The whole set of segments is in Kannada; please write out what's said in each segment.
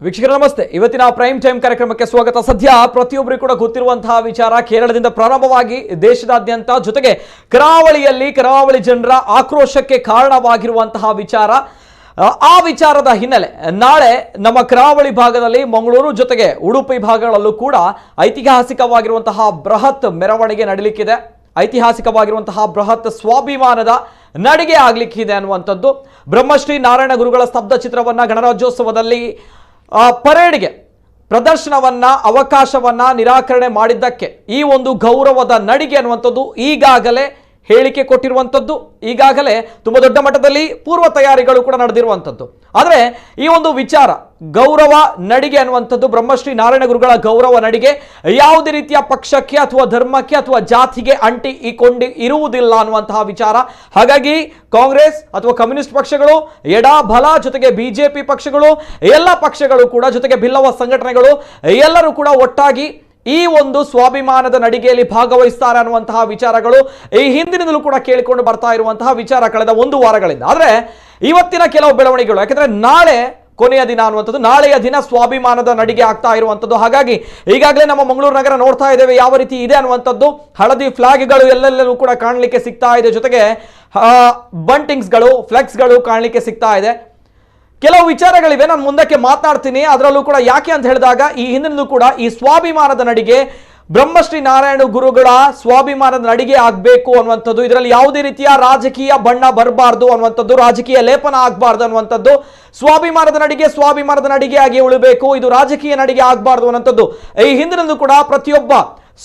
ವೀಕ್ಷಕರ ನಮಸ್ತೆ. ಇವತ್ತಿನ ಪ್ರೈಮ್ ಟೈಮ್ ಕಾರ್ಯಕ್ರಮಕ್ಕೆ ಸ್ವಾಗತ. ಸದ್ಯ ಪ್ರತಿಯೊಬ್ಬರಿಗೂ ಕೂಡ ಗೊತ್ತಿರುವಂತಹ ವಿಚಾರ, ಕೇರಳದಿಂದ ಪ್ರಾರಂಭವಾಗಿ ದೇಶದಾದ್ಯಂತ, ಜೊತೆಗೆ ಕರಾವಳಿ ಜನರ ಆಕ್ರೋಶಕ್ಕೆ ಕಾರಣವಾಗಿರುವಂತಹ ವಿಚಾರ. ಆ ವಿಚಾರದ ಹಿನ್ನೆಲೆ ನಾಳೆ ನಮ್ಮ ಕರಾವಳಿ ಭಾಗದಲ್ಲಿ ಮಂಗಳೂರು ಜೊತೆಗೆ ಉಡುಪಿ ಭಾಗಗಳಲ್ಲೂ ಕೂಡ ಐತಿಹಾಸಿಕವಾಗಿರುವಂತಹ ಬೃಹತ್ ಮೆರವಣಿಗೆ ನಡೀಲಿಕ್ಕಿದೆ. ಐತಿಹಾಸಿಕವಾಗಿರುವಂತಹ ಬೃಹತ್ ಸ್ವಾಭಿಮಾನದ ನಡಿಗೆ ಆಗ್ಲಿಕ್ಕಿದೆ ಅನ್ನುವಂಥದ್ದು. ಬ್ರಹ್ಮಶ್ರೀ ನಾರಾಯಣ ಗುರುಗಳ ಸ್ತಬ್ಧ ಚಿತ್ರವನ್ನ ಗಣರಾಜ್ಯೋತ್ಸವದಲ್ಲಿ ಪರೇಡ್ಗೆ ಪ್ರದರ್ಶನವನ್ನ ಅವಕಾಶವನ್ನ ನಿರಾಕರಣೆ ಮಾಡಿದ್ದಕ್ಕೆ ಈ ಒಂದು ಗೌರವದ ನಡಿಗೆ ಅನ್ನುವಂಥದ್ದು ಈಗಾಗಲೇ ಹೇಳಿಕೆ ಕೊಟ್ಟಿರುವಂಥದ್ದು. ಈಗಾಗಲೇ ತುಂಬಾ ದೊಡ್ಡ ಮಟ್ಟದಲ್ಲಿ ಪೂರ್ವ ತಯಾರಿಗಳು ಕೂಡ ನಡೆದಿರುವಂಥದ್ದು. ಆದರೆ ಈ ಒಂದು ವಿಚಾರ ಗೌರವ ನಡಿಗೆ ಅನ್ನುವಂಥದ್ದು, ಬ್ರಹ್ಮಶ್ರೀ ನಾರಾಯಣ ಗುರುಗಳ ಗೌರವ ನಡಿಗೆ ಯಾವುದೇ ರೀತಿಯ ಪಕ್ಷಕ್ಕೆ ಅಥವಾ ಧರ್ಮಕ್ಕೆ ಅಥವಾ ಜಾತಿಗೆ ಅಂಟಿ ಇರುವುದಿಲ್ಲ ಅನ್ನುವಂತಹ ವಿಚಾರ. ಹಾಗಾಗಿ ಕಾಂಗ್ರೆಸ್ ಅಥವಾ ಕಮ್ಯುನಿಸ್ಟ್ ಪಕ್ಷಗಳು, ಎಡ ಬಲ, ಜೊತೆಗೆ ಬಿಜೆಪಿ ಪಕ್ಷಗಳು, ಎಲ್ಲ ಪಕ್ಷಗಳು ಕೂಡ, ಜೊತೆಗೆ ಬಿಲ್ಲವ ಸಂಘಟನೆಗಳು ಎಲ್ಲರೂ ಕೂಡ ಒಟ್ಟಾಗಿ ಈ ಒಂದು ಸ್ವಾಭಿಮಾನದ ನಡಿಗೆಯಲ್ಲಿ ಭಾಗವಹಿಸ್ತಾರೆ ಅನ್ನುವಂತಹ ವಿಚಾರಗಳು ಈ ಹಿಂದಿನಿಂದಲೂ ಕೂಡ ಕೇಳಿಕೊಂಡು ಬರ್ತಾ ಇರುವಂತಹ ವಿಚಾರ ಕಳೆದ ಒಂದು ವಾರಗಳಿಂದ. ಆದರೆ ಇವತ್ತಿನ ಕೆಲವು ಬೆಳವಣಿಗೆಗಳು, ಯಾಕಂದ್ರೆ ನಾಳೆ ಕೊನೆಯ ದಿನ ಅನ್ನುವಂಥದ್ದು, ನಾಳೆಯ ದಿನ ಸ್ವಾಭಿಮಾನದ ನಡಿಗೆ ಆಗ್ತಾ ಇರುವಂಥದ್ದು. ಹಾಗಾಗಿ ಈಗಾಗಲೇ ನಮ್ಮ ಮಂಗಳೂರು ನಗರ ನೋಡ್ತಾ ಇದ್ದೇವೆ ಯಾವ ರೀತಿ ಇದೆ ಅನ್ನುವಂಥದ್ದು. ಹಳದಿ ಫ್ಲಾಗ್ಗಳು ಎಲ್ಲೆಲ್ಲೂ ಕೂಡ ಕಾಣಲಿಕ್ಕೆ ಸಿಗ್ತಾ ಇದೆ, ಜೊತೆಗೆ ಬಂಟಿಂಗ್ಸ್ಗಳು, ಫ್ಲೆಕ್ಸ್ಗಳು ಕಾಣಲಿಕ್ಕೆ ಸಿಗ್ತಾ ಇದೆ. ಕೆಲವು ವಿಚಾರಗಳಿವೆ, ನಾನು ಮುಂದಕ್ಕೆ ಮಾತನಾಡ್ತೀನಿ. ಅದರಲ್ಲೂ ಕೂಡ ಯಾಕೆ ಅಂತ ಹೇಳಿದಾಗ ಈ ಹಿಂದಿನಲ್ಲೂ ಕೂಡ ಈ ಸ್ವಾಭಿಮಾನದ ನಡಿಗೆ, ಬ್ರಹ್ಮಶ್ರೀ ನಾರಾಯಣ ಗುರುಗಳ ಸ್ವಾಭಿಮಾನದ ನಡಿಗೆ ಆಗಬೇಕು ಅನ್ನುವಂಥದ್ದು, ಇದರಲ್ಲಿ ಯಾವುದೇ ರೀತಿಯ ರಾಜಕೀಯ ಬಣ್ಣ ಬರಬಾರ್ದು ಅನ್ನುವಂಥದ್ದು, ರಾಜಕೀಯ ಲೇಪನ ಆಗಬಾರ್ದು ಅನ್ನುವಂಥದ್ದು, ಸ್ವಾಭಿಮಾನದ ನಡಿಗೆ ಆಗಿ ಉಳಿಬೇಕು, ಇದು ರಾಜಕೀಯ ನಡಿಗೆ ಆಗಬಾರ್ದು ಅನ್ನುವಂಥದ್ದು ಈ ಹಿಂದಿನಲ್ಲೂ ಕೂಡ ಪ್ರತಿಯೊಬ್ಬ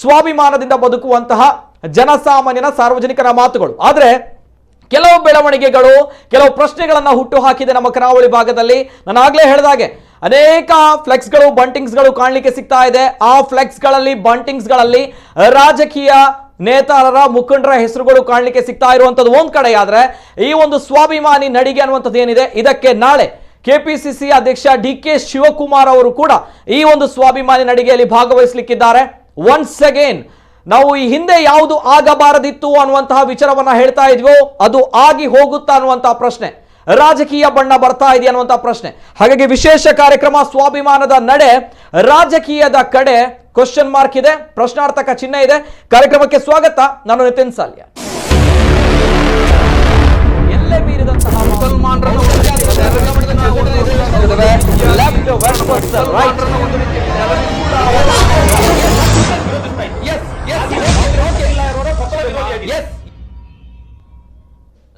ಸ್ವಾಭಿಮಾನದಿಂದ ಬದುಕುವಂತಹ ಜನಸಾಮಾನ್ಯನ ಸಾರ್ವಜನಿಕರ ಮಾತುಗಳು. ಆದರೆ ಕೆಲವು ಬೆಳವಣಿಗೆಗಳು, ಕೆಲವು ಪ್ರಶ್ನೆಗಳನ್ನ ಹುಟ್ಟು ಹಾಕಿದೆ ನಮ್ಮ ಕರಾವಳಿ ಭಾಗದಲ್ಲಿ. ನಾನು ಆಗ್ಲೇ ಹೇಳಿದಾಗೆ ಅನೇಕ ಫ್ಲೆಕ್ಸ್ಗಳು, ಬಂಟಿಂಗ್ಸ್ಗಳು ಕಾಣಲಿಕ್ಕೆ ಸಿಗ್ತಾ ಇದೆ. ಆ ಫ್ಲೆಕ್ಸ್ಗಳಲ್ಲಿ, ಬಂಟಿಂಗ್ಸ್ಗಳಲ್ಲಿ ರಾಜಕೀಯ ನೇತಾರರ, ಮುಖಂಡರ ಹೆಸರುಗಳು ಕಾಣಲಿಕ್ಕೆ ಸಿಗ್ತಾ ಇರುವಂತದ್ದು ಒಂದ್ ಕಡೆ. ಆದ್ರೆ ಈ ಒಂದು ಸ್ವಾಭಿಮಾನಿ ನಡಿಗೆ ಅನ್ನುವಂಥದ್ದು ಏನಿದೆ, ಇದಕ್ಕೆ ನಾಳೆ ಕೆಪಿಸಿಸಿ ಅಧ್ಯಕ್ಷ ಡಿ.ಕೆ. ಶಿವಕುಮಾರ್ ಅವರು ಕೂಡ ಈ ಒಂದು ಸ್ವಾಭಿಮಾನಿ ನಡಿಗೆಯಲ್ಲಿ ಭಾಗವಹಿಸಲಿಕ್ಕಿದ್ದಾರೆ. ಒನ್ಸ್ ಅಗೇನ್ ನಾವು ಈ ಹಿಂದೆ ಯಾವುದು ಆಗಬಾರದಿತ್ತು ಅನ್ನುವಂತಹ ವಿಚಾರವನ್ನ ಹೇಳ್ತಾ ಇದ್ವೋ ಅದು ಆಗಿ ಹೋಗುತ್ತಾ ಅನ್ನುವಂತಹ ಪ್ರಶ್ನೆ, ರಾಜಕೀಯ ಬಣ್ಣ ಬರ್ತಾ ಇದೆ ಅನ್ನುವಂತಹ ಪ್ರಶ್ನೆ. ಹಾಗಾಗಿ ವಿಶೇಷ ಕಾರ್ಯಕ್ರಮ ಸ್ವಾಭಿಮಾನದ ನಡೆ, ರಾಜಕೀಯದ ಕಡೆ ಕ್ವಶನ್ ಮಾರ್ಕ್ ಇದೆ, ಪ್ರಶ್ನಾರ್ಥಕ ಚಿಹ್ನೆ ಇದೆ. ಕಾರ್ಯಕ್ರಮಕ್ಕೆ ಸ್ವಾಗತ. ನಾನು ನಿತಿನ್ ಸಾಲ್ಯ. ಎಲ್ಲೇ ಮೀರಿದಂತಹ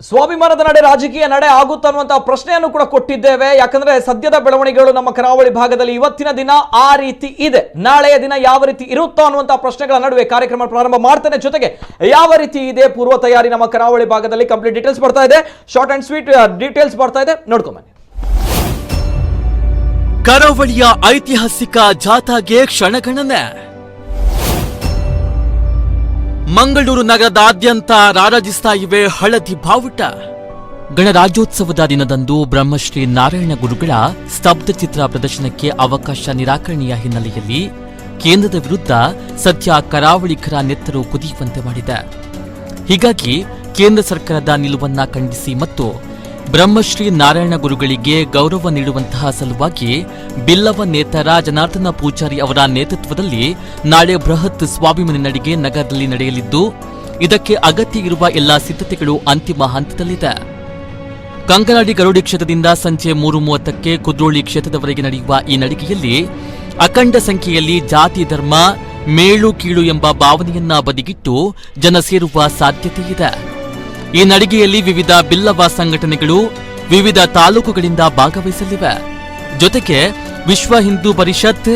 ಸ್ವಾಭಿಮಾನದ ನಡೆ ರಾಜಕೀಯ ನಡೆ ಆಗುತ್ತಾ ಅನ್ನುವಂತಹ ಪ್ರಶ್ನೆಯನ್ನು ಕೂಡ ಕೊಟ್ಟಿದ್ದೇವೆ. ಯಾಕಂದ್ರೆ ಸದ್ಯದ ಬೆಳವಣಿಗೆಗಳು ನಮ್ಮ ಕರಾವಳಿ ಭಾಗದಲ್ಲಿ ಇವತ್ತಿನ ದಿನ ಆ ರೀತಿ ಇದೆ, ನಾಳೆಯ ದಿನ ಯಾವ ರೀತಿ ಇರುತ್ತೋ ಅನ್ನುವಂತಹ ಪ್ರಶ್ನೆಗಳ ನಡುವೆ ಕಾರ್ಯಕ್ರಮ ಪ್ರಾರಂಭ ಮಾಡ್ತೇನೆ. ಜೊತೆಗೆ ಯಾವ ರೀತಿ ಇದೆ ಪೂರ್ವ ತಯಾರಿ ನಮ್ಮ ಕರಾವಳಿ ಭಾಗದಲ್ಲಿ ಕಂಪ್ಲೀಟ್ ಡೀಟೇಲ್ಸ್ ಬರ್ತಾ ಇದೆ, ಶಾರ್ಟ್ ಅಂಡ್ ಸ್ವೀಟ್ ಡೀಟೇಲ್ಸ್ ಬರ್ತಾ ಇದೆ, ನೋಡ್ಕೊಂಬನ್ನಿ. ಕರಾವಳಿಯ ಐತಿಹಾಸಿಕ ಜಾಥಾಗೆ ಕ್ಷಣಗಣನೆ. ಮಂಗಳೂರು ನಗರದಾದ್ಯಂತ ರಾರಾಜಿಸ್ತಾ ಇವೆ ಹಳದಿ ಬಾವುಟ. ಗಣರಾಜ್ಯೋತ್ಸವದ ದಿನದಂದು ಬ್ರಹ್ಮಶ್ರೀ ನಾರಾಯಣ ಗುರುಗಳ ಸ್ತಬ್ಧ ಚಿತ್ರ ಪ್ರದರ್ಶನಕ್ಕೆ ಅವಕಾಶ ನಿರಾಕರಣೆಯ ಹಿನ್ನೆಲೆಯಲ್ಲಿ ಕೇಂದ್ರದ ವಿರುದ್ಧ ಸದ್ಯ ಕರಾವಳಿಗರ ನೆತ್ತರು ಕುದಿಯುವಂತೆ ಮಾಡಿದೆ. ಹೀಗಾಗಿ ಕೇಂದ್ರ ಸರ್ಕಾರದ ನಿಲುವನ್ನ ಖಂಡಿಸಿ ಮತ್ತು ಬ್ರಹ್ಮಶ್ರೀ ನಾರಾಯಣ ಗುರುಗಳಿಗೆ ಗೌರವ ನೀಡುವಂತಹ ಸಲುವಾಗಿ ಬಿಲ್ಲವ ನೇತಾರ ಜನಾರ್ದನ ಪೂಜಾರಿ ಅವರ ನೇತೃತ್ವದಲ್ಲಿ ನಾಳೆ ಬೃಹತ್ ಸ್ವಾಭಿಮಾನಿ ನಡಿಗೆ ನಗರದಲ್ಲಿ ನಡೆಯಲಿದ್ದು, ಇದಕ್ಕೆ ಅಗತ್ಯ ಇರುವ ಎಲ್ಲಾ ಸಿದ್ಧತೆಗಳು ಅಂತಿಮ ಹಂತದಲ್ಲಿದೆ. ಕಂಕನಾಡಿ ಗರುಡಿ ಕ್ಷೇತ್ರದಿಂದ ಸಂಜೆ 3:30ಕ್ಕೆ ಕುದ್ರೋಳಿ ಕ್ಷೇತ್ರದವರೆಗೆ ನಡೆಯುವ ಈ ನಡಿಗೆಯಲ್ಲಿ ಅಖಂಡ ಸಂಖ್ಯೆಯಲ್ಲಿ ಜಾತಿ, ಧರ್ಮ, ಮೇಲು ಕೀಳು ಎಂಬ ಭಾವನೆಯನ್ನ ಬದಿಗಿಟ್ಟು ಜನ ಸೇರುವ ಸಾಧ್ಯತೆ ಇದೆ. ಈ ನಡಿಗೆಯಲ್ಲಿ ವಿವಿಧ ಬಿಲ್ಲವ ಸಂಘಟನೆಗಳು ವಿವಿಧ ತಾಲೂಕುಗಳಿಂದ ಭಾಗವಹಿಸಲಿವೆ. ಜೊತೆಗೆ ವಿಶ್ವ ಹಿಂದೂ ಪರಿಷತ್,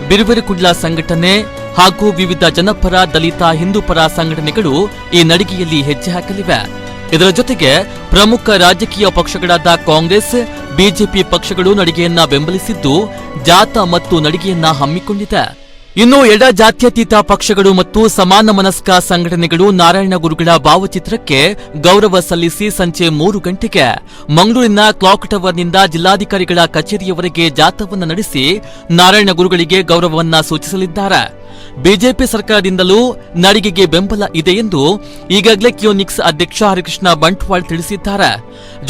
ಬಿರುಬಿರುಕುಡ್ಲ ಸಂಘಟನೆ ಹಾಗೂ ವಿವಿಧ ಜನಪರ, ದಲಿತ, ಹಿಂದೂಪರ ಸಂಘಟನೆಗಳು ಈ ನಡಿಗೆಯಲ್ಲಿ ಹೆಜ್ಜೆ ಹಾಕಲಿವೆ. ಇದರ ಜೊತೆಗೆ ಪ್ರಮುಖ ರಾಜಕೀಯ ಪಕ್ಷಗಳಾದ ಕಾಂಗ್ರೆಸ್, ಬಿಜೆಪಿ ಪಕ್ಷಗಳು ನಡಿಗೆಯನ್ನ ಬೆಂಬಲಿಸಿದ್ದು ಜಾಥಾ ಮತ್ತು ನಡಿಗೆಯನ್ನ ಹಮ್ಮಿಕೊಂಡಿದೆ. ಇನ್ನು ಎಡ ಜಾತ್ಯತೀತ ಪಕ್ಷಗಳು ಮತ್ತು ಸಮಾನ ಮನಸ್ಕ ಸಂಘಟನೆಗಳು ನಾರಾಯಣ ಗುರುಗಳ ಭಾವಚಿತ್ರಕ್ಕೆ ಗೌರವ ಸಲ್ಲಿಸಿ ಸಂಜೆ 3 ಗಂಟೆಗೆ ಮಂಗಳೂರಿನ ಕ್ಲಾಕ್ ಟವರ್ನಿಂದ ಜಿಲ್ಲಾಧಿಕಾರಿಗಳ ಕಚೇರಿಯವರೆಗೆ ಜಾಥಾವನ್ನು ನಡೆಸಿ ನಾರಾಯಣ ಗುರುಗಳಿಗೆ ಗೌರವವನ್ನ ಸೂಚಿಸಲಿದ್ದಾರೆ. ಬಿಜೆಪಿ ಸರ್ಕಾರದಿಂದಲೂ ನಡಿಗೆಗೆ ಬೆಂಬಲ ಇದೆ ಎಂದು ಈಗಾಗಲೇ ಕಿಯೋನಿಕ್ಸ್ ಅಧ್ಯಕ್ಷ ಹರಿಕೃಷ್ಣ ಬಂಟ್ವಾಳ್ ತಿಳಿಸಿದ್ದಾರೆ.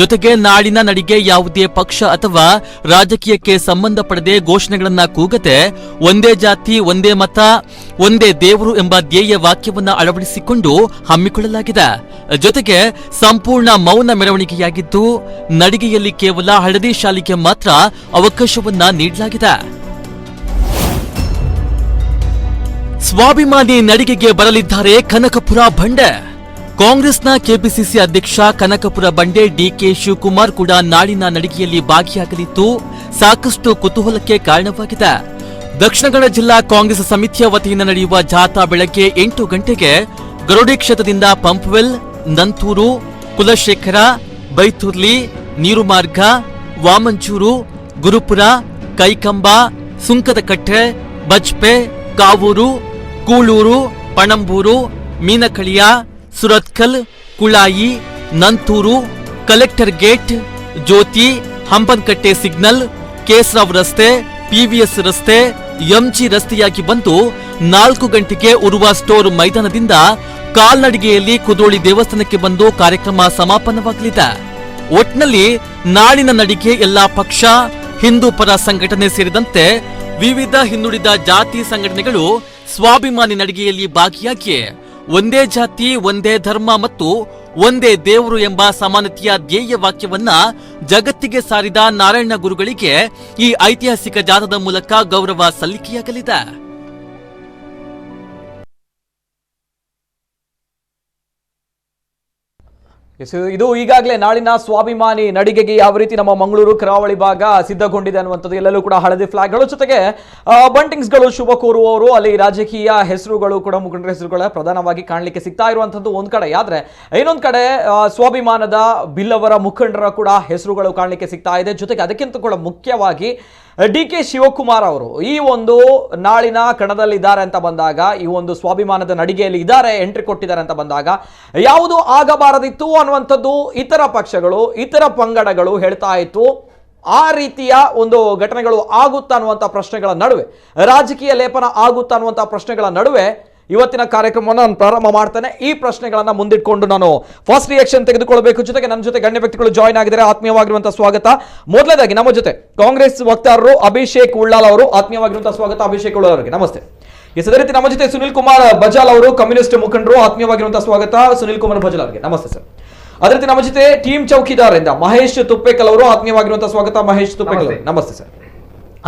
ಜೊತೆಗೆ ನಾಡಿನ ನಡಿಗೆ ಯಾವುದೇ ಪಕ್ಷ ಅಥವಾ ರಾಜಕೀಯಕ್ಕೆ ಸಂಬಂಧಪಡದೆ ಘೋಷಣೆಗಳನ್ನ ಕೂಗದೆ ಒಂದೇ ಜಾತಿ ಒಂದೇ ಮತ ಒಂದೇ ದೇವರು ಎಂಬ ಧ್ಯೇಯ ವಾಕ್ಯವನ್ನ ಅಳವಡಿಸಿಕೊಂಡು ಹಮ್ಮಿಕೊಳ್ಳಲಾಗಿದೆ. ಜೊತೆಗೆ ಸಂಪೂರ್ಣ ಮೌನ ಮೆರವಣಿಗೆಯಾಗಿದ್ದು ನಡಿಗೆಯಲ್ಲಿ ಕೇವಲ ಹಳದಿ ಶಾಲಿಗೆ ಮಾತ್ರ ಅವಕಾಶವನ್ನ ನೀಡಲಾಗಿದೆ. ಸ್ವಾಭಿಮಾನಿ ನಡಿಗೆಗೆ ಬರಲಿದ್ದಾರೆ ಕನಕಪುರ ಬಂಡೆ. ಕಾಂಗ್ರೆಸ್ನ ಕೆಪಿಸಿಸಿ ಅಧ್ಯಕ್ಷ ಕನಕಪುರ ಬಂಡೆ ಡಿಕೆ ಶಿವಕುಮಾರ್ ಕೂಡ ನಾಡಿನ ನಡಿಗೆಯಲ್ಲಿ ಭಾಗಿಯಾಗಲಿದ್ದು ಸಾಕಷ್ಟು ಕುತೂಹಲಕ್ಕೆ ಕಾರಣವಾಗಿದೆ. ದಕ್ಷಿಣ ಕನ್ನಡ ಜಿಲ್ಲಾ ಕಾಂಗ್ರೆಸ್ ಸಮಿತಿಯ ವತಿಯಿಂದ ನಡೆಯುವ ಜಾಥಾ ಬೆಳಗ್ಗೆ 8 ಗಂಟೆಗೆ ಗರೋಡಿ ಕ್ಷೇತ್ರದಿಂದ ಪಂಪ್ವೆಲ್, ನಂತೂರು, ಕುಲಶೇಖರ, ಬೈತುರ್ಲಿ, ನೀರುಮಾರ್ಗ, ವಾಮಂಚೂರು, ಗುರುಪುರ, ಕೈಕಂಬ, ಸುಂಕದಕಟ್ಟೆ, ಬಜ್ಪೆ, ಕಾವೂರು, ಕೂಳೂರು, ಪಣಂಬೂರು, ಮೀನಕಳಿಯ, ಸುರತ್ಕಲ್, ಕುಳಾಯಿ, ನಂತೂರು, ಕಲೆಕ್ಟರ್ ಗೇಟ್, ಜ್ಯೋತಿ, ಹಂಪನಕಟ್ಟೆ ಸಿಗ್ನಲ್, ಕೇಸರಾವ್ ರಸ್ತೆ, ಪಿವಿಎಸ್ ರಸ್ತೆ, ಎಂಜಿ ರಸ್ತೆಯಾಗಿ ಬಂದು 4 ಗಂಟೆಗೆ ಉರುವ ಸ್ಟೋರ್ ಮೈದಾನದಿಂದ ಕಾಲ್ನಡಿಗೆಯಲ್ಲಿ ಕುದ್ರೋಳಿ ದೇವಸ್ಥಾನಕ್ಕೆ ಬಂದು ಕಾರ್ಯಕ್ರಮ ಸಮಾಪನವಾಗಲಿದೆ. ಒಟ್ನಲ್ಲಿ ನಾಡಿನ ನಡಿಗೆ ಎಲ್ಲಾ ಪಕ್ಷ, ಹಿಂದೂ ಪರ ಸಂಘಟನೆ ಸೇರಿದಂತೆ ವಿವಿಧ ಹಿಂದುಳಿದ ಜಾತಿ ಸಂಘಟನೆಗಳು ಸ್ವಾಭಿಮಾನಿ ನಡಿಗೆಯಲ್ಲಿ ಭಾಗಿಯಾಗಿ ಒಂದೇ ಜಾತಿ ಒಂದೇ ಧರ್ಮ ಮತ್ತು ಒಂದೇ ದೇವರು ಎಂಬ ಸಮಾನತೆಯ ಧ್ಯೇಯ ವಾಕ್ಯವನ್ನ ಜಗತ್ತಿಗೆ ಸಾರಿದ ನಾರಾಯಣ ಗುರುಗಳಿಗೆ ಈ ಐತಿಹಾಸಿಕ ಜಾಥಾದ ಮೂಲಕ ಗೌರವ ಸಲ್ಲಿಕೆಯಾಗಲಿದೆ. ಇದು ಈಗಾಗಲೇ ನಾಳಿನ ಸ್ವಾಭಿಮಾನಿ ನಡಿಗೆಗೆ ಯಾವ ರೀತಿ ನಮ್ಮ ಮಂಗಳೂರು ಕರಾವಳಿ ಭಾಗ ಸಿದ್ಧಗೊಂಡಿದೆ ಅನ್ನುವಂಥದ್ದು ಎಲ್ಲೆಲ್ಲೂ ಕೂಡ ಹಳದಿ ಫ್ಲಾಗ್ಗಳು ಜೊತೆಗೆ ಬಂಟಿಂಗ್ಸ್ಗಳು ಶುಭ ಕೋರುವವರು ಅಲ್ಲಿ ರಾಜಕೀಯ ಹೆಸರುಗಳು ಕೂಡ ಮುಖಂಡರ ಹೆಸರುಗಳ ಪ್ರಧಾನವಾಗಿ ಕಾಣಲಿಕ್ಕೆ ಸಿಗ್ತಾ ಇರುವಂಥದ್ದು ಒಂದ್ ಕಡೆ. ಆದ್ರೆ ಇನ್ನೊಂದ್ ಕಡೆ ಸ್ವಾಭಿಮಾನದ ಬಿಲ್ಲವರ ಮುಖಂಡರ ಕೂಡ ಹೆಸರುಗಳು ಕಾಣಲಿಕ್ಕೆ ಸಿಗ್ತಾ ಇದೆ. ಜೊತೆಗೆ ಅದಕ್ಕಿಂತ ಕೂಡ ಮುಖ್ಯವಾಗಿ ಡಿಕೆ ಶಿವಕುಮಾರ್ ಅವರು ಈ ಒಂದು ನಾಳಿನ ಕಣದಲ್ಲಿದ್ದಾರೆ ಅಂತ ಬಂದಾಗ, ಈ ಒಂದು ಸ್ವಾಭಿಮಾನದ ನಡಿಗೆಯಲ್ಲಿ ಇದ್ದಾರೆ, ಎಂಟ್ರಿ ಕೊಟ್ಟಿದ್ದಾರೆ ಅಂತ ಬಂದಾಗ ಯಾವುದು ಆಗಬಾರದಿತ್ತು ಅನ್ನುವಂಥದ್ದು ಇತರ ಪಕ್ಷಗಳು, ಇತರ ಪಂಗಡಗಳು ಹೇಳ್ತಾ ಇತ್ತು. ಆ ರೀತಿಯ ಒಂದು ಘಟನೆಗಳು ಆಗುತ್ತಾ ಅನ್ನುವಂಥ ಪ್ರಶ್ನೆಗಳ ನಡುವೆ, ರಾಜಕೀಯ ಲೇಪನ ಆಗುತ್ತಾ ಅನ್ನುವಂಥ ಪ್ರಶ್ನೆಗಳ ನಡುವೆ ಇವತ್ತಿನ ಕಾರ್ಯಕ್ರಮವನ್ನು ನಾನು ಪ್ರಾರಂಭ ಮಾಡ್ತೇನೆ. ಈ ಪ್ರಶ್ನೆಗಳನ್ನ ಮುಂದಿಟ್ಕೊಂಡು ನಾನು ಫಸ್ಟ್ ರಿಯಾಕ್ಷನ್ ತೆಗೆದುಕೊಳ್ಬೇಕು. ಜೊತೆಗೆ ನನ್ನ ಜೊತೆ ಗಣ್ಯ ವ್ಯಕ್ತಿಗಳು ಜಾಯ್ನ್ ಆಗಿದ್ದಾರೆ. ಆತ್ಮೀಯವಾಗಿರುವಂತಹ ಸ್ವಾಗತ. ಮೊದಲನೇದಾಗಿ ನಮ್ಮ ಜೊತೆ ಕಾಂಗ್ರೆಸ್ ವಕ್ತಾರರು ಅಭಿಷೇಕ್ ಉಳ್ಳಾಲ್ ಅವರು. ಆತ್ಮೀಯವಾಗಿರುವಂತಹ ಸ್ವಾಗತ ಅಭಿಷೇಕ್ ಉಳ್ಳಾಲ್ ಅವರಿಗೆ. ನಮಸ್ತೆ. ಅದೇ ರೀತಿ ನಮ್ಮ ಜೊತೆ ಸುನಿಲ್ ಕುಮಾರ್ ಬಜಾಲ್ ಅವರು, ಕಮ್ಯುನಿಸ್ಟ್ ಮುಖಂಡರು. ಆತ್ಮೀಯವಾಗಿರುವಂತಹ ಸ್ವಾಗತ ಸುನಿಲ್ ಕುಮಾರ್ ಬಜಾಲ್ ಅವರಿಗೆ. ನಮಸ್ತೆ ಸರ್. ಅದೇ ರೀತಿ ನಮ್ಮ ಜೊತೆ ಟೀಮ್ ಚೌಕಿದಾರಿಂದ ಮಹೇಶ್ ತುಪ್ಪೇಕಲ್ ಅವರು. ಆತ್ಮೀಯವಾಗಿರುವಂತಹ ಸ್ವಾಗತ ಮಹೇಶ್ ತುಪ್ಪೇಕಲ್ ಅವರಿಗೆ. ನಮಸ್ತೆ ಸರ್.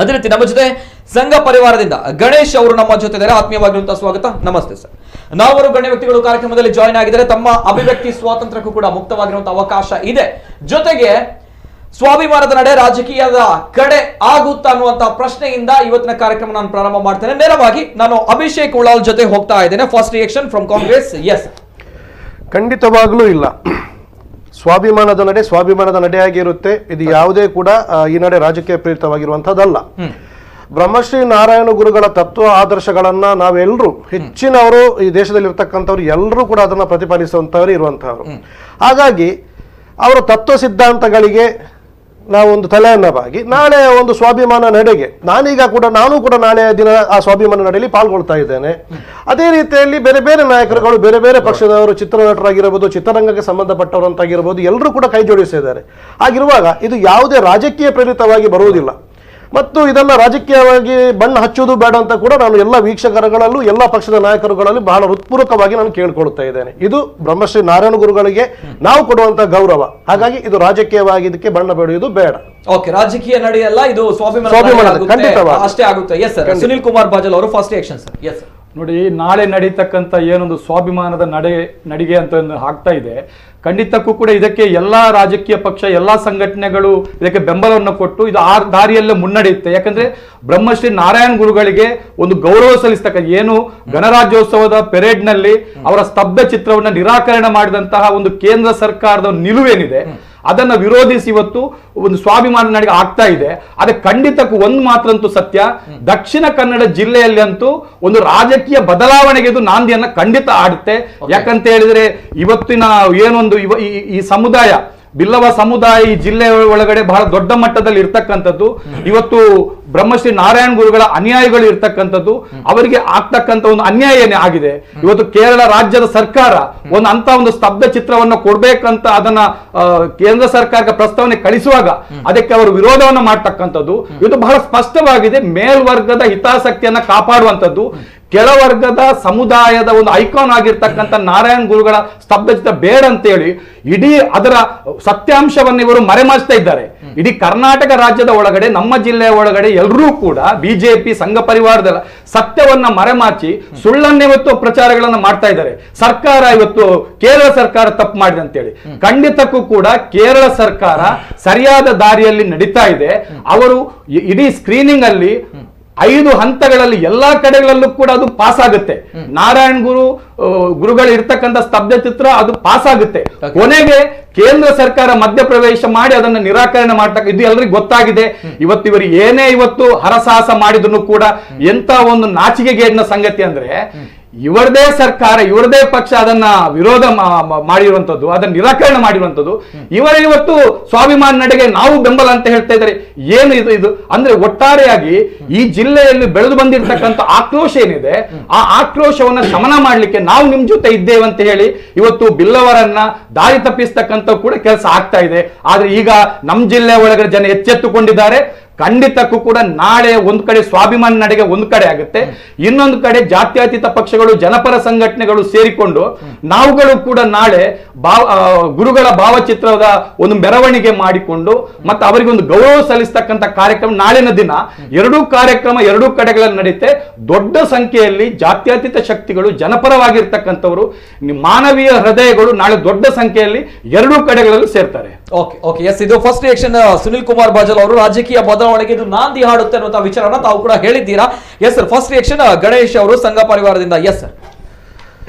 ಅದೇ ರೀತಿ ನಮ್ಮ ಜೊತೆ ಸಂಘ ಪರಿವಾರದಿಂದ ಗಣೇಶ್ ಅವರು ನಮ್ಮ ಜೊತೆ ಇದ್ದಾರೆ. ಆತ್ಮೀಯವಾಗಿರುವಂತಹ ಸ್ವಾಗತ. ನಮಸ್ತೆ ಸರ್. ನಾಲ್ವರು ಗಣ್ಯ ವ್ಯಕ್ತಿಗಳು ಕಾರ್ಯಕ್ರಮದಲ್ಲಿ ಜಾಯ್ನ್ ಆಗಿದ್ದಾರೆ. ತಮ್ಮ ಅಭಿವ್ಯಕ್ತಿ ಸ್ವಾತಂತ್ರ್ಯಕ್ಕೂ ಕೂಡ ಮುಕ್ತವಾಗಿರುವಂತಹ ಅವಕಾಶ ಇದೆ. ಜೊತೆಗೆ ಸ್ವಾಭಿಮಾನದ ನಡೆ ರಾಜಕೀಯದ ಕಡೆ ಆಗುತ್ತಾ ಅನ್ನುವಂತಹ ಪ್ರಶ್ನೆಯಿಂದ ಇವತ್ತಿನ ಕಾರ್ಯಕ್ರಮ ನಾನು ಪ್ರಾರಂಭ ಮಾಡ್ತೇನೆ. ನೇರವಾಗಿ ನಾನು ಅಭಿಷೇಕ್ ಉಳ್ಳಾಲ್ ಜೊತೆ ಹೋಗ್ತಾ ಇದ್ದೇನೆ. First reaction from Congress. Yes, ಖಂಡಿತವಾಗ್ಲೂ ಇಲ್ಲ. ಸ್ವಾಭಿಮಾನದ ನಡೆ ಸ್ವಾಭಿಮಾನದ ನಡೆಯಾಗಿರುತ್ತೆ. ಇದು ಯಾವುದೇ ಕೂಡ ಈ ನಡೆ ರಾಜಕೀಯ ಪ್ರೇರಿತವಾಗಿರುವಂತಹದ್ದಲ್ಲ. ಬ್ರಹ್ಮಶ್ರೀ ನಾರಾಯಣ ಗುರುಗಳ ತತ್ವ ಆದರ್ಶಗಳನ್ನ ನಾವೆಲ್ಲರೂ, ಹೆಚ್ಚಿನವರು ಈ ದೇಶದಲ್ಲಿ ಇರ್ತಕ್ಕಂಥವ್ರು ಎಲ್ಲರೂ ಕೂಡ ಅದನ್ನ ಪ್ರತಿಪಾದಿಸುವಂತವ್ರು ಇರುವಂತಹವರು. ಹಾಗಾಗಿ ಅವರ ತತ್ವ ಸಿದ್ಧಾಂತಗಳಿಗೆ ನಾವೊಂದು ತಲೆಯನ್ನ ಬಾಗಿ ನಾಳೆ ಒಂದು ಸ್ವಾಭಿಮಾನ ನಡೆಗೆ ನಾನು ಕೂಡ ನಾಳೆ ದಿನ ಆ ಸ್ವಾಭಿಮಾನ ನಡೆಯಲ್ಲಿ ಪಾಲ್ಗೊಳ್ತಾ ಇದ್ದೇನೆ. ಅದೇ ರೀತಿಯಲ್ಲಿ ಬೇರೆ ಬೇರೆ ನಾಯಕರುಗಳು, ಬೇರೆ ಬೇರೆ ಪಕ್ಷದವರು, ಚಿತ್ರನಟರಾಗಿರಬಹುದು, ಚಿತ್ರರಂಗಕ್ಕೆ ಸಂಬಂಧಪಟ್ಟವರಂತಾಗಿರಬಹುದು, ಎಲ್ಲರೂ ಕೂಡ ಕೈ ಜೋಡಿಸಿದ್ದಾರೆ. ಹಾಗಿರುವಾಗ ಇದು ಯಾವುದೇ ರಾಜಕೀಯ ಪ್ರೇರಿತವಾಗಿ ಬರುವುದಿಲ್ಲ. ಮತ್ತು ಇದನ್ನ ರಾಜಕೀಯವಾಗಿ ಬಣ್ಣ ಹಚ್ಚುವುದು ಬೇಡ ಅಂತ ಕೂಡ ನಾನು ಎಲ್ಲ ವೀಕ್ಷಕರುಗಳಲ್ಲೂ ಎಲ್ಲ ಪಕ್ಷದ ನಾಯಕರುಗಳಲ್ಲಿ ಬಹಳ ಹೃತ್ಪೂರ್ವಕವಾಗಿ ನಾನು ಕೇಳ್ಕೊಳ್ತಾ ಇದ್ದೇನೆ. ಇದು ಬ್ರಹ್ಮಶ್ರೀ ನಾರಾಯಣ ಗುರುಗಳಿಗೆ ನಾವು ಕೊಡುವಂತ ಗೌರವ. ಹಾಗಾಗಿ ಇದು ರಾಜಕೀಯವಾಗಿ ಇದಕ್ಕೆ ಬಣ್ಣ ಬೇಡುವುದು ಬೇಡ. ಓಕೆ, ರಾಜಕೀಯ ನಡೆಯಲ್ಲ, ಇದು ಸ್ವಾಭಿಮಾನ ಅಷ್ಟೇ ಆಗುತ್ತೆ. Yes sir. ಸುನಿಲ್ ಕುಮಾರ್ ಬಾಜಲ್ ಅವರು first reaction sir. Yes sir. ನೋಡಿ, ನಾಳೆ ನಡೀತಕ್ಕಂಥ ಏನೊಂದು ಸ್ವಾಭಿಮಾನದ ನಡಿಗೆ ಅಂತ ಆಗ್ತಾ ಇದೆ, ಖಂಡಿತಕ್ಕೂ ಕೂಡ ಇದಕ್ಕೆ ಎಲ್ಲಾ ರಾಜಕೀಯ ಪಕ್ಷ, ಎಲ್ಲಾ ಸಂಘಟನೆಗಳು ಇದಕ್ಕೆ ಬೆಂಬಲವನ್ನು ಕೊಟ್ಟು ಇದು ಆ ದಾರಿಯಲ್ಲೇ ಮುನ್ನಡೆಯುತ್ತೆ. ಯಾಕಂದ್ರೆ ಬ್ರಹ್ಮಶ್ರೀ ನಾರಾಯಣ ಗುರುಗಳಿಗೆ ಒಂದು ಗೌರವ ಸಲ್ಲಿಸ್ತಕ್ಕ, ಏನು ಗಣರಾಜ್ಯೋತ್ಸವದ ಪೆರೇಡ್ ನಲ್ಲಿ ಅವರ ಸ್ತಬ್ಧ ಚಿತ್ರವನ್ನ ನಿರಾಕರಣೆ ಮಾಡಿದಂತಹ ಒಂದು ಕೇಂದ್ರ ಸರ್ಕಾರದ ನಿಲುವೇನಿದೆ ಅದನ್ನ ವಿರೋಧಿಸಿ ಇವತ್ತು ಒಂದು ಸ್ವಾಭಿಮಾನ ನಡಿಗೆ ಆಗ್ತಾ ಇದೆ. ಅದೇ ಖಂಡಿತಕ್ಕೂ ಒಂದು ಮಾತ್ರಂತೂ ಸತ್ಯ, ದಕ್ಷಿಣ ಕನ್ನಡ ಜಿಲ್ಲೆಯಲ್ಲಿ ಅಂತೂ ಒಂದು ರಾಜಕೀಯ ಬದಲಾವಣೆಗೆ ಇದು ನಾಂದಿಯನ್ನ ಖಂಡಿತ ಆಡುತ್ತೆ. ಯಾಕಂತ ಹೇಳಿದ್ರೆ ಇವತ್ತಿನ ಏನೊಂದು ಈ ಸಮುದಾಯ ಬಿಲ್ಲವ ಸಮುದಾಯ ಈ ಜಿಲ್ಲೆ ಒಳಗಡೆ ಬಹಳ ದೊಡ್ಡ ಮಟ್ಟದಲ್ಲಿ ಇರ್ತಕ್ಕಂಥದ್ದು. ಇವತ್ತು ಬ್ರಹ್ಮಶ್ರೀ ನಾರಾಯಣ ಗುರುಗಳ ಅನ್ಯಾಯಗಳು ಇರ್ತಕ್ಕಂಥದ್ದು, ಅವರಿಗೆ ಆಗ್ತಕ್ಕಂಥ ಒಂದು ಅನ್ಯಾಯ ಏನೇ ಆಗಿದೆ. ಇವತ್ತು ಕೇರಳ ರಾಜ್ಯದ ಸರ್ಕಾರ ಅಂತ ಒಂದು ಸ್ತಬ್ಧ ಚಿತ್ರವನ್ನು ಕೊಡ್ಬೇಕಂತ ಅದನ್ನ ಕೇಂದ್ರ ಸರ್ಕಾರಕ್ಕೆ ಪ್ರಸ್ತಾವನೆ ಕಳಿಸುವಾಗ ಅದಕ್ಕೆ ಅವರು ವಿರೋಧವನ್ನು ಮಾಡ್ತಕ್ಕಂಥದ್ದು ಇವತ್ತು ಬಹಳ ಸ್ಪಷ್ಟವಾಗಿದೆ. ಮೇಲ್ವರ್ಗದ ಹಿತಾಸಕ್ತಿಯನ್ನ ಕಾಪಾಡುವಂಥದ್ದು, ಕೆಳವರ್ಗದ ಸಮುದಾಯದ ಒಂದು ಐಕಾನ್ ಆಗಿರ್ತಕ್ಕಂಥ ನಾರಾಯಣ ಗುರುಗಳ ಸ್ತಬ್ಧ ಚಿತ್ರ ಬೇಡ ಅಂತೇಳಿ ಇಡೀ ಅದರ ಸತ್ಯಾಂಶವನ್ನು ಇವರು ಮರೆಮಾಚ್ತಾ ಇದ್ದಾರೆ. ಇಡೀ ಕರ್ನಾಟಕ ರಾಜ್ಯದ ಒಳಗಡೆ, ನಮ್ಮ ಜಿಲ್ಲೆಯ ಒಳಗಡೆ ಎಲ್ಲರೂ ಕೂಡ ಬಿಜೆಪಿ ಸಂಘ ಪರಿವಾರದ ಸತ್ಯವನ್ನ ಮರೆಮಾಚಿ ಸುಳ್ಳನ್ನೇ ಇವತ್ತು ಪ್ರಚಾರಗಳನ್ನ ಮಾಡ್ತಾ ಇದ್ದಾರೆ. ಸರ್ಕಾರ ಇವತ್ತು ಕೇರಳ ಸರ್ಕಾರ ತಪ್ಪು ಮಾಡಿದೆ ಅಂತೇಳಿ, ಖಂಡಿತಕ್ಕೂ ಕೂಡ ಕೇರಳ ಸರ್ಕಾರ ಸರಿಯಾದ ದಾರಿಯಲ್ಲಿ ನಡೀತಾ ಇದೆ. ಅವರು ಇಡೀ ಸ್ಕ್ರೀನಿಂಗ್ ಅಲ್ಲಿ 5 ಹಂತಗಳಲ್ಲಿ ಎಲ್ಲಾ ಕಡೆಗಳಲ್ಲೂ ಕೂಡ ಅದು ಪಾಸ್ ಆಗುತ್ತೆ. ನಾರಾಯಣ ಗುರುಗಳು ಇರ್ತಕ್ಕಂಥ ಸ್ತಬ್ಧ ಚಿತ್ರ ಅದು ಪಾಸ್ ಆಗುತ್ತೆ. ಕೊನೆಗೆ ಕೇಂದ್ರ ಸರ್ಕಾರ ಮಧ್ಯಪ್ರವೇಶ ಮಾಡಿ ಅದನ್ನ ನಿರಾಕರಣೆ ಮಾಡ್ತಕ್ಕ ಇದು ಎಲ್ಲರಿಗೂ ಗೊತ್ತಾಗಿದೆ. ಇವತ್ತು ಇವರು ಏನೇ ಇವತ್ತು ಹರಸಾಹಸ ಮಾಡಿದ್ರು ಕೂಡ ಎಂತ ಒಂದು ನಾಚಿಕೆಗೇಡಿನ ಸಂಗತಿ ಅಂದ್ರೆ, ಇವರದೇ ಸರ್ಕಾರ, ಇವರದೇ ಪಕ್ಷ ಅದನ್ನ ವಿರೋಧ ಮಾಡಿರುವಂತದ್ದು, ಅದನ್ನ ನಿರಾಕರಣೆ ಮಾಡಿರುವಂತದ್ದು. ಇವರೇ ಇವತ್ತು ಸ್ವಾಭಿಮಾನ ನಡೆಗೆ ನಾವು ಬೆಂಬಲ ಅಂತ ಹೇಳ್ತಾ ಇದ್ದಾರೆ. ಏನು ಇದು ಅಂದ್ರೆ ಒಟ್ಟಾರೆಯಾಗಿ ಈ ಜಿಲ್ಲೆಯಲ್ಲಿ ಬೆಳೆದು ಬಂದಿರತಕ್ಕಂಥ ಆಕ್ರೋಶ ಏನಿದೆ, ಆ ಆಕ್ರೋಶವನ್ನ ಶಮನ ಮಾಡ್ಲಿಕ್ಕೆ ನಾವು ನಿಮ್ ಜೊತೆ ಇದ್ದೇವೆ ಅಂತ ಹೇಳಿ ಇವತ್ತು ಬಿಲ್ಲವರನ್ನ ದಾರಿ ತಪ್ಪಿಸ್ತಕ್ಕಂಥ ಕೂಡ ಕೆಲಸ ಆಗ್ತಾ ಇದೆ. ಆದ್ರೆ ಈಗ ನಮ್ ಜಿಲ್ಲೆ ಒಳಗಡೆ ಜನ ಎಚ್ಚೆತ್ತುಕೊಂಡಿದ್ದಾರೆ. ಖಂಡಿತಕ್ಕೂ ಕೂಡ ನಾಳೆ ಒಂದು ಕಡೆ ಸ್ವಾಭಿಮಾನ ನಡೆಗೆ ಒಂದು ಕಡೆ ಆಗುತ್ತೆ, ಇನ್ನೊಂದು ಕಡೆ ಜಾತ್ಯತೀತ ಪಕ್ಷಗಳು, ಜನಪರ ಸಂಘಟನೆಗಳು ಸೇರಿಕೊಂಡು ನಾವುಗಳು ಕೂಡ ನಾಳೆ ಗುರುಗಳ ಭಾವಚಿತ್ರದ ಒಂದು ಮೆರವಣಿಗೆ ಮಾಡಿಕೊಂಡು ಮತ್ತೆ ಅವರಿಗೆ ಒಂದು ಗೌರವ ಸಲ್ಲಿಸ್ತಕ್ಕಂಥ ಕಾರ್ಯಕ್ರಮ ನಾಳಿನ ದಿನ ಎರಡೂ ಕಾರ್ಯಕ್ರಮ ಎರಡೂ ಕಡೆಗಳಲ್ಲಿ ನಡೆಯುತ್ತೆ. ದೊಡ್ಡ ಸಂಖ್ಯೆಯಲ್ಲಿ ಜಾತ್ಯತೀತ ಶಕ್ತಿಗಳು, ಜನಪರವಾಗಿರ್ತಕ್ಕಂಥವರು, ಮಾನವೀಯ ಹೃದಯಗಳು ನಾಳೆ ದೊಡ್ಡ ಸಂಖ್ಯೆಯಲ್ಲಿ ಎರಡೂ ಕಡೆಗಳಲ್ಲಿ ಸೇರ್ತಾರೆ. ಓಕೆ ಎಸ್, ಇದು ಫಸ್ಟ್ ರಿಯಾಕ್ಷನ್ ಸುನಿಲ್ ಕುಮಾರ್ ಬಾಜಲ್ ಅವರು. ರಾಜಕೀಯ ಬದಲಾವಣೆಗೆ ಇದು ನಾಂದಿ ಹಾಡುತ್ತೆ ಅನ್ನುವಂತ ವಿಚಾರನ ತಾವು ಕೂಡ ಹೇಳಿದ್ದೀರಾ. Yes sir, first reaction Ganesh ಅವರು ಸಂಘ ಪರಿವಾರದಿಂದ. ಎಸ್ ಸರ್,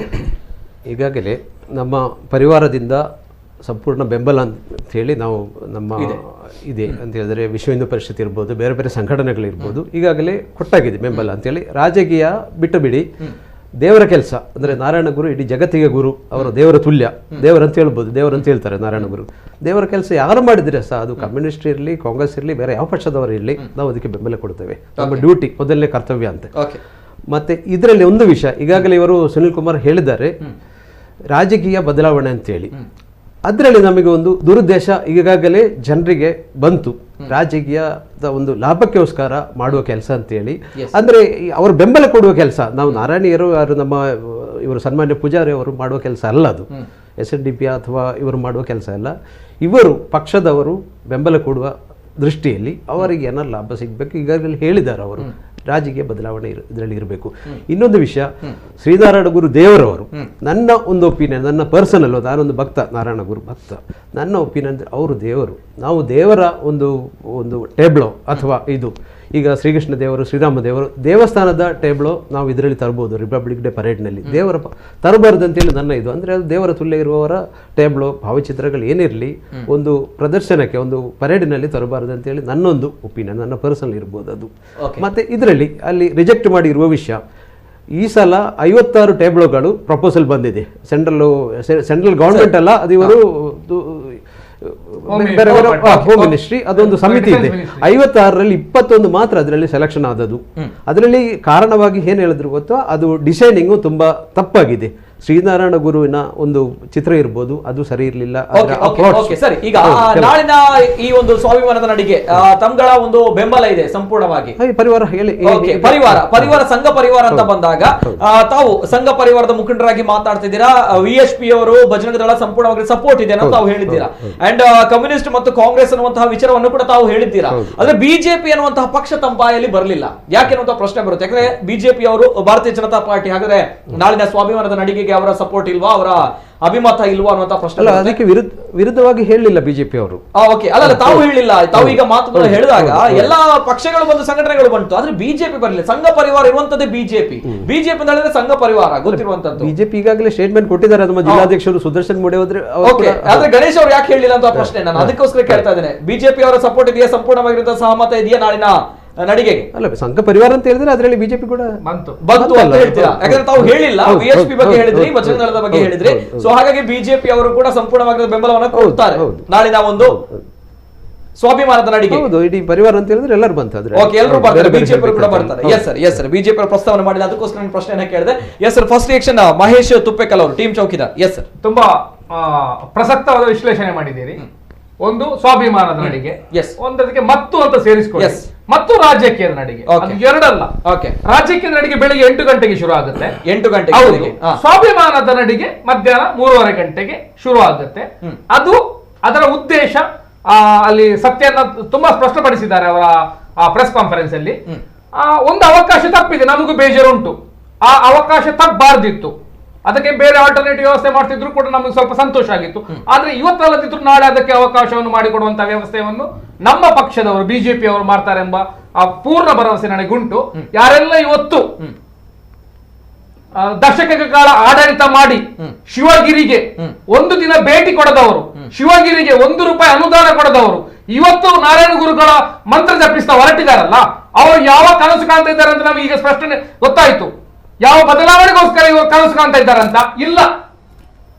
ಈಗಾಗಲೇ ನಮ್ಮ ಪರಿವಾರದಿಂದ ಸಂಪೂರ್ಣ ಬೆಂಬಲ ಅಂತ ಹೇಳಿ ನಾವು ನಮ್ಮ ಇದೆ ಅಂತ ಹೇಳಿದ್ರೆ ವಿಶ್ವ ಹಿಂದೂ ಪರಿಷತ್ ಇರ್ಬೋದು, ಬೇರೆ ಬೇರೆ ಸಂಘಟನೆಗಳಿರ್ಬೋದು, ಈಗಾಗಲೇ ಕೊಟ್ಟಾಗಿದೆ ಬೆಂಬಲ ಅಂತೇಳಿ. ರಾಜಕೀಯ ಬಿಟ್ಟು ಬಿಡಿ, ದೇವರ ಕೆಲಸ ಅಂದರೆ ನಾರಾಯಣ ಗುರು ಇಡೀ ಜಗತ್ತಿಗೆ ಗುರು, ಅವರು ದೇವರ ತುಲ್ಯ, ದೇವರಂತ ಹೇಳ್ಬೋದು, ದೇವರಂತ ಹೇಳ್ತಾರೆ ನಾರಾಯಣ ಗುರು. ದೇವರ ಕೆಲಸ ಯಾರು ಮಾಡಿದರೆ ಸಹ ಅದು ಕಮ್ಯುನಿಸ್ಟ್ ಇರಲಿ, ಕಾಂಗ್ರೆಸ್ ಇರಲಿ, ಬೇರೆ ಯಾವ ಪಕ್ಷದವರು ಇರಲಿ, ನಾವು ಅದಕ್ಕೆ ಬೆಂಬಲ ಕೊಡ್ತೇವೆ. ನಮ್ಮ ಡ್ಯೂಟಿ, ಮೊದಲನೇ ಕರ್ತವ್ಯ ಅಂತ. ಮತ್ತೆ ಇದರಲ್ಲಿ ಒಂದು ವಿಷಯ ಈಗಾಗಲೇ ಇವರು ಸುನಿಲ್ ಕುಮಾರ್ ಹೇಳಿದ್ದಾರೆ, ರಾಜಕೀಯ ಬದಲಾವಣೆ ಅಂತೇಳಿ. ಅದರಲ್ಲಿ ನಮಗೆ ಒಂದು ದುರುದ್ದೇಶ ಈಗಾಗಲೇ ಜನರಿಗೆ ಬಂತು, ರಾಜಕೀಯದ ಒಂದು ಲಾಭಕ್ಕೋಸ್ಕರ ಮಾಡುವ ಕೆಲಸ ಅಂತೇಳಿ. ಅಂದರೆ ಅವರು ಬೆಂಬಲ ಕೊಡುವ ಕೆಲಸ, ನಾವು ನಾರಾಯಣಿಯರು ಯಾರು ನಮ್ಮ ಇವರು ಸನ್ಮಾನ್ಯ ಪೂಜಾರಿ ಅವರು ಮಾಡುವ ಕೆಲಸ ಅಲ್ಲ ಅದು, SNDP ಅಥವಾ ಇವರು ಮಾಡುವ ಕೆಲಸ ಅಲ್ಲ. ಇವರು ಪಕ್ಷದವರು ಬೆಂಬಲ ಕೊಡುವ ದೃಷ್ಟಿಯಲ್ಲಿ ಅವರಿಗೆ ಏನಾರು ಲಾಭ ಸಿಗಬೇಕು, ಈಗಾಗಲೇ ಹೇಳಿದ್ದಾರೆ ಅವರು, ರಾಜಕೀಯ ಬದಲಾವಣೆ ಇದರಲ್ಲಿ ಇರಬೇಕು. ಇನ್ನೊಂದು ವಿಷಯ, ಶ್ರೀನಾರಾಯಣ ಗುರು ದೇವರವರು, ನನ್ನ ಒಂದು ಒಪಿನಿಯನ್, ನನ್ನ ಪರ್ಸನಲ್, ನಾನೊಂದು ಭಕ್ತ, ನಾರಾಯಣ ಗುರು ಭಕ್ತ, ನನ್ನ ಒಪಿನಿಯನ್ ಅವರು ದೇವರು. ನಾವು ದೇವರ ಒಂದು ಒಂದು ಟೇಬ್ಲೋ ಅಥವಾ ಇದು ಈಗ ಶ್ರೀಕೃಷ್ಣ ದೇವರು, ಶ್ರೀರಾಮ ದೇವರು ದೇವಸ್ಥಾನದ ಟೇಬ್ಲೋ ನಾವು ಇದರಲ್ಲಿ ತರಬಹುದು, ರಿಪಬ್ಲಿಕ್ ಡೇ ಪರೇಡ್ನಲ್ಲಿ. ದೇವರ ತರಬಾರ್ದು ಅಂತೇಳಿ ನನ್ನ ಇದು. ಅಂದರೆ ಅದು ದೇವರ ತುಲ್ಯ ಇರುವವರ ಟೇಬ್ಲೋ, ಭಾವಚಿತ್ರಗಳು ಏನಿರಲಿ ಒಂದು ಪ್ರದರ್ಶನಕ್ಕೆ, ಒಂದು ಪರೇಡಿನಲ್ಲಿ ತರಬಾರ್ದು ಅಂತೇಳಿ ನನ್ನೊಂದು ಒಪಿನಿಯನ್, ನನ್ನ ಪರ್ಸನಲ್ ಇರ್ಬೋದು ಅದು. ಮತ್ತು ಇದರಲ್ಲಿ ಅಲ್ಲಿ ರಿಜೆಕ್ಟ್ ಮಾಡಿರುವ ವಿಷಯ, ಈ ಸಲ 56 ಟೇಬ್ಲೋಗಳು ಪ್ರಪೋಸಲ್ ಬಂದಿದೆ. ಸೆಂಟ್ರಲ್ ಗೌರ್ಮೆಂಟ್ ಅಲ್ಲ, ಅದು ಇವರು ಹೋಮ್ ಮಿನಿಸ್ಟ್ರಿ, ಅದೊಂದು ಸಮಿತಿ ಇದೆ. 56ರಲ್ಲಿ 21 ಮಾತ್ರ ಅದರಲ್ಲಿ ಸೆಲೆಕ್ಷನ್ ಆದದ್ದು. ಅದರಲ್ಲಿ ಕಾರಣವಾಗಿ ಏನ್ ಹೇಳಿದ್ರು ಗೊತ್ತಾ, ಅದು ಡಿಸೈನಿಂಗು ತುಂಬಾ ತಪ್ಪಾಗಿದೆ. ಶ್ರೀನಾರಾಯಣ ಗುರುವಿನ ಒಂದು ಚಿತ್ರ ಇರ್ಬೋದು, ಅದು ಸರಿ ಇರಲಿಲ್ಲ. ಸರಿ, ಈಗ ನಾಳಿನ ಈ ಒಂದು ಸ್ವಾಭಿಮಾನದ ನಡಿಗೆ ತಮ್ಗಳ ಒಂದು ಬೆಂಬಲ ಇದೆ ಸಂಪೂರ್ಣವಾಗಿ. ಪರಿವಾರ ಹೇಳಿ, ಪರಿವಾರ ಸಂಘ ಪರಿವಾರ ಅಂತ ಬಂದಾಗ ತಾವು ಸಂಘ ಪರಿವಾರದ ಮುಖಂಡರಾಗಿ ಮಾತಾಡ್ತಿದ್ದೀರಾ. VHP ಅವರು ಬಜರಂಗ ದಳ ಸಂಪೂರ್ಣವಾಗಿ ಸಪೋರ್ಟ್ ಇದೆ ಅಂತ ತಾವು ಹೇಳಿದ್ದೀರಾ. ಅಂಡ್ ಕಮ್ಯುನಿಸ್ಟ್ ಮತ್ತು ಕಾಂಗ್ರೆಸ್ ಅನ್ನುವಂತಹ ವಿಚಾರವನ್ನು ಕೂಡ ತಾವು ಹೇಳಿದ್ದೀರಾ. ಆದ್ರೆ ಬಿಜೆಪಿ ಅನ್ನುವಂತಹ ಪಕ್ಷ ತಮ್ಮ ಬಾಯಲ್ಲಿ ಬರಲಿಲ್ಲ, ಯಾಕೆ ಅನ್ನುವಂತಹ ಪ್ರಶ್ನೆ ಬರುತ್ತೆ. ಯಾಕಂದ್ರೆ ಬಿಜೆಪಿ ಅವರು, ಭಾರತೀಯ ಜನತಾ ಪಾರ್ಟಿ, ಹಾಗಾದ್ರೆ ನಾಳಿನ ಸ್ವಾಭಿಮಾನದ ನಡಿಗೆಗೆ ಅವರ ಸಪೋರ್ಟ್ ಇಲ್ವಾ, ಅವರ ಅಭಿಮತ ಇಲ್ವಾ ಅನ್ನುವಂತ ಪ್ರಶ್ನೆ. ಅಲ್ಲ, ಅದಕ್ಕೆ ವಿರುದ್ಧವಾಗಿ ಹೇಳಲಿಲ್ಲ ಬಿಜೆಪಿ ಅವರು. ಅಲ್ಲ, ತಾವು ಹೇಳಿಲ್ಲ. ತಾವು ಈಗ ಮಾತುಗಳು ಹೇಳಿದಾಗ ಎಲ್ಲಾ ಪಕ್ಷಗಳು ಬಂದು, ಸಂಘಟನೆಗಳು ಬಂತು, ಆದ್ರೆ ಬಿಜೆಪಿ ಬರಲಿಲ್ಲ. ಸಂಘ ಪರಿವಾರ ಇರುವಂತದ್ದೇ ಬಿಜೆಪಿ ಅಂತ ಹೇಳಿದ್ರೆ ಸಂಘ ಪರಿವಾರ ಗೊತ್ತಿರುವಂತದ್ದು. ಬಿಜೆಪಿ ಈಗಾಗಲೇ ಸ್ಟೇಟ್ಮೆಂಟ್ ಕೊಟ್ಟಿದ್ದಾರೆ ನಮ್ಮ ಜಿಲ್ಲಾಧ್ಯಕ್ಷರು ಸುದರ್ಶನ್ ಮುಡೆ ಹೋದ್ರೆ. ಆದ್ರೆ ಗಣೇಶ್ ಅವರು ಯಾಕೆ ಹೇಳಿಲ್ಲ ಅಂತ ಪ್ರಶ್ನೆ ನಾನು ಅದಕ್ಕೋಸ್ಕರ ಕೇಳ್ತಾ ಇದ್ದೇನೆ. ಬಿಜೆಪಿ ಅವರ ಸಪೋರ್ಟ್ ಇದೆಯಾ, ಸಂಪೂರ್ಣವಾಗಿರುವಂತಹ ಸಹಮತ ಇದೆಯಾ ನಾಳಿನ ನಡಿಗೆಗೆ? ಅಲ್ಲ, ಸಂಘ ಪರಿವಾರ ಅಂತ ಹೇಳಿದ್ರೆ ಅದರಲ್ಲಿ ಬಿಜೆಪಿ ಕೂಡ ಬಂತು ಅಂತ ಹೇಳ್ತೀರಾ? ಯಾಕಂದ್ರೆ ತಾವು ಹೇಳಿಲ್ಲ, ವಿಎಚ್ಪಿ ಬಗ್ಗೆ ಹೇಳಿದ್ರಿ, ಬಜರಂಗ ದಳದ ಬಗ್ಗೆ ಹೇಳಿದ್ರಿ. ಸೊ ಹಾಗಾಗಿ ಬಿಜೆಪಿ ಅವರು ಕೂಡ ಸಂಪೂರ್ಣವಾಗಿ ಬೆಂಬಲವನ್ನು ಕೊಡ್ತಾರೆ ನಾಳಿನ ಒಂದು ಸ್ವಾಭಿಮಾನದ ನಡಿಗೆ. ಹೌದು, ಇಡೀ ಪರಿವಾರ ಅಂತ ಹೇಳಿದ್ರೆ ಎಲ್ಲರೂ ಬಂತಾರೆ. ಓಕೆ, ಎಲ್ಲರೂ ಬರ್ತಾರೆ, ಬಿಜೆಪಿ ಕೂಡ ಬರ್ತಾರೆ. ಎಸ್ ಸರ್, ಬಿಜೆಪಿ ಪ್ರಸ್ತಾವನೆ ಮಾಡಿಲ್ಲ, ಅದಕ್ಕೋಸ್ಕರ ನಾನು ಪ್ರಶ್ನೆಯನ್ನ ಕೇಳಿದೆ. Yes sir, first reaction Mahesh Tuppekal ಅವರು, ಟೀಮ್ ಚೌಕಿದಾರ್. ಎಸ್ ಸರ್, ತುಂಬಾ ಪ್ರಸಕ್ತವಾದ ವಿಶ್ಲೇಷಣೆ ಮಾಡಿದ್ದೀರಿ. ಒಂದು ಸ್ವಾಭಿಮಾನದ ನಡಿಗೆ, ಒಂದಕ್ಕೆ ಮತ್ತು ಅಂತ ಸೇರಿಸಿಕೊಳ್ಳಿ, ಮತ್ತು ರಾಜ್ಯಕ್ಕೆ ನಡಿಗೆ, ಅದು ಎರಡಲ್ಲ. ರಾಜ್ಯಕ್ಕೆ ನಡಿಗೆ ಬೆಳಿಗ್ಗೆ 8 ಗಂಟೆಗೆ ಶುರು ಆಗುತ್ತೆ. 8 ಗಂಟೆಗೆ. ಸ್ವಾಭಿಮಾನದ ನಡಿಗೆ ಮಧ್ಯಾಹ್ನ 3:30 ಗಂಟೆಗೆ ಶುರು ಆಗುತ್ತೆ. ಅದು ಅದರ ಉದ್ದೇಶ ಅಲ್ಲಿ ಸತ್ಯನ ತುಂಬಾ ಸ್ಪಷ್ಟಪಡಿಸಿದ್ದಾರೆ ಅವರ ಪ್ರೆಸ್ ಕಾನ್ಫರೆನ್ಸ್ ಅಲ್ಲಿ. ಒಂದು ಅವಕಾಶ ತಪ್ಪಿದೆ, ನಮಗೂ ಬೇಜಾರುಂಟು, ಆ ಅವಕಾಶ ತಪ್ಪಬಾರ್ದಿತ್ತು, ಅದಕ್ಕೆ ಬೇರೆ ಆಲ್ಟರ್ನೇಟಿವ್ ವ್ಯವಸ್ಥೆ ಮಾಡ್ತಿದ್ರು ಕೂಡ ನಮಗೆ ಸ್ವಲ್ಪ ಸಂತೋಷ ಆಗಿತ್ತು. ಆದ್ರೆ ಇವತ್ತಲ್ಲದಿದ್ರು ನಾಳೆ ಅದಕ್ಕೆ ಅವಕಾಶವನ್ನು ಮಾಡಿಕೊಡುವಂತಹ ವ್ಯವಸ್ಥೆಯನ್ನು ನಮ್ಮ ಪಕ್ಷದವರು ಬಿಜೆಪಿ ಅವರು ಮಾಡ್ತಾರೆ ಎಂಬ ಪೂರ್ಣ ಭರವಸೆ ನನಗುಂಟು. ಯಾರೆಲ್ಲ ಇವತ್ತು ದಶಕಗಳ ಆಡಳಿತ ಮಾಡಿ ಶಿವಗಿರಿಗೆ ಒಂದು ದಿನ ಭೇಟಿ ಕೊಡದವರು, ಶಿವಗಿರಿಗೆ 1 ರೂಪಾಯಿ ಅನುದಾನ ಕೊಡದವರು, ಇವತ್ತು ನಾರಾಯಣ ಗುರುಗಳ ಮಂತ್ರ ಜಪಿಸ್ತಾ ಹೊರಟಿದಾರಲ್ಲ, ಅವರು ಯಾವ ಕನಸು ಕಾಣ್ತಾ ಇದ್ದಾರೆ ಅಂತ ನಮಗೆ ಈಗ ಸ್ಪಷ್ಟನೆ ಗೊತ್ತಾಯ್ತು. ಯಾವ ಬದಲಾವಣೆಗೋಸ್ಕರ ಇವರು ಕನಸು ಕಾಣ್ತಾ ಇದ್ದಾರಂತ ಇಲ್ಲ.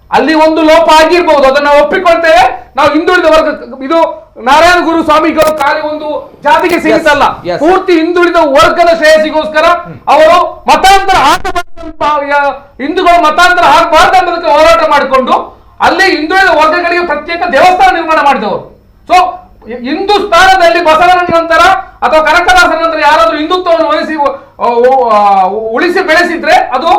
ಅಲ್ಲಿ ಒಂದು ಲೋಪ ಆಗಿರ್ಬಹುದು, ಅದನ್ನ ನಾವು ಒಪ್ಪಿಕೊಳ್ತೇವೆ. ನಾವು ಹಿಂದುಳಿದ ವರ್ಗ, ಇದು ನಾರಾಯಣ ಗುರು ಸ್ವಾಮಿಗಳು ಖಾಲಿ ಒಂದು ಜಾತಿಗೆ ಸೀಮಿತ ಅಲ್ಲ, ಪೂರ್ತಿ ಹಿಂದುಳಿದ ವರ್ಗದ ಶ್ರೇಯಸ್ಸಿಗೋಸ್ಕರ ಅವರು ಮತಾಂತರ ಹಿಂದೂಗಳು ಮತಾಂತರ ಆಗಬಾರ್ದು ಅನ್ನೋದಕ್ಕೆ ಹೋರಾಟ ಮಾಡಿಕೊಂಡು ಅಲ್ಲಿ ಹಿಂದುಳಿದ ವರ್ಗಗಳಿಗೆ ಪ್ರತ್ಯೇಕ ದೇವಸ್ಥಾನ ನಿರ್ಮಾಣ ಮಾಡಿದವರು. ಸೊ ಹಿಂದೂಸ್ತಾನದಲ್ಲಿ ಬಸವನ ನಂತರ ಅಥವಾ ಕನಕದಾಸನ ನಂತರ ಯಾರಾದ್ರೂ ಹಿಂದುತ್ವವನ್ನು ಉಳಿಸಿ ಬೆಳೆಸಿದ್ರೆ ಅದು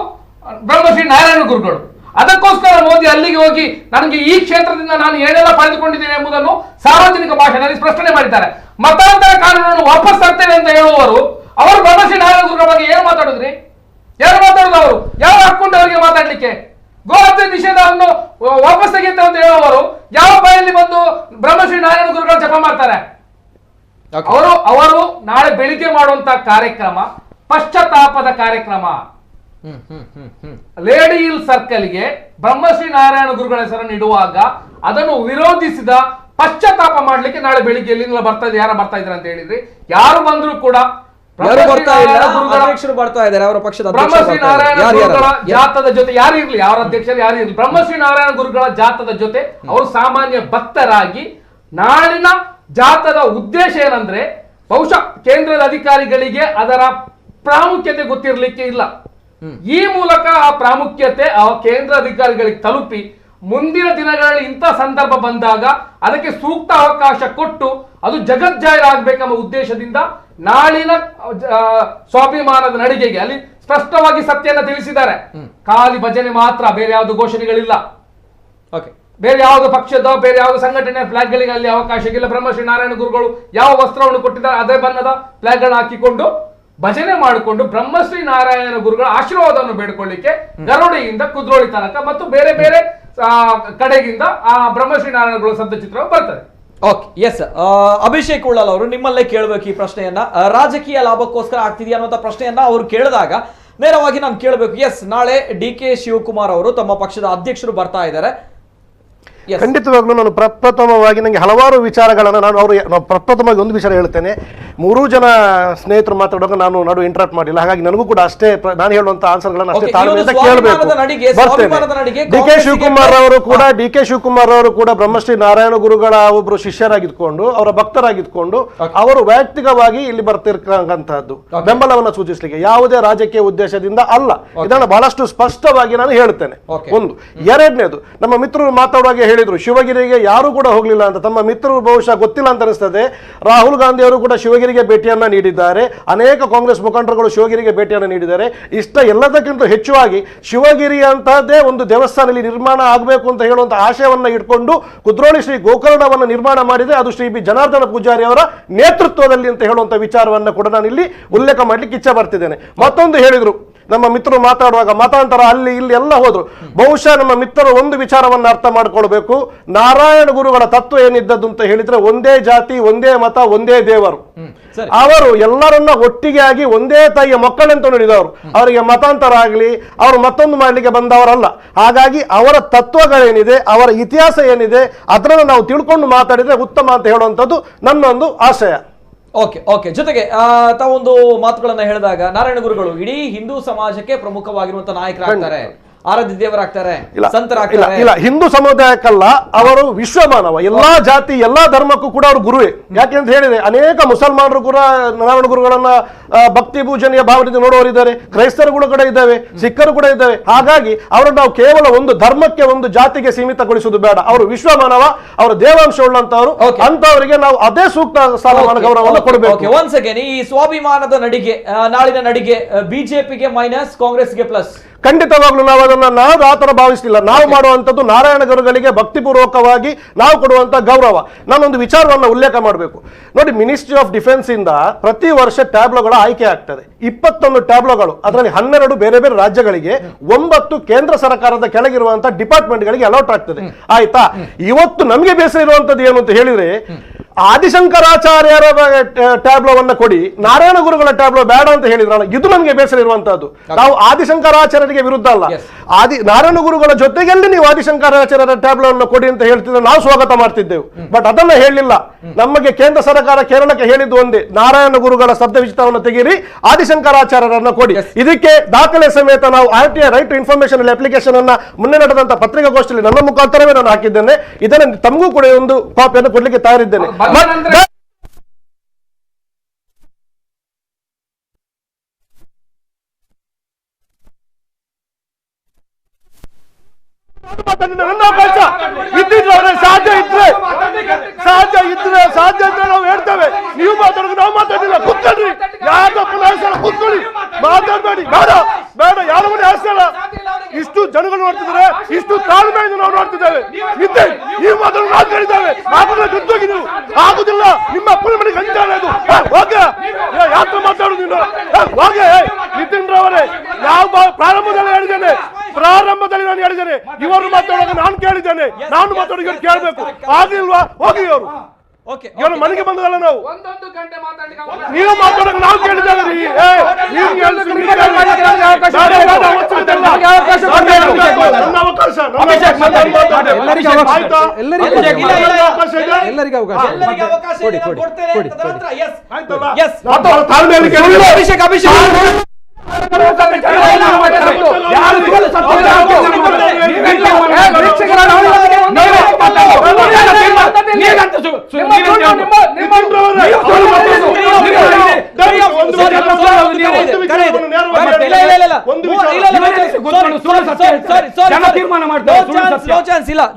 ಬ್ರಹ್ಮಶ್ರೀ ನಾರಾಯಣ ಗುರುಗಳು. ಅದಕ್ಕೋಸ್ಕರ ಮೋದಿ ಅಲ್ಲಿಗೆ ಹೋಗಿ ನನಗೆ ಈ ಕ್ಷೇತ್ರದಿಂದ ನಾನು ಏನೆಲ್ಲ ಪಡೆದುಕೊಂಡಿದ್ದೇನೆ ಎಂಬುದನ್ನು ಸಾರ್ವಜನಿಕ ಭಾಷಣದಲ್ಲಿ ಸ್ಪಷ್ಟನೆ ಮಾಡಿದ್ದಾರೆ. ಮತಾಂತರ ಕಾನೂನನ್ನು ವಾಪಸ್ ತರ್ತೇನೆ ಅಂತ ಹೇಳುವವರು ಅವರು ಬ್ರಹ್ಮಶ್ರೀ ನಾರಾಯಣ ಗುರುಗಳ ಬಗ್ಗೆ ಏನು ಮಾತಾಡಿದ್ರಿ? ಯಾರು ಮಾತಾಡುದು? ಅವರು ಯಾವ ಹಕ್ಕೊಂಡು ಅವರಿಗೆ ಮಾತಾಡ್ಲಿಕ್ಕೆ? ಗೋಹತ್ಯೆ ನಿಷೇಧವನ್ನು ವಾಪಸ್ ತೆಗೆಯುತ್ತೆ ಅಂತ ಹೇಳುವವರು ಯಾವ ಬಾಯಲ್ಲಿ ಬಂದು ಬ್ರಹ್ಮಶ್ರೀ ನಾರಾಯಣ ಗುರುಗಳ ಜಪ ಮಾಡ್ತಾರೆ? ಅವರು ನಾಳೆ ಬೆಳಿಗ್ಗೆ ಮಾಡುವಂತಹ ಕಾರ್ಯಕ್ರಮ ಪಶ್ಚಾತ್ತಾಪದ ಕಾರ್ಯಕ್ರಮ. ಲೇಡಿ ಹಿಲ್ ಸರ್ಕಲ್ಗೆ ಬ್ರಹ್ಮಶ್ರೀ ನಾರಾಯಣ ಗುರುಗಳ ಹೆಸರನ್ನು ಇಡುವಾಗ ಅದನ್ನು ವಿರೋಧಿಸಿದ ಪಶ್ಚಾತ್ತಾಪ ಮಾಡ್ಲಿಕ್ಕೆ ನಾಳೆ ಬೆಳಿಗ್ಗೆ ಎಲ್ಲಿಂದ ಬರ್ತಾ ಇದೆ, ಯಾರು ಬರ್ತಾ ಇದ್ದಾರೆ ಅಂತ ಹೇಳಿದ್ರಿ. ಯಾರು ಬಂದ್ರು ಕೂಡ ಬ್ರಹ್ಮಶ್ರೀ ನಾರಾಯಣ ಗುರುಗಳ ಜಾತದ ಜೊತೆ ಯಾರು ಇರ್ಲಿ, ಯಾರ ಅಧ್ಯಕ್ಷರು ಯಾರು ಇರ್ಲಿ, ಬ್ರಹ್ಮಶ್ರೀ ನಾರಾಯಣ ಗುರುಗಳ ಜಾತದ ಜೊತೆ ಅವರು ಸಾಮಾನ್ಯ ಭಕ್ತರಾಗಿ ನಾಳಿನ ಜಾತದ ಉದ್ದೇಶ ಏನಂದ್ರೆ ಬಹುಶಃ ಕೇಂದ್ರದ ಅಧಿಕಾರಿಗಳಿಗೆ ಅದರ ಪ್ರಾಮುಖ್ಯತೆ ಗೊತ್ತಿರಲಿಕ್ಕೆ ಇಲ್ಲ. ಈ ಮೂಲಕ ಆ ಪ್ರಾಮುಖ್ಯತೆ ಆ ಕೇಂದ್ರ ಅಧಿಕಾರಿಗಳಿಗೆ ತಲುಪಿ ಮುಂದಿನ ದಿನಗಳಲ್ಲಿ ಇಂಥ ಸಂದರ್ಭ ಬಂದಾಗ ಅದಕ್ಕೆ ಸೂಕ್ತ ಅವಕಾಶ ಕೊಟ್ಟು ಅದು ಜಗಜ್ಜಾಹೀರಾಗಬೇಕೆಂಬ ಉದ್ದೇಶದಿಂದ ನಾಳಿನ ಸ್ವಾಭಿಮಾನದ ನಡಿಗೆಗೆ ಅಲ್ಲಿ ಸ್ಪಷ್ಟವಾಗಿ ಸತ್ಯನ ತಿಳಿಸಿದ್ದಾರೆ. ಖಾಲಿ ಭಜನೆ ಮಾತ್ರ, ಬೇರೆ ಯಾವುದು ಘೋಷಣೆಗಳಿಲ್ಲ. ಬೇರೆ ಯಾವುದು ಪಕ್ಷದ ಬೇರೆ ಯಾವುದು ಸಂಘಟನೆ ಫ್ಲಾಗ್ ಗಳಿಗೆ ಅಲ್ಲಿ ಅವಕಾಶ ಇಲ್ಲ. ಬ್ರಹ್ಮಶ್ರೀ ನಾರಾಯಣ ಗುರುಗಳು ಯಾವ ವಸ್ತ್ರವನ್ನು ಕೊಟ್ಟಿದ್ದಾರೆ ಅದೇ ಬಣ್ಣದ ಫ್ಲಾಗ್ ಗಳನ್ನು ಹಾಕಿಕೊಂಡು ಭಜನೆ ಮಾಡಿಕೊಂಡು ಬ್ರಹ್ಮಶ್ರೀ ನಾರಾಯಣ ಗುರುಗಳ ಆಶೀರ್ವಾದವನ್ನು ಬೇಡಿಕೊಳ್ಳಿಕ್ಕೆ ಗರುಡೆಯಿಂದ ಕುದ್ರೋಳಿ ತನಕ ಮತ್ತು ಬೇರೆ ಬೇರೆ ಕಡೆಗಿಂದ ಆ ಬ್ರಹ್ಮಶ್ರೀ ನಾರಾಯಣ ಗುರುಗಳ ಶಬ್ದ ಚಿತ್ರವು ಬರ್ತದೆ. Okay, S. ಅಭಿಷೇಕ್ ಉಳ್ಳಾಲ್ ಅವರು ನಿಮ್ಮಲ್ಲೇ ಕೇಳಬೇಕು ಈ ಪ್ರಶ್ನೆಯನ್ನ. ರಾಜಕೀಯ ಲಾಭಕ್ಕೋಸ್ಕರ ಆಗ್ತಿದೆಯಾ ಅನ್ನುವಂಥ ಪ್ರಶ್ನೆಯನ್ನ ಅವರು ಕೇಳಿದಾಗ ನೇರವಾಗಿ ನಾನು ಕೇಳಬೇಕು. ಎಸ್, ನಾಳೆ DK ಶಿವಕುಮಾರ್ ಅವರು ತಮ್ಮ ಪಕ್ಷದ ಅಧ್ಯಕ್ಷರು ಬರ್ತಾ ಇದ್ದಾರೆ. ಖಂಡಿತವಾಗ್ಲೂ ನಾನು ಪ್ರಪ್ರಥಮವಾಗಿ ನನಗೆ ಹಲವಾರು ವಿಚಾರಗಳನ್ನು ನಾನು ಪ್ರಪ್ರಥಮವಾಗಿ ಒಂದು ವಿಚಾರ ಹೇಳ್ತೇನೆ. 3 ಜನ ಸ್ನೇಹಿತರು ಮಾತಾಡುವಾಗ ನಾನು ನಡು ಇಂಟರಾಕ್ಟ್ ಮಾಡಿಲ್ಲ, ಹಾಗಾಗಿ ನನಗೂ ಕೂಡ ಅಷ್ಟೇ ನಾನು ಹೇಳುವಂತ ಆನ್ಸರ್ಗಳನ್ನು ಅಷ್ಟೇ ತಾಳ್ಮೆಯಿಂದ ಕೇಳಬೇಕು. DK ಶಿವಕುಮಾರ್ ಅವರು ಕೂಡ ಬ್ರಹ್ಮಶ್ರೀ ನಾರಾಯಣ ಗುರುಗಳ ಒಬ್ಬರು ಶಿಷ್ಯರಾಗಿದ್ಕೊಂಡು ಅವರ ಭಕ್ತರಾಗಿದ್ಕೊಂಡು ಅವರು ವೈಯಕ್ತಿಕವಾಗಿ ಇಲ್ಲಿ ಬರ್ತಿರ್ತಕ್ಕಂತಹದ್ದು ಬೆಂಬಲವನ್ನು ಸೂಚಿಸಲಿಕ್ಕೆ ಯಾವುದೇ ರಾಜಕೀಯ ಉದ್ದೇಶದಿಂದ ಅಲ್ಲ. ಇದನ್ನು ಬಹಳಷ್ಟು ಸ್ಪಷ್ಟವಾಗಿ ನಾನು ಹೇಳ್ತೇನೆ. ಒಂದು. ಎರಡನೇದು, ನಮ್ಮ ಮಿತ್ರರು ಮಾತಾಡುವಾಗ ಹೇಳಿದ್ರು ಶಿವಗಿರಿಗೆ ಯಾರು ಕೂಡ ಹೋಗ್ಲಿಲ್ಲ ಅಂತ. ತಮ್ಮ ಮಿತ್ರರು ಬಹುಶಃ ಗೊತ್ತಿಲ್ಲ ಅಂತ ಅನಿಸ್ತದೆ. ರಾಹುಲ್ ಗಾಂಧಿ ಅವರು ಕೂಡ ಶಿವಗಿರಿಗೆ ಭೇಟಿಯನ್ನ ನೀಡಿದ್ದಾರೆ, ಅನೇಕ ಕಾಂಗ್ರೆಸ್ ಮುಖಂಡರುಗಳು ಶಿವಗಿರಿಗೆ ಭೇಟಿಯನ್ನು ನೀಡಿದ್ದಾರೆ. ಇಷ್ಟ ಎಲ್ಲದಕ್ಕಿಂತ ಹೆಚ್ಚುವಾಗಿ ಶಿವಗಿರಿ ಅಂತಹದ್ದೇ ಒಂದು ದೇವಸ್ಥಾನದಲ್ಲಿ ನಿರ್ಮಾಣ ಆಗಬೇಕು ಅಂತ ಹೇಳುವಂತ ಆಶಯವನ್ನ ಇಟ್ಕೊಂಡು ಕುದ್ರೋಳಿ ಶ್ರೀ ಗೋಕರ್ಣವನ್ನು ನಿರ್ಮಾಣ ಮಾಡಿದೆ. ಅದು ಶ್ರೀ ಬಿ ಜನಾರ್ದನ ಪೂಜಾರಿ ಅವರ ನೇತೃತ್ವದಲ್ಲಿ ಅಂತ ಹೇಳುವಂತ ವಿಚಾರವನ್ನ ಕೂಡ ನಾನು ಇಲ್ಲಿ ಉಲ್ಲೇಖ ಮಾಡ್ಲಿಕ್ಕೆ ಇಚ್ಛೆ ಬರ್ತಿದ್ದೇನೆ. ಮತ್ತೊಂದು ಹೇಳಿದ್ರು ನಮ್ಮ ಮಿತ್ರರು ಮಾತಾಡುವಾಗ ಮತಾಂತರ ಅಲ್ಲಿ ಇಲ್ಲಿ ಎಲ್ಲ ಹೋದ್ರು. ಬಹುಶಃ ನಮ್ಮ ಮಿತ್ರರು ಒಂದು ವಿಚಾರವನ್ನು ಅರ್ಥ ಮಾಡ್ಕೊಳ್ಬೇಕು. ನಾರಾಯಣ ಗುರುಗಳ ತತ್ವ ಏನಿದ್ದದ್ದು ಅಂತ ಹೇಳಿದ್ರೆ ಒಂದೇ ಜಾತಿ, ಒಂದೇ ಮತ, ಒಂದೇ ದೇವರು. ಅವರು ಎಲ್ಲರನ್ನ ಒಟ್ಟಿಗೆ ಆಗಿ ಒಂದೇ ತಾಯಿಯ ಮಕ್ಕಳಂತ ನೋಡಿದವರು. ಅವರಿಗೆ ಮತಾಂತರ ಆಗಲಿ ಅವರು ಮತ್ತೊಂದು ಮಾಡ್ಲಿಕ್ಕೆ ಬಂದವರಲ್ಲ. ಹಾಗಾಗಿ ಅವರ ತತ್ವಗಳೇನಿದೆ, ಅವರ ಇತಿಹಾಸ ಏನಿದೆ ಅದನ್ನು ನಾವು ತಿಳ್ಕೊಂಡು ಮಾತಾಡಿದ್ರೆ ಉತ್ತಮ ಅಂತ ಹೇಳುವಂಥದ್ದು ನನ್ನೊಂದು ಆಶಯ. Okay okay. ಜೊತೆಗೆ ತಾವೊಂದು ಮಾತುಗಳನ್ನ ಹೇಳಿದಾಗ ನಾರಾಯಣ ಗುರುಗಳು ಇಡೀ ಹಿಂದೂ ಸಮಾಜಕ್ಕೆ ಪ್ರಮುಖವಾಗಿರುವಂತ ನಾಯಕರಾಗ್ತಾರೆ, ಆರಾಧ್ಯ ದೇವರಾಗ್ತಾರೆ, ಸಂತರಾಗ್ತಾರೆ. ಇಲ್ಲ, ಹಿಂದೂ ಸಮುದಾಯಕ್ಕಲ್ಲ, ಅವರು ವಿಶ್ವ ಮಾನವ, ಎಲ್ಲಾ ಜಾತಿ ಎಲ್ಲಾ ಧರ್ಮಕ್ಕೂ ಕೂಡ ಅವರು ಗುರುವೇ. ಯಾಕೆಂತ ಹೇಳಿದ್ರೆ ಅನೇಕ ಮುಸಲ್ಮಾನರು ಕೂಡ ನಾರಾಯಣ ಗುರುಗಳನ್ನ ಭಕ್ತಿ ಪೂಜನೀಯ ಭಾವನೆಯಿಂದ ನೋಡುವವರಿದ್ದಾರೆ, ಕ್ರೈಸ್ತರು ಕೂಡ ಇದ್ದಾವೆ, ಸಿಖ್ಖರು ಕೂಡ ಇದ್ದಾವೆ. ಹಾಗಾಗಿ ಅವರನ್ನು ನಾವು ಕೇವಲ ಒಂದು ಧರ್ಮಕ್ಕೆ ಒಂದು ಜಾತಿಗೆ ಸೀಮಿತಗೊಳಿಸುವುದು ಬೇಡ. ಅವರು ವಿಶ್ವ ಮಾನವ, ಅವರ ದೇವಾಂಶ ಉಳ್ಳಂತವರು, ಅಂತವರಿಗೆ ನಾವು ಅದೇ ಸೂಕ್ತ ಸ್ಥಾನಮಾನ ಗೌರವವನ್ನು ಕೊಡಬೇಕು. ಒನ್ಸ್ ಅಗೇನ್ ಈ ಸ್ವಾಭಿಮಾನದ ನಡಿಗೆ, ನಾಳಿನ ನಡಿಗೆ ಬಿಜೆಪಿಗೆ ಮೈನಸ್, ಕಾಂಗ್ರೆಸ್ಗೆ ಪ್ಲಸ್. ಖಂಡಿತವಾಗ್ಲೂ ನಾವು ಅದನ್ನ ಆತರ ಭಾವಿಸಲಿಲ್ಲ. ನಾವು ಮಾಡುವಂತದ್ದು ನಾರಾಯಣ ಗುರುಗಳಿಗೆ ಭಕ್ತಿಪೂರ್ವಕವಾಗಿ ನಾವು ಕೊಡುವಂತ ಗೌರವ. ನಾನೊಂದು ವಿಚಾರವನ್ನು ಉಲ್ಲೇಖ ಮಾಡಬೇಕು ನೋಡಿ. ಮಿನಿಸ್ಟ್ರಿ ಆಫ್ ಡಿಫೆನ್ಸ್ ಇಂದ ಪ್ರತಿ ವರ್ಷ ಟ್ಯಾಬ್ಲೋಗಳ ಆಯ್ಕೆ ಆಗ್ತದೆ. 21 ಟ್ಯಾಬ್ಲೋಗಳು, ಅದರಲ್ಲಿ 12 ಬೇರೆ ಬೇರೆ ರಾಜ್ಯಗಳಿಗೆ, 9 ಕೇಂದ್ರ ಸರ್ಕಾರದ ಕೆಳಗಿರುವಂತಹ ಡಿಪಾರ್ಟ್ಮೆಂಟ್ ಗಳಿಗೆ ಅಲೌಟ್ ಆಗ್ತದೆ. ಆಯ್ತಾ? ಇವತ್ತು ನಮಗೆ ಬೇಸರ ಇರುವಂತದ್ದು ಏನು ಅಂತ ಹೇಳಿದ್ರೆ, ಆದಿಶಂಕರಾಚಾರ್ಯರ ಟ್ಯಾಬ್ಲೋವನ್ನ ಕೊಡಿ, ನಾರಾಯಣ ಗುರುಗಳ ಟ್ಯಾಬ್ಲೋ ಬೇಡ ಅಂತ ಹೇಳಿದ್ರಲ್ಲ, ಇದು ನಮಗೆ ಬೇಸರ ಇರುವಂತಹದ್ದು. ನಾವು ಆದಿಶಂಕರಾಚಾರ್ಯರಿಗೆ ವಿರುದ್ಧ ಅಲ್ಲ, ನಾರಾಯಣ ಗುರುಗಳ ಜೊತೆಗೆಲ್ಲಿ ನೀವು ಆದಿಶಂಕರಾಚಾರ್ಯರ ಟ್ಯಾಬ್ಲೋ ಅನ್ನು ಕೊಡಿ ಅಂತ ಹೇಳ್ತಿದ್ರೆ ನಾವು ಸ್ವಾಗತ ಮಾಡ್ತಿದ್ದೆವು. ಬಟ್ ಅದನ್ನ ಹೇಳಿಲ್ಲ. ನಮಗೆ ಕೇಂದ್ರ ಸರ್ಕಾರ ಕೇರಳಕ್ಕೆ ಹೇಳಿದ್ದು ಒಂದೇ, ನಾರಾಯಣ ಗುರುಗಳ ಶಬ್ದ ವಿಚಿತವನ್ನು ತೆಗೀರಿ, ಆದಿಶಂಕರಾಚಾರ್ಯರನ್ನ ಕೊಡಿ. ಇದಕ್ಕೆ ದಾಖಲೆ ಸಮೇತ ನಾವು RTI right to information application ಅನ್ನ ಮೊನ್ನೆ ನಡೆದಂತ ಪತ್ರಿಕಾಗೋಷ್ಠಿಯಲ್ಲಿ ನನ್ನ ಮುಖಾಂತರವೇ ನಾನು ಹಾಕಿದ್ದೇನೆ. ಇದನ್ನು ತಮಗೂ ಕೂಡ ಒಂದು ಕಾಪಿಯನ್ನು ಕೊಡ್ಲಿಕ್ಕೆ ತಯಾರಿದ್ದೇನೆ. ನನ್ನ ಅವಕಾಶ ಇದ್ದಿದ್ರೆ ಸಾಧ್ಯ ಇದ್ರೆ ನಾವು ಹೇಳ್ತೇವೆ. ನೀವು ಮಾತಾಡೋದು ನಾವು ಮಾತಾಡಿಲ್ಲ. ಕೂತ್ಕೊಳ್ರಿ, ಯಾರಪ್ಪ ಕೂತ್ಕೊಳ್ಳಿ, ಮಾತಾಡಬೇಡಿ. ಬೇಡ ಬೇಡ, ಯಾರ ಮನೆ ಹಾಸ್ಯಲ್ಲ. ಇಷ್ಟು ಜನಗಳು ನೋಡ್ತಿದ್ದಾರೆ, ಇಷ್ಟು ತಾಳ್ಮೆಯಿಂದ ನಾವು ನೋಡ್ತಿದ್ದೇವೆ. ನೀವು ಮಾತಾಡೋದು ನಾವು ಕೇಳಿದ್ದೇವೆ. ಮಾತಾಡೋದು ಜೊತೆಗೆ ನೀವು ಆಗುದಿಲ್ಲ. ನಿಮ್ಮ ಅಪ್ಪನ ಮನೆಗೆ ಹಂಚಾಳೆ ಅದು. ಹೋಗೆ ಯಾತ್ರ ಮಾತಾಡುದು ನೀನು. ಹೋಗೆ ನಿತಿನ್ ರವರೇ, ಯಾವ ಪ್ರಾರಂಭದಲ್ಲಿ ಹೇಳಿದ್ದೇನೆ, ನಾನು ಹೇಳಿದ್ದೇನೆ, ಇವರು ಮಾತಾಡೋದು ನಾನು ಕೇಳಿದ್ದೇನೆ. ನಾನು ಮಾತಾಡೋದು ಇವರು ಕೇಳಬೇಕು. ಆಗಿಲ್ವಾ? ಹೋಗಿ ಅವರು ಇವರು ಮನೆಗೆ ಬಂದದಲ್ಲ. ನಾವು 1 ಗಂಟೆ ಮಾತಾಡ್ಲಿಕ್ಕೆ ನೀವು ಮಾತಾಡೋಕೆ ನಾವು ಕೇಳಿದ್ದೇವೆ.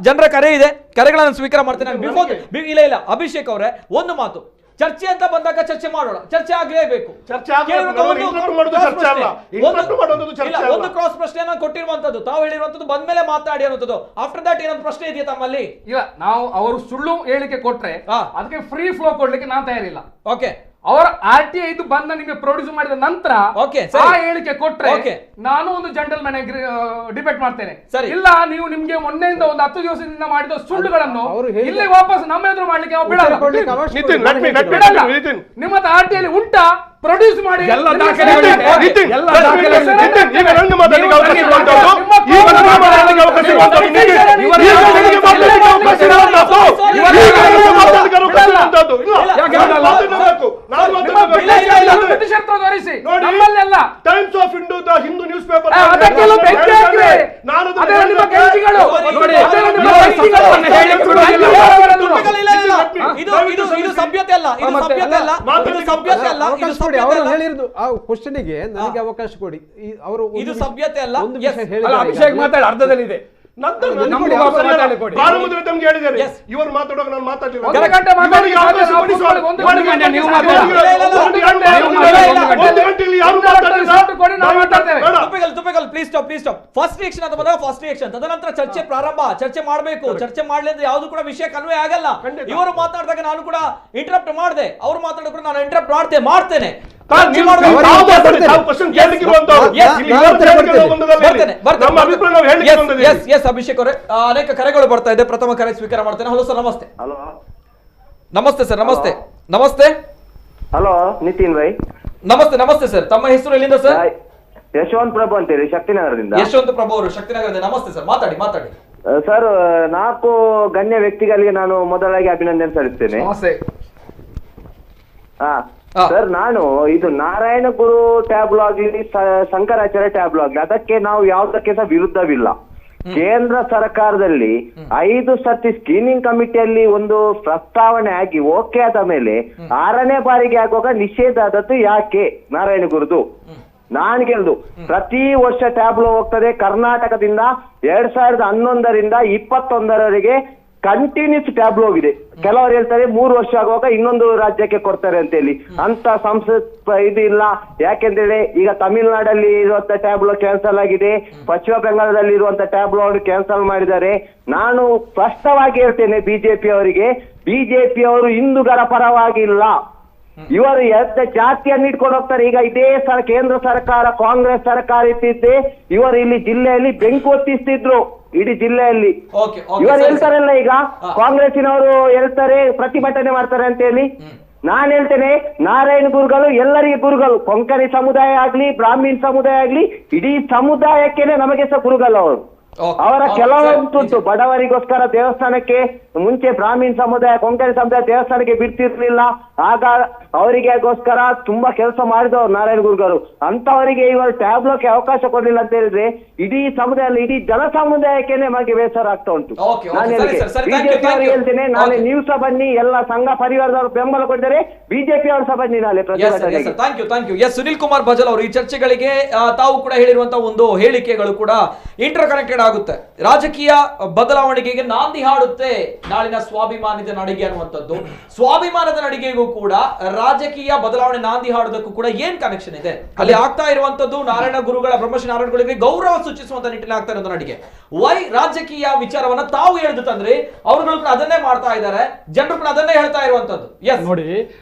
ಜನರ ಕರೆ ಇದೆ, ಕರೆಗಳನ್ನು ಸ್ವೀಕಾರ ಮಾಡ್ತೇನೆ. ಇಲ್ಲ ಅಭಿಷೇಕ್ ಅವರೇ, ಒಂದು ಮಾತು, ಚರ್ಚೆ ಅಂತ ಬಂದಾಗ ಚರ್ಚೆ ಮಾಡೋಣ. ಚರ್ಚೆ ಆಗ್ಲೇಬೇಕು. ಒಂದು ಕ್ರಾಸ್ ಪ್ರಶ್ನೆಯನ್ನ ಕೊಟ್ಟಿರುವಂತದ್ದು, ತಾವು ಹೇಳಿರುವಂತದ್ದು ಬಂದ್ಮೇಲೆ ಮಾತಾಡಿ ಅನ್ನೋದು. ಆಫ್ಟರ್ ದಟ್ ಏನೊಂದು ಪ್ರಶ್ನೆ ಇದೆಯಾ ತಮ್ಮಲ್ಲಿ? ಇಲ್ಲ, ನಾವು ಅವರು ಸುಳ್ಳು ಹೇಳಿಕೆ ಕೊಟ್ರೆ ಅದಕ್ಕೆ ಫ್ರೀ ಫ್ಲೋ ಕೊಡ್ಲಿಕ್ಕೆ ನಾನು ತಯಾರಿಲ್ಲ. ಓಕೆ, ಅವರ RTI ಇದು ಬಂದ ನಿಮಗೆ ಪ್ರೊಡ್ಯೂಸ್ ಮಾಡಿದ ನಂತರ ಆ ಹೇಳಿಕೆ ಕೊಟ್ರೆ ನಾನು ಒಂದು ಜಂಟಲ್ ಮ್ಯಾನ್ ಡಿಬೇಟ್ ಮಾಡ್ತೇನೆ. ಇಲ್ಲ, ನೀವು ನಿಮ್ಗೆ ಮೊನ್ನೆಯಿಂದ ಒಂದು 10 ದಿವಸದಿಂದ ಮಾಡಿದ ಸುಳ್ಳುಗಳನ್ನು ಇಲ್ಲಿ ವಾಪಸ್ ನಮ್ಮ ಎದುರು ಮಾಡ್ಲಿಕ್ಕೆ ಬಿಡಲ್ಲ. ನಿಮ್ಮ RTI ಉಂಟಾ? ಪ್ರೊಡ್ಯೂಸ್ ಮಾಡಿ. ಎಲ್ಲ times of Hindu news paper ಇದು ಸಭ್ಯತೆ ಅಲ್ಲ, ಇದು ಸಭ್ಯತೆ ಅಲ್ಲ, ಇದು ಸಭ್ಯತೆ ಅಲ್ಲ. ಅವರು ಹೇಳಿರೋದು ಆ ಕ್ವಶನ್ಗೆ ನನಗೆ ಅವಕಾಶ ಕೊಡಿ. ಅವರು ಇದು ಸಭ್ಯತೆ ಅಲ್ಲ. ಅಭಿಷೇಕ್ ಮಾತಾಡಿ, ಅರ್ಧದಲ್ಲಿದೆ. ಪ್ರಾರಂಭದಲ್ಲಿ ತಮ್ಗೆ ಹೇಳಿದ್ದಾರೆ, ಇವರು ಮಾತಾಡುವಾಗ ನಾನು ಮಾತಾಡಲಿಲ್ಲ. ಫಸ್ಟ್ ರಿಯಾಕ್ಷನ್ ಅಂತ ಬಂದಾಗ ಫಸ್ಟ್ ರಿಯಾಕ್ಷನ್, ತದನಂತರ ಚರ್ಚೆ ಪ್ರಾರಂಭ. ಚರ್ಚೆ ಮಾಡಬೇಕು. ಚರ್ಚೆ ಮಾಡ್ಲಿ ಅಂದ್ರೆ ಯಾವ್ದು ಕೂಡ ವಿಷಯ ಕನ್ವೆ ಆಗಲ್ಲ. ಇವರು ಮಾತಾಡಿದಾಗ ನಾನು ಕೂಡ ಇಂಟರಪ್ಟ್ ಮಾಡಿದೆ, ಅವ್ರು ಮಾತಾಡಿದ್ರು ನಾನು ಇಂಟರಪ್ಟ್ ಮಾಡ್ತೇನೆ. ಅಭಿಷೇಕ್ ಅವರೇ, ಅನೇಕ ಕರೆಗಳು ಬರ್ತಾ ಇದೆ. ಪ್ರಥಮ ಕರೆ ಸ್ವೀಕಾರ ಮಾಡ್ತೇನೆ. ಹಲೋ ಸರ್, ನಮಸ್ತೆ. ನಮಸ್ತೆ ಸರ್, ನಮಸ್ತೆ. ನಮಸ್ತೆ. Hello Nitin by. ನಮಸ್ತೆ ಸರ್, ತಮ್ಮ ಹೆಸರು ಎಲ್ಲಿಂದ ಸರ್? ಯಶವಂತ್ ಪ್ರಭು ಅಂತೇಳಿ, ಶಕ್ತಿನಗರದಿಂದ. ಯಶವಂತ ಪ್ರಭು ಅವರು, ಶಕ್ತಿನಗರದಿಂದ. ನಮಸ್ತೆ ಸರ್, ಮಾತಾಡಿ. ಸರ್, 4 ಗಣ್ಯ ವ್ಯಕ್ತಿಗಳಿಗೆ ನಾನು ಮೊದಲಾಗಿ ಅಭಿನಂದನೆ ಸಲ್ಲಿಸ್ತೇನೆ. ಸರ್, ನಾನು ಇದು ನಾರಾಯಣ ಗುರು ಟ್ಯಾಬ್ಲು ಆಗ್ಲಿ ಶಂಕರಾಚಾರ್ಯ ಟ್ಯಾಬ್ಲು ಆಗ್ಲಿ ಅದಕ್ಕೆ ನಾವು ಯಾವ್ದಕ್ಕೆ ಸಹ ವಿರುದ್ಧವಿಲ್ಲ. ಕೇಂದ್ರ ಸರ್ಕಾರದಲ್ಲಿ 5 ಸರ್ತಿ ಸ್ಕ್ರೀನಿಂಗ್ ಕಮಿಟಿಯಲ್ಲಿ ಒಂದು ಪ್ರಸ್ತಾವನೆ ಆಗಿ ಓಕೆ ಆದ ಮೇಲೆ 6ನೇ ಬಾರಿಗೆ ಆಗುವಾಗ ನಿಷೇಧ ಆದದ್ದು ಯಾಕೆ ನಾರಾಯಣ ಗುರುದು? ನಾನ್ ಕೇಳುದು, ಪ್ರತಿ ವರ್ಷ ಟ್ಯಾಬ್ಲೋ ಹೋಗ್ತದೆ ಕರ್ನಾಟಕದಿಂದ 2011ರಿಂದ 2021ರವರೆಗೆ ಕಂಟಿನ್ಯೂಸ್ ಟ್ಯಾಬ್ಲೋ ಹೋಗಿದೆ. ಕೆಲವರು ಹೇಳ್ತಾರೆ 3 ವರ್ಷ ಆಗುವಾಗ ಇನ್ನೊಂದು ರಾಜ್ಯಕ್ಕೆ ಕೊಡ್ತಾರೆ ಅಂತ ಹೇಳಿ. ಅಂತ ಸಂಸತ್ ಇದು ಇಲ್ಲ. ಯಾಕೆಂದ್ರೆ ಈಗ ತಮಿಳುನಾಡಲ್ಲಿ ಇರುವಂತ ಟ್ಯಾಬ್ಲೋ ಕ್ಯಾನ್ಸಲ್ ಆಗಿದೆ, ಪಶ್ಚಿಮ ಬೆಂಗಾಳದಲ್ಲಿ ಇರುವಂತ ಟ್ಯಾಬ್ಲೋ ಅವರು ಕ್ಯಾನ್ಸಲ್ ಮಾಡಿದ್ದಾರೆ. ನಾನು ಸ್ಪಷ್ಟವಾಗಿ ಹೇಳ್ತೇನೆ ಬಿಜೆಪಿ ಅವರಿಗೆ, ಬಿಜೆಪಿ ಅವರು ಹಿಂದೂಗಳ ಪರವಾಗಿಲ್ಲ. ಇವರು ಜಾತಿಯನ್ನು ಇಟ್ಕೊಂಡು ಹೋಗ್ತಾರೆ. ಈಗ ಇದೇ ಕೇಂದ್ರ ಸರ್ಕಾರ ಕಾಂಗ್ರೆಸ್ ಸರ್ಕಾರ ಇತ್ತಿದ್ದೆ, ಇವರು ಇಲ್ಲಿ ಜಿಲ್ಲೆಯಲ್ಲಿ ಬೆಂಕಿ ಹೊತ್ತಿಸ್ತಿದ್ರು ಇಡೀ ಜಿಲ್ಲೆಯಲ್ಲಿ. ಇವರು ಹೇಳ್ತಾರಲ್ಲ, ಈಗ ಕಾಂಗ್ರೆಸ್ಸಿನವರು ಹೇಳ್ತಾರೆ ಪ್ರತಿಭಟನೆ ಮಾಡ್ತಾರೆ ಅಂತ ಹೇಳಿ. ನಾನ್ ಹೇಳ್ತೇನೆ, ನಾರಾಯಣ ಗುರುಗಳು ಎಲ್ಲರಿಗೆ ಗುರುಗಳು. ಕೊಂಕಣಿ ಸಮುದಾಯ ಆಗ್ಲಿ, ಬ್ರಾಹ್ಮಣ ಸಮುದಾಯ ಆಗ್ಲಿ, ಇಡೀ ಸಮುದಾಯಕ್ಕೇನೆ ನಮಗೆ ಸಹ ಗುರುಗಳು ಅವರು. ಅವರ ಕೆಲವೊಂದು ಬಡವರಿಗೋಸ್ಕರ ದೇವಸ್ಥಾನಕ್ಕೆ ಮುಂಚೆ ಬ್ರಾಹ್ಮಣ ಸಮುದಾಯ, ಕೊಂಕಣಿ ಸಮುದಾಯ ದೇವಸ್ಥಾನಕ್ಕೆ ಬಿಡ್ತಿರ್ಲಿಲ್ಲ. ಆಗ ಅವರಿಗೆಗೋಸ್ಕರ ತುಂಬಾ ಕೆಲಸ ಮಾಡಿದವರು ನಾರಾಯಣ ಗುರುಗಳು. ಅಂತವರಿಗೆ ಇವರು ಟ್ಯಾಬ್ಲೋಕ್ಕೆ ಅವಕಾಶ ಕೊಡ್ಲಿಲ್ಲ ಅಂತ ಹೇಳಿದ್ರೆ ಇಡೀ ಸಮುದಾಯ, ಇಡೀ ಜನ ಸಮುದಾಯಕ್ಕೇನೆ ನಮಗೆ ಬೇಸರ ಆಗ್ತಾ ಉಂಟು. ನಾನು ಬಿಜೆಪಿ ಹೇಳ್ತೇನೆ, ನಾಳೆ ನೀವು ಸಹ ಬನ್ನಿ, ಎಲ್ಲ ಸಂಘ ಪರಿವಾರದವರು ಬೆಂಬಲ ಕೊಟ್ಟರೆ ಬಿಜೆಪಿ ಅವರು ಸಹ ಬನ್ನಿ ನಾಳೆ ಪ್ರತಿಭಟನೆಗೆ. Thank you. Yes Sunil Kumar Bajal ಅವರು ಈ ಚರ್ಚೆಗಳಿಗೆ ತಾವು ಕೂಡ ಹೇಳಿರುವಂತಹ ಒಂದು ಹೇಳಿಕೆಗಳು ಕೂಡ ಇಂಟರ್ ಕನೆಕ್ಟೆಡ್ ಆಗುತ್ತೆ. ರಾಜಕೀಯ ಬದಲಾವಣೆಗೆ ನಾಂದಿ ಹಾಡುತ್ತೆ ನಾಳಿನ ಸ್ವಾಭಿಮಾನದ ನಡಿಗೆ ಅನ್ನುವಂಥದ್ದು. ಸ್ವಾಭಿಮಾನದ ನಡಿಗೆಗೂ ಕೂಡ ರಾಜಕೀಯ ಬದಲಾವಣೆ ನಾಂದಿ ಹಾಡೋದಕ್ಕೂ ಕೂಡ ಏನ್ ಕನೆಕ್ಷನ್ ಇದೆ? ಅಲ್ಲಿ ಆಗ್ತಾ ಇರುವಂತದ್ದು ನಾರಾಯಣ ಗುರುಗಳ, ಬ್ರಹ್ಮಶ್ರೀ ನಾರಾಯಣ ಗುರುಗಳಿಗೆ ಗೌರವ ಸೂಚಿಸುವಂತ ನಿಟ್ಟಿನಲ್ಲಿ ಆಗ್ತಾ ಇರೋದು ನಡಿಗೆ. ವೈ ರಾಜಕೀಯ ವಿಚಾರವನ್ನ ತಾವು ಹೇಳಿದ್ದು ತಂದ್ರೆ ಅವರುಗಳು ಕೂಡ ಅದನ್ನೇ ಮಾಡ್ತಾ ಇದ್ದಾರೆ, ಜನರು ಕೂಡ ಅದನ್ನೇ ಹೇಳ್ತಾ ಇರುವಂತದ್ದು. ಎಸ್ ನೋಡಿ,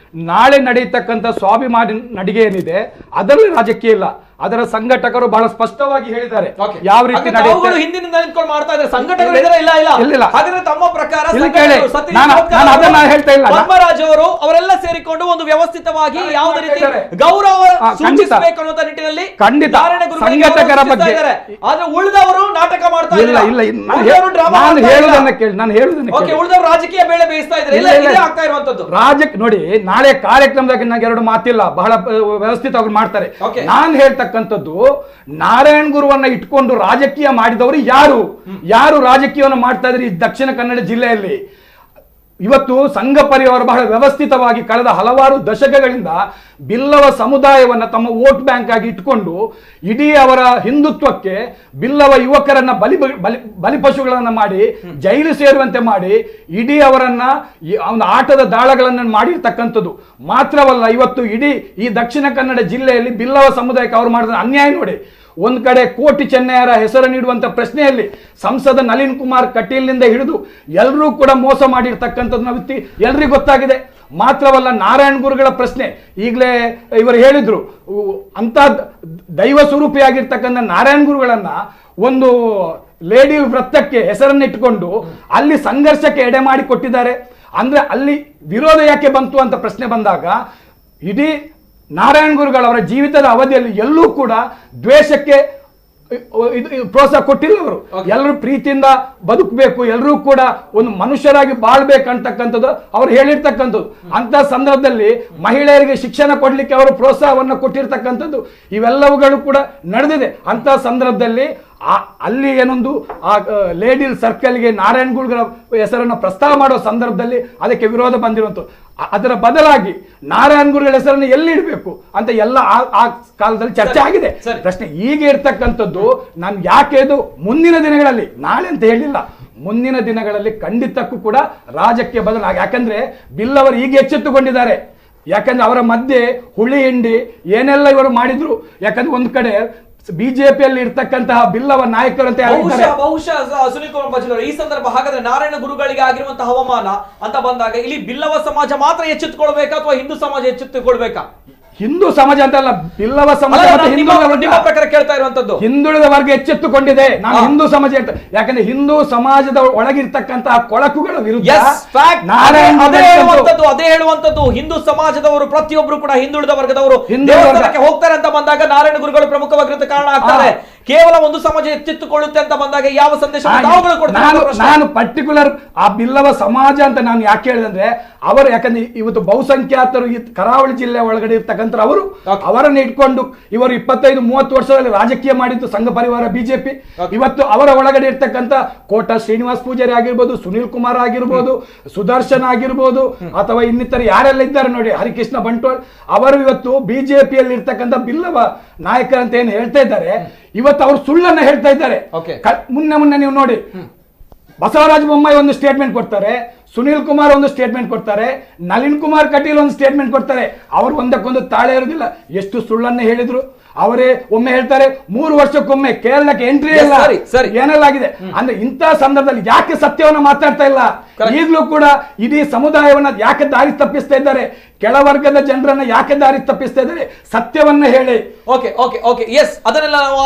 ನಾಳೆ ನಡೆಯತಕ್ಕಂತ ಸ್ವಾಭಿಮಾನ ನಡಿಗೆ ಏನಿದೆ ಅದರಲ್ಲಿ ರಾಜಕೀಯ ಇಲ್ಲ. ಅದರ ಸಂಘಟಕರು ಬಹಳ ಸ್ಪಷ್ಟವಾಗಿ ಹೇಳಿದ್ದಾರೆ ಯಾವ ರೀತಿ ನಡೆಯುತ್ತೆ. ಹಿಂದಿನಿಂದ ನಿಂತ್ಕೊಂಡು ಮಾಡ್ತಾ ಇದ್ದಾರೆ ಸಂಘಟಕರು ಇದ್ದಾರೆ. ಇಲ್ಲ ಹಾಗಾದ್ರೆ ತಮ್ಮ ಪ್ರಕಾರ ಹೇಳ್ತಾ ಇಲ್ಲ, ಪದ್ಮರಾಜ್ ಅವರು ಅವರೆಲ್ಲ ಸೇರಿಕೊಂಡು ಒಂದು ವ್ಯವಸ್ಥಿತವಾಗಿ ಯಾವುದೇ ರೀತಿ ಗೌರವ ಸೂಚಿಸಬೇಕು ಅನ್ನುವಂತ ನಿಟ್ಟಿನಲ್ಲಿ ಖಂಡಿತ ಸಂಘಟಕರ ಬಗ್ಗೆ. ಆದ್ರೆ ಉಳಿದವರು ನಾಟಕ ಮಾಡ್ತಾ ಇಲ್ಲ. ನಾನು ಹೇಳುವುದನ್ನ ಉಳಿದವರು ರಾಜಕೀಯ ಬೇಳೆ ಬೇಯಿಸ್ತಾ ಇದ್ದಾರೆ. ಆಗ್ತಾ ಇರುವಂತದ್ದು ನೋಡಿ, ನಾಳೆ ಕಾರ್ಯಕ್ರಮದಾಗ ನಂಗೆ 2 ಮಾತಿಲ್ಲ, ಬಹಳ ವ್ಯವಸ್ಥಿತವಾಗಿ ಮಾಡ್ತಾರೆ. ನಾನು ಹೇಳ್ತಕ್ಕಂಥದ್ದು, ನಾರಾಯಣ ಗುರುವನ್ನ ಇಟ್ಕೊಂಡು ರಾಜಕೀಯ ಮಾಡಿದವರು ಯಾರು ರಾಜಕೀಯವನ್ನು ಮಾಡ್ತಾ ಇದ್ದಾರೆ ಈ ದಕ್ಷಿಣ ಕನ್ನಡ ಜಿಲ್ಲೆಯಲ್ಲಿ? ಇವತ್ತು ಸಂಘ ಪರಿವಾರ ಬಹಳ ವ್ಯವಸ್ಥಿತವಾಗಿ ಕಳೆದ ಹಲವಾರು ದಶಕಗಳಿಂದ ಬಿಲ್ಲವ ಸಮುದಾಯವನ್ನ ತಮ್ಮ ವೋಟ್ ಬ್ಯಾಂಕ್ ಆಗಿ ಇಟ್ಕೊಂಡು ಇಡೀ ಅವರ ಹಿಂದುತ್ವಕ್ಕೆ ಬಿಲ್ಲವ ಯುವಕರನ್ನ ಬಲಿಪಶುಗಳನ್ನ ಮಾಡಿ ಜೈಲು ಸೇರುವಂತೆ ಮಾಡಿ ಇಡೀ ಅವರನ್ನ ಒಂದು ಆಟದ ದಾಳಗಳನ್ನು ಮಾಡಿರ್ತಕ್ಕಂಥದ್ದು ಮಾತ್ರವಲ್ಲ, ಇವತ್ತು ಇಡೀ ಈ ದಕ್ಷಿಣ ಕನ್ನಡ ಜಿಲ್ಲೆಯಲ್ಲಿ ಬಿಲ್ಲವ ಸಮುದಾಯಕ್ಕೆ ಅವರು ಮಾಡಿದ ಅನ್ಯಾಯ ನೋಡಿ. ಒಂದು ಕಡೆ ಕೋಟಿ ಚೆನ್ನಯ್ಯರ ಹೆಸರು ನೀಡುವಂತ ಪ್ರಶ್ನೆಯಲ್ಲಿ ಸಂಸದ ನಳಿನ್ ಕುಮಾರ್ ಕಟೀಲ್ನಿಂದ ಹಿಡಿದು ಎಲ್ಲರೂ ಕೂಡ ಮೋಸ ಮಾಡಿರ್ತಕ್ಕಂಥದ್ದು ವ್ಯಕ್ತಿ ಎಲ್ರಿಗೂ ಗೊತ್ತಾಗಿದೆ. ಮಾತ್ರವಲ್ಲ, ನಾರಾಯಣ ಗುರುಗಳ ಪ್ರಶ್ನೆ ಈಗಲೇ ಇವರು ಹೇಳಿದ್ರು, ಅಂತ ದೈವ ಸ್ವರೂಪಿಯಾಗಿರ್ತಕ್ಕಂಥ ನಾರಾಯಣ ಗುರುಗಳನ್ನ ಒಂದು ಲೇಡಿ ವೃತ್ತಕ್ಕೆ ಹೆಸರನ್ನಿಟ್ಟುಕೊಂಡು ಅಲ್ಲಿ ಸಂಘರ್ಷಕ್ಕೆ ಎಡೆ ಮಾಡಿ ಕೊಟ್ಟಿದ್ದಾರೆ. ಅಂದ್ರೆ ಅಲ್ಲಿ ವಿರೋಧ ಯಾಕೆ ಬಂತು ಅಂತ ಪ್ರಶ್ನೆ ಬಂದಾಗ, ಇಡೀ ನಾರಾಯಣ ಗುರುಗಳು ಅವರ ಜೀವಿತದ ಅವಧಿಯಲ್ಲಿ ಎಲ್ಲೂ ಕೂಡ ದ್ವೇಷಕ್ಕೆ ಪ್ರೋತ್ಸಾಹ ಕೊಟ್ಟಿಲ್ಲ. ಅವರು ಎಲ್ಲರೂ ಪ್ರೀತಿಯಿಂದ ಬದುಕಬೇಕು, ಎಲ್ಲರೂ ಕೂಡ ಒಂದು ಮನುಷ್ಯರಾಗಿ ಬಾಳ್ಬೇಕಂತಕ್ಕಂಥದ್ದು ಅವ್ರು ಹೇಳಿರ್ತಕ್ಕಂಥದ್ದು. ಅಂತ ಸಂದರ್ಭದಲ್ಲಿ ಮಹಿಳೆಯರಿಗೆ ಶಿಕ್ಷಣ ಕೊಡ್ಲಿಕ್ಕೆ ಅವರು ಪ್ರೋತ್ಸಾಹವನ್ನು ಕೊಟ್ಟಿರ್ತಕ್ಕಂಥದ್ದು ಇವೆಲ್ಲವುಗಳು ಕೂಡ ನಡೆದಿದೆ. ಅಂತ ಸಂದರ್ಭದಲ್ಲಿ ಅಲ್ಲಿ ಏನೊಂದು ಆ ಲೇಡಿ ಸರ್ಕಲ್ಗೆ ನಾರಾಯಣ ಗುರುಗಳ ಹೆಸರನ್ನು ಪ್ರಸ್ತಾವ ಮಾಡೋ ಸಂದರ್ಭದಲ್ಲಿ ಅದಕ್ಕೆ ವಿರೋಧ ಬಂದಿರುವಂಥದ್ದು. ಅದರ ಬದಲಾಗಿ ನಾರಾಯಣ ಗುರುಗಳ ಹೆಸರನ್ನು ಎಲ್ಲಿ ಇಡಬೇಕು ಅಂತ ಎಲ್ಲ ಆ ಕಾಲದಲ್ಲಿ ಚರ್ಚೆ ಆಗಿದೆ. ಪ್ರಶ್ನೆ ಈಗ ಇರ್ತಕ್ಕಂಥದ್ದು, ನಾನು ಯಾಕೆ ಇದು ಮುಂದಿನ ದಿನಗಳಲ್ಲಿ, ನಾಳೆ ಅಂತ ಹೇಳಿಲ್ಲ, ಮುಂದಿನ ದಿನಗಳಲ್ಲಿ ಖಂಡಿತಕ್ಕೂ ಕೂಡ ರಾಜಕೀಯ ಬದಲಾಗಿ, ಯಾಕಂದ್ರೆ ಬಿಲ್ಲವರು ಈಗ ಎಚ್ಚೆತ್ತುಕೊಂಡಿದ್ದಾರೆ. ಯಾಕಂದ್ರೆ ಅವರ ಮಧ್ಯೆ ಹುಳಿ ಹಿಂಡಿ ಏನೆಲ್ಲ ಇವರು ಮಾಡಿದ್ರು. ಯಾಕಂದ್ರೆ ಒಂದು ಕಡೆ ಬಿಜೆಪಿಯಲ್ಲಿ ಇರ್ತಕ್ಕಂತಹ ಬಿಲ್ಲವ ನಾಯಕರು ಅಂತ ಬಹುಶಃ ಸುನಿಲ್ ಕುಮಾರ್ ಬಜಲ್ ಅವರು ಈ ಸಂದರ್ಭ ಹಾಗಾದ್ರೆ ನಾರಾಯಣ ಗುರುಗಳಿಗೆ ಆಗಿರುವಂತಹ ಅವಮಾನ ಅಂತ ಬಂದಾಗ ಇಲ್ಲಿ ಬಿಲ್ಲವ ಸಮಾಜ ಮಾತ್ರ ಎಚ್ಚೆತ್ತುಕೊಳ್ಬೇಕಾ ಅಥವಾ ಹಿಂದೂ ಸಮಾಜ ಎಚ್ಚೆತ್ತುಕೊಳ್ಬೇಕಾ? ಹಿಂದೂ ಸಮಾಜ ಅಂತಲ್ಲ, ಬಿಲ್ಲವ ಸಮಾಜ ಪ್ರಕಾರ ಕೇಳ್ತಾ ಇರುವಂತದ್ದು ಹಿಂದುಳಿದ ವರ್ಗ ಎಚ್ಚೆತ್ತುಕೊಂಡಿದೆ. ನಾನು ಹಿಂದೂ ಸಮಾಜ ಅಂತ, ಯಾಕಂದ್ರೆ ಹಿಂದೂ ಸಮಾಜದ ಒಳಗಿರ್ತಕ್ಕಂತಹ ಕೊಳಕುಗಳ ವಿರುದ್ಧ ಅದೇ ಹೇಳುವಂತದ್ದು. ಹಿಂದೂ ಸಮಾಜದವರು ಪ್ರತಿಯೊಬ್ರು ಕೂಡ ಹಿಂದುಳಿದ ವರ್ಗದವರು ದೇವಸ್ಥಾನಕ್ಕೆ ಹೋಗ್ತಾರೆ ಅಂತ ಬಂದಾಗ ನಾರಾಯಣ ಗುರುಗಳು ಪ್ರಮುಖವಾಗಿರುತ್ತೆ ಕಾರಣ ಆಗ್ತಾರೆ. ಕೇವಲ ಒಂದು ಸಮಾಜ ಎಚ್ಚೆತ್ತುಕೊಳ್ಳುತ್ತೆ ಅಂತ ಬಂದಾಗ ಯಾವ ಸಂದೇಶ ತಾವುಗಳು ಕೊಡ್ತಾರೆ? ನಾನು ಪರ್ಟಿಕ್ಯುಲರ್ ಆ ಬಿಲ್ಲವ ಸಮಾಜ ಅಂತ ನಾನು ಯಾಕೆ ಹೇಳಿದ್ರೆ ಅವರು, ಯಾಕಂದ್ರೆ ಇವತ್ತು ಬಹುಸಂಖ್ಯಾತರು ಈ ಕರಾವಳಿ ಜಿಲ್ಲೆ ಒಳಗಡೆ ಇರ್ತಕ್ಕಂಥ ಅವರು ಅವರನ್ನು ಇಟ್ಕೊಂಡು ಇವರು 25-30 ವರ್ಷದಲ್ಲಿ ರಾಜಕೀಯ ಮಾಡಿದ್ದು ಸಂಘ ಪರಿವಾರ ಬಿಜೆಪಿ. ಇವತ್ತು ಅವರ ಒಳಗಡೆ ಇರ್ತಕ್ಕಂಥ ಕೋಟ ಶ್ರೀನಿವಾಸ್ ಪೂಜಾರಿ ಆಗಿರ್ಬೋದು, ಸುನೀಲ್ ಕುಮಾರ್ ಆಗಿರ್ಬೋದು, ಸುದರ್ಶನ್ ಆಗಿರ್ಬೋದು, ಅಥವಾ ಇನ್ನಿತರ ಯಾರೆಲ್ಲ ಇದ್ದಾರೆ ನೋಡಿ, ಹರಿಕೃಷ್ಣ ಬಂಟ್ವಾಳ್, ಅವರು ಇವತ್ತು ಬಿಜೆಪಿಯಲ್ಲಿ ಇರ್ತಕ್ಕಂಥ ಬಿಲ್ಲವ ನಾಯಕರಂತ ಏನು ಹೇಳ್ತಾ ಇದ್ದಾರೆ, ಇವತ್ತು ಅವರು ಸುಳ್ಳನ್ನ ಹೇಳ್ತಾ ಇದ್ದಾರೆ. ಮೊನ್ನೆ ನೀವು ನೋಡಿ, ಬಸವರಾಜ ಬೊಮ್ಮಾಯಿ ಒಂದು ಸ್ಟೇಟ್ಮೆಂಟ್ ಕೊಡ್ತಾರೆ, ಸುನೀಲ್ ಕುಮಾರ್ ಒಂದು ಸ್ಟೇಟ್ಮೆಂಟ್ ಕೊಡ್ತಾರೆ, ನಳಿನ್ ಕುಮಾರ್ ಕಟೀಲ್ ಒಂದು ಸ್ಟೇಟ್ಮೆಂಟ್ ಕೊಡ್ತಾರೆ. ಅವರು ಒಂದಕ್ಕೊಂದು ತಾಳೆ ಇರುವುದಿಲ್ಲ. ಎಷ್ಟು ಸುಳ್ಳನ್ನ ಹೇಳಿದ್ರು. ಅವರೇ ಒಮ್ಮೆ ಹೇಳ್ತಾರೆ 3 ವರ್ಷಕ್ಕೊಮ್ಮೆ ಕೇರಳಕ್ಕೆ ಎಂಟ್ರಿ ಇಲ್ಲ, ಏನೆಲ್ಲ ಆಗಿದೆ ಅಂದ್ರೆ ಇಂಥ ಸಂದರ್ಭದಲ್ಲಿ ಯಾಕೆ ಸತ್ಯವನ್ನ ಮಾತಾಡ್ತಾ ಇಲ್ಲ? ಈಗಲೂ ಕೂಡ ಇಡೀ ಸಮುದಾಯವನ್ನ ಯಾಕೆ ದಾರಿ ತಪ್ಪಿಸ್ತಾ ಇದ್ದಾರೆ? ಕೆಳವರ್ಗದ ಜನರನ್ನ ಯಾಕೆ ದಾರಿ ತಪ್ಪಿಸ್ತಾ ಇದ್ದಾರೆ? ಸತ್ಯವನ್ನ ಹೇಳಿ. ಎಸ್, ಅದನ್ನೆಲ್ಲ ನಾವು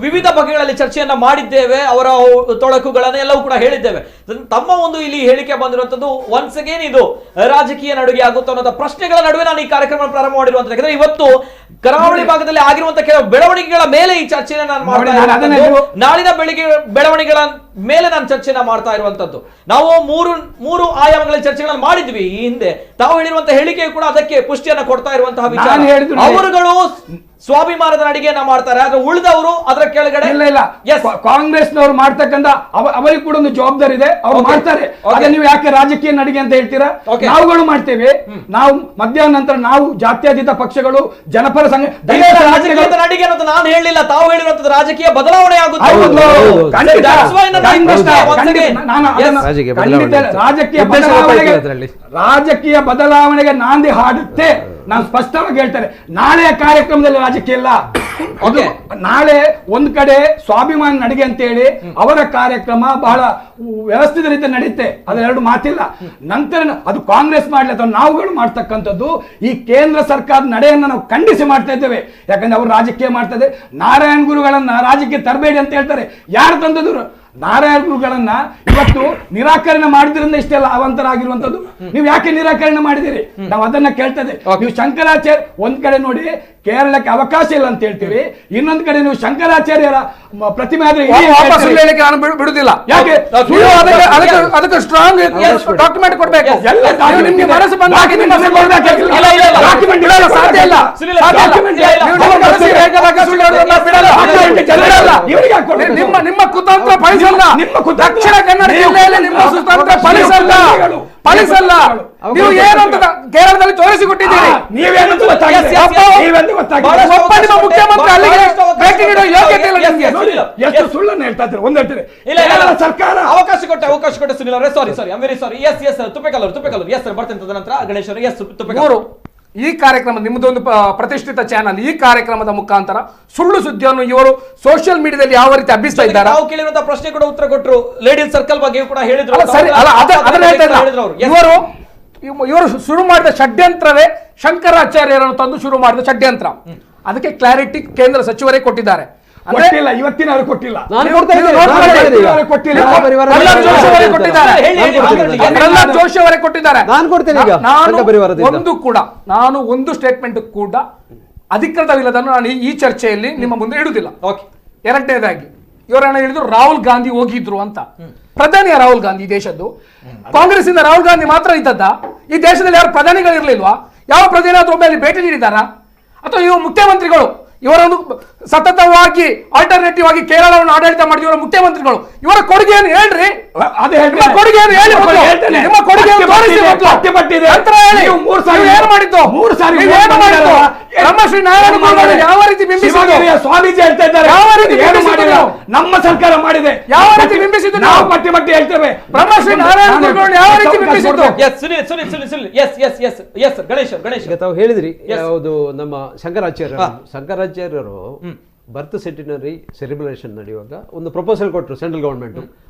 ವಿವಿಧ ಬಗೆಗಳಲ್ಲಿ ಚರ್ಚೆಯನ್ನ ಮಾಡಿದ್ದೇವೆ, ಅವರ ತೊಡಕುಗಳನ್ನ ಎಲ್ಲವೂ ಕೂಡ ಹೇಳಿದ್ದೇವೆ. ತಮ್ಮ ಒಂದು ಇಲ್ಲಿ ಹೇಳಿಕೆ ಬಂದಿರುವಂತದ್ದು ಒನ್ಸ್ ಅಗೇನ್ ಇದು ರಾಜಕೀಯ ನಡುಗೆ ಆಗುತ್ತೆ ಅನ್ನೋ ಪ್ರಶ್ನೆಗಳ ನಡುವೆ ನಾನು ಈ ಕಾರ್ಯಕ್ರಮ ಪ್ರಾರಂಭ ಮಾಡಿರುವಂತದ್ದು. ಯಾಕಂದ್ರೆ ಇವತ್ತು ಕರಾವಳಿ ಭಾಗದಲ್ಲಿ ಆಗಿರುವಂತಹ ಕೆಲವು ಬೆಳವಣಿಗೆಗಳ ಮೇಲೆ ಈ ಚರ್ಚೆನ ನಾನು ಮಾಡ್ತಾ ಇರುವಂತದ್ದು, ನಾಳಿನ ಬೆಳವಣಿಗೆಗಳ ಮೇಲೆ ನಾನು ಚರ್ಚೆನ ಮಾಡ್ತಾ ಇರುವಂತದ್ದು. ನಾವು ಮೂರು ಆಯಾಮಗಳಲ್ಲಿ ಚರ್ಚೆಗಳನ್ನು ಮಾಡಿದ್ವಿ ಈ ಹಿಂದೆ. ತಾವು ಹೇಳಿರುವಂತಹ ಹೇಳಿಕೆ ಕೂಡ ಅದಕ್ಕೆ ಪುಷ್ಟಿಯನ್ನ ಕೊಡ್ತಾ ಇರುವಂತಹ ವಿಚಾರ. ಅವರುಗಳು ಸ್ವಾಭಿಮಾನದ ನಡಿಗೆಯನ್ನ ಮಾಡ್ತಾರೆ, ಆದ್ರೆ ಉಳಿದವರು ಅದರ ಕೆಳಗಡೆ ಇಲ್ಲ. ಕಾಂಗ್ರೆಸ್ನವರು ಮಾಡ್ತಕ್ಕಂಥ ಅವರಿಗೆ ಕೂಡ ಒಂದು ಜವಾಬ್ದಾರಿ ಇದೆ, ಅವ್ರು ಮಾಡ್ತಾರೆ. ನೀವು ಯಾಕೆ ರಾಜಕೀಯ ನಡಿಗೆ ಅಂತ ಹೇಳ್ತೀರಾ? ನಾವುಗಳು ಮಾಡ್ತೇವೆ. ನಾವು ಮಧ್ಯಾಹ್ನ ನಂತರ ನಾವು ಜಾತ್ಯತೀತ ಪಕ್ಷಗಳು, ಜನಪರ ಸಂಘ ರಾಜಕೀಯ ನಡಿಗೆ ಅನ್ನೋದು ನಾನು ಹೇಳಲಿಲ್ಲ, ತಾವು ಹೇಳಿರುವಂತದ್ದು ರಾಜಕೀಯ ಬದಲಾವಣೆ ಆಗುತ್ತೆ. ರಾಜಕೀಯ ಬದಲಾವಣೆಗೆ ನಾಂದಿ ಹಾಡುತ್ತೆ. ನಾನು ಸ್ಪಷ್ಟವಾಗಿ ಹೇಳ್ತಾರೆ, ನಾಳೆಯ ಕಾರ್ಯಕ್ರಮದಲ್ಲಿ ರಾಜಕೀಯ ಇಲ್ಲ. ನಾಳೆ ಒಂದ್ ಕಡೆ ಸ್ವಾಭಿಮಾನ ನಡಿಗೆ ಅಂತ ಹೇಳಿ ಅವರ ಕಾರ್ಯಕ್ರಮ ಬಹಳ ವ್ಯವಸ್ಥಿತ ರೀತಿ ನಡೆಯುತ್ತೆ, ಅದೆರಡು ಮಾತಿಲ್ಲ. ನಂತರ ಅದು ಕಾಂಗ್ರೆಸ್ ಮಾಡ್ಲಿ ಅಥವಾ ನಾವುಗಳು ಮಾಡ್ತಕ್ಕಂಥದ್ದು ಈ ಕೇಂದ್ರ ಸರ್ಕಾರದ ನಡೆಯನ್ನ ನಾವು ಖಂಡಿಸಿ ಮಾಡ್ತಾ ಇದ್ದೇವೆ. ಯಾಕಂದ್ರೆ ಅವರು ರಾಜಕೀಯ ಮಾಡ್ತಾ ಇದ್ದಾರೆ. ನಾರಾಯಣ ಗುರುಗಳನ್ನ ರಾಜಕೀಯ ತರಬೇಡಿ ಅಂತ ಹೇಳ್ತಾರೆ. ಯಾರು ತಂದದ್ರು? ನಾರಾಯಣ ಗುರುಗಳನ್ನ ಇವತ್ತು ನಿರಾಕರಣೆ ಮಾಡಿದ್ರಿಂದ ಇಷ್ಟೆಲ್ಲ ಅವಾಂತರಾಗಿರುವಂತದ್ದು. ನೀವು ಯಾಕೆ ನಿರಾಕರಣೆ ಮಾಡಿದಿರಿ? ನಾವು ಅದನ್ನ ಕೇಳ್ತಾ ಇದ್ದೇವೆ. ನೀವು ಶಂಕರಾಚಾರ್ಯ ಒಂದ್ ಕಡೆ ನೋಡಿ ಕೇರಳಕ್ಕೆ ಅವಕಾಶ ಇಲ್ಲ ಅಂತ ಹೇಳ್ತೀವಿ, ಇನ್ನೊಂದ್ ಕಡೆ ನೀವು ಶಂಕರಾಚಾರ್ಯರ ಪ್ರತಿಮೆ ಆದ್ರೆ ನಾನು ಬಿಡುದಿಲ್ಲ. ಯಾಕೆ? ಅದಕ್ಕೆ ಸ್ಟ್ರಾಂಗ್ ಡಾಕ್ಯುಮೆಂಟ್ ಕೊಡ್ಬೇಕು. ನಿಮ್ಗೆ ಮನಸ್ಸು ಬಂದ ಸಾಧ್ಯ ಇಲ್ಲ. ನಿಮ್ಮ ಕುತಂತ್ರ ಫಲಿಸಲ್ಲ. ದಕ್ಷಿಣ ಕನ್ನಡ ಜಿಲ್ಲೆಯಲ್ಲಿ ನಿಮ್ಮ ಕುತಂತ್ರ ಫಲಿಸಲ್ಲ. ನೀವು ಏನಂತ ಕೇರಳದಲ್ಲಿ ತೋರಿಸಿಕೊಟ್ಟಿದ್ದೀರಿ. ನಿಮ್ಮ ಮುಖ್ಯಮಂತ್ರಿ ಅಲ್ಲಿಗೆ ಭೇಟಿ ನೀಡುವ ಯೋಗ್ಯತೆ ಇಲ್ಲ ನಿಮಗೆ. ಎಷ್ಟು ಸುಳ್ಳನ್ನು ಹೇಳ್ತಾ ಇದ್ದಾರೆ. ಒಂದ್ ಹೇಳ್ತೀರಿ ಸರ್ಕಾರ ಅವಕಾಶ ಕೊಟ್ಟೆ ಸುನಿಲ್ ಅವರೇ. Sorry I am very sorry. Yes ತುಪ್ಪೆಕಲ್ಲೂರು ಎಸ್ ಸರ್ ಬರ್ತೇನೆ. ತದನಂತರ ಗಣೇಶ್ ಅವರು. ಎಸ್ ತುಪ್ಪೆಕಲ್ಲೂರು. ಈ ಕಾರ್ಯಕ್ರಮ ನಿಮ್ಮದೊಂದು ಪ್ರತಿಷ್ಠಿತ ಚಾನಲ್. ಈ ಕಾರ್ಯಕ್ರಮದ ಮುಖಾಂತರ ಸುಳ್ಳು ಸುದ್ದಿಯನ್ನು ಇವರು ಸೋಷಿಯಲ್ ಮೀಡಿಯಾದಲ್ಲಿ ಯಾವ ರೀತಿ ಹಬ್ಬಿಸ್ತಾ ಇದ್ದಾರೆ? ನಾವು ಕೇಳಿರುವಂತಹ ಪ್ರಶ್ನೆ ಕೂಡ ಉತ್ತರ ಕೊಟ್ಟರು. ಲೇಡೀಸ್ ಸರ್ಕಲ್ ಬಗ್ಗೆ ಕೂಡ ಹೇಳಿದ್ರು. ಇವರು ಶುರು ಮಾಡಿದ ಷಡ್ಯಂತ್ರವೇ ಶಂಕರಾಚಾರ್ಯರನ್ನು ತಂದು ಶುರು ಮಾಡಿದ ಷಡ್ಯಂತ್ರ. ಅದಕ್ಕೆ ಕ್ಲಾರಿಟಿ ಕೇಂದ್ರ ಸಚಿವರೇ ಕೊಟ್ಟಿದ್ದಾರೆ. ಇವತ್ತಿನ ಅವರು ಕೊಟ್ಟಿಲ್ಲ. ಜೋಶಿ ಅವರೇ ಕೊಟ್ಟಿದ್ದಾರೆ. ನಾನು ಒಂದು ಸ್ಟೇಟ್ಮೆಂಟ್ ಕೂಡ ಅಧಿಕೃತವಿಲ್ಲದನ್ನು ನಾನು ಈ ಚರ್ಚೆಯಲ್ಲಿ ನಿಮ್ಮ ಮುಂದೆ ಇಡುವುದಿಲ್ಲ. ಎರಡನೇದಾಗಿ ಇವರನ್ನ ಹೇಳಿದ್ರು ರಾಹುಲ್ ಗಾಂಧಿ ಹೋಗಿದ್ರು ಅಂತ. ಪ್ರಧಾನಿ ರಾಹುಲ್ ಗಾಂಧಿ ದೇಶದ್ದು ಕಾಂಗ್ರೆಸ್ ಇಂದ ರಾಹುಲ್ ಗಾಂಧಿ ಮಾತ್ರ ಇದ್ದದ್ದ? ಈ ದೇಶದಲ್ಲಿ ಯಾರು ಪ್ರಧಾನಿಗಳಿರ್ಲಿಲ್ವಾ? ಯಾವ ಪ್ರಧಾನಿ ಆದ್ರೂ ಒಮ್ಮೆ ಭೇಟಿ ನೀಡಿದಾರಾ? ಅಥವಾ ಇವರು ಮುಖ್ಯಮಂತ್ರಿಗಳು ಇವರೊಂದು ಸತತವಾಗಿ ಆಲ್ಟರ್ನೇಟಿವ್ ಆಗಿ ಕೇರಳವನ್ನು ಆಡಳಿತ ಮಾಡಿದ ಮುಖ್ಯಮಂತ್ರಿಗಳು ಇವರ ಕೊಡುಗೆಯನ್ನು ಹೇಳ್ರಿ. ಕೊಡುಗೆಯನ್ನು ಹೇಳಿ, ನಿಮ್ಮ ಕೊಡುಗೆಯನ್ನು ತೋರಿಸಿ. ಏನು ಮಾಡಿದ್ದು? ಬ್ರಹ್ಮಶ್ರೀ ನಾರಾಯಣ ಗುರುಗಳು ಯಾವ ರೀತಿ ಬಿಂಬಿಸಿದ್ರು? ಸ್ವಾಮೀಜಿ ಹೇಳ್ತಾ ಇದ್ದಾರೆ ಯಾವ ರೀತಿ ನಮ್ಮ ಸರ್ಕಾರ ಮಾಡಿದೆ, ಯಾವ ರೀತಿ ಬಿಂಬಿಸಿದ್ದು ನಾವು ಪಟ್ಟಿ ಹೇಳ್ತೇವೆ. ಬ್ರಹ್ಮಶ್ರೀ ನಾರಾಯಣ ಗುರುಗಳು ಯಾವ ರೀತಿ ಬಿಂಬಿಸಿದ್ದು? ಗಣೇಶ್ ತಾವು ಹೇಳಿದ್ರಿ ಯಾವುದು ನಮ್ಮ ಶಂಕರಾಚಾರ್ಯರು ಬರ್ತ್ ಸೆಂಟಿನರಿ ಸೆಲೆಬ್ರೇಷನ್ ನಡೆಯುವಾಗ ಒಂದು ಪ್ರಪೋಸಲ್ ಕೊಟ್ಟರು ಸೆಂಟ್ರಲ್ ಗವರ್ಮೆಂಟ್,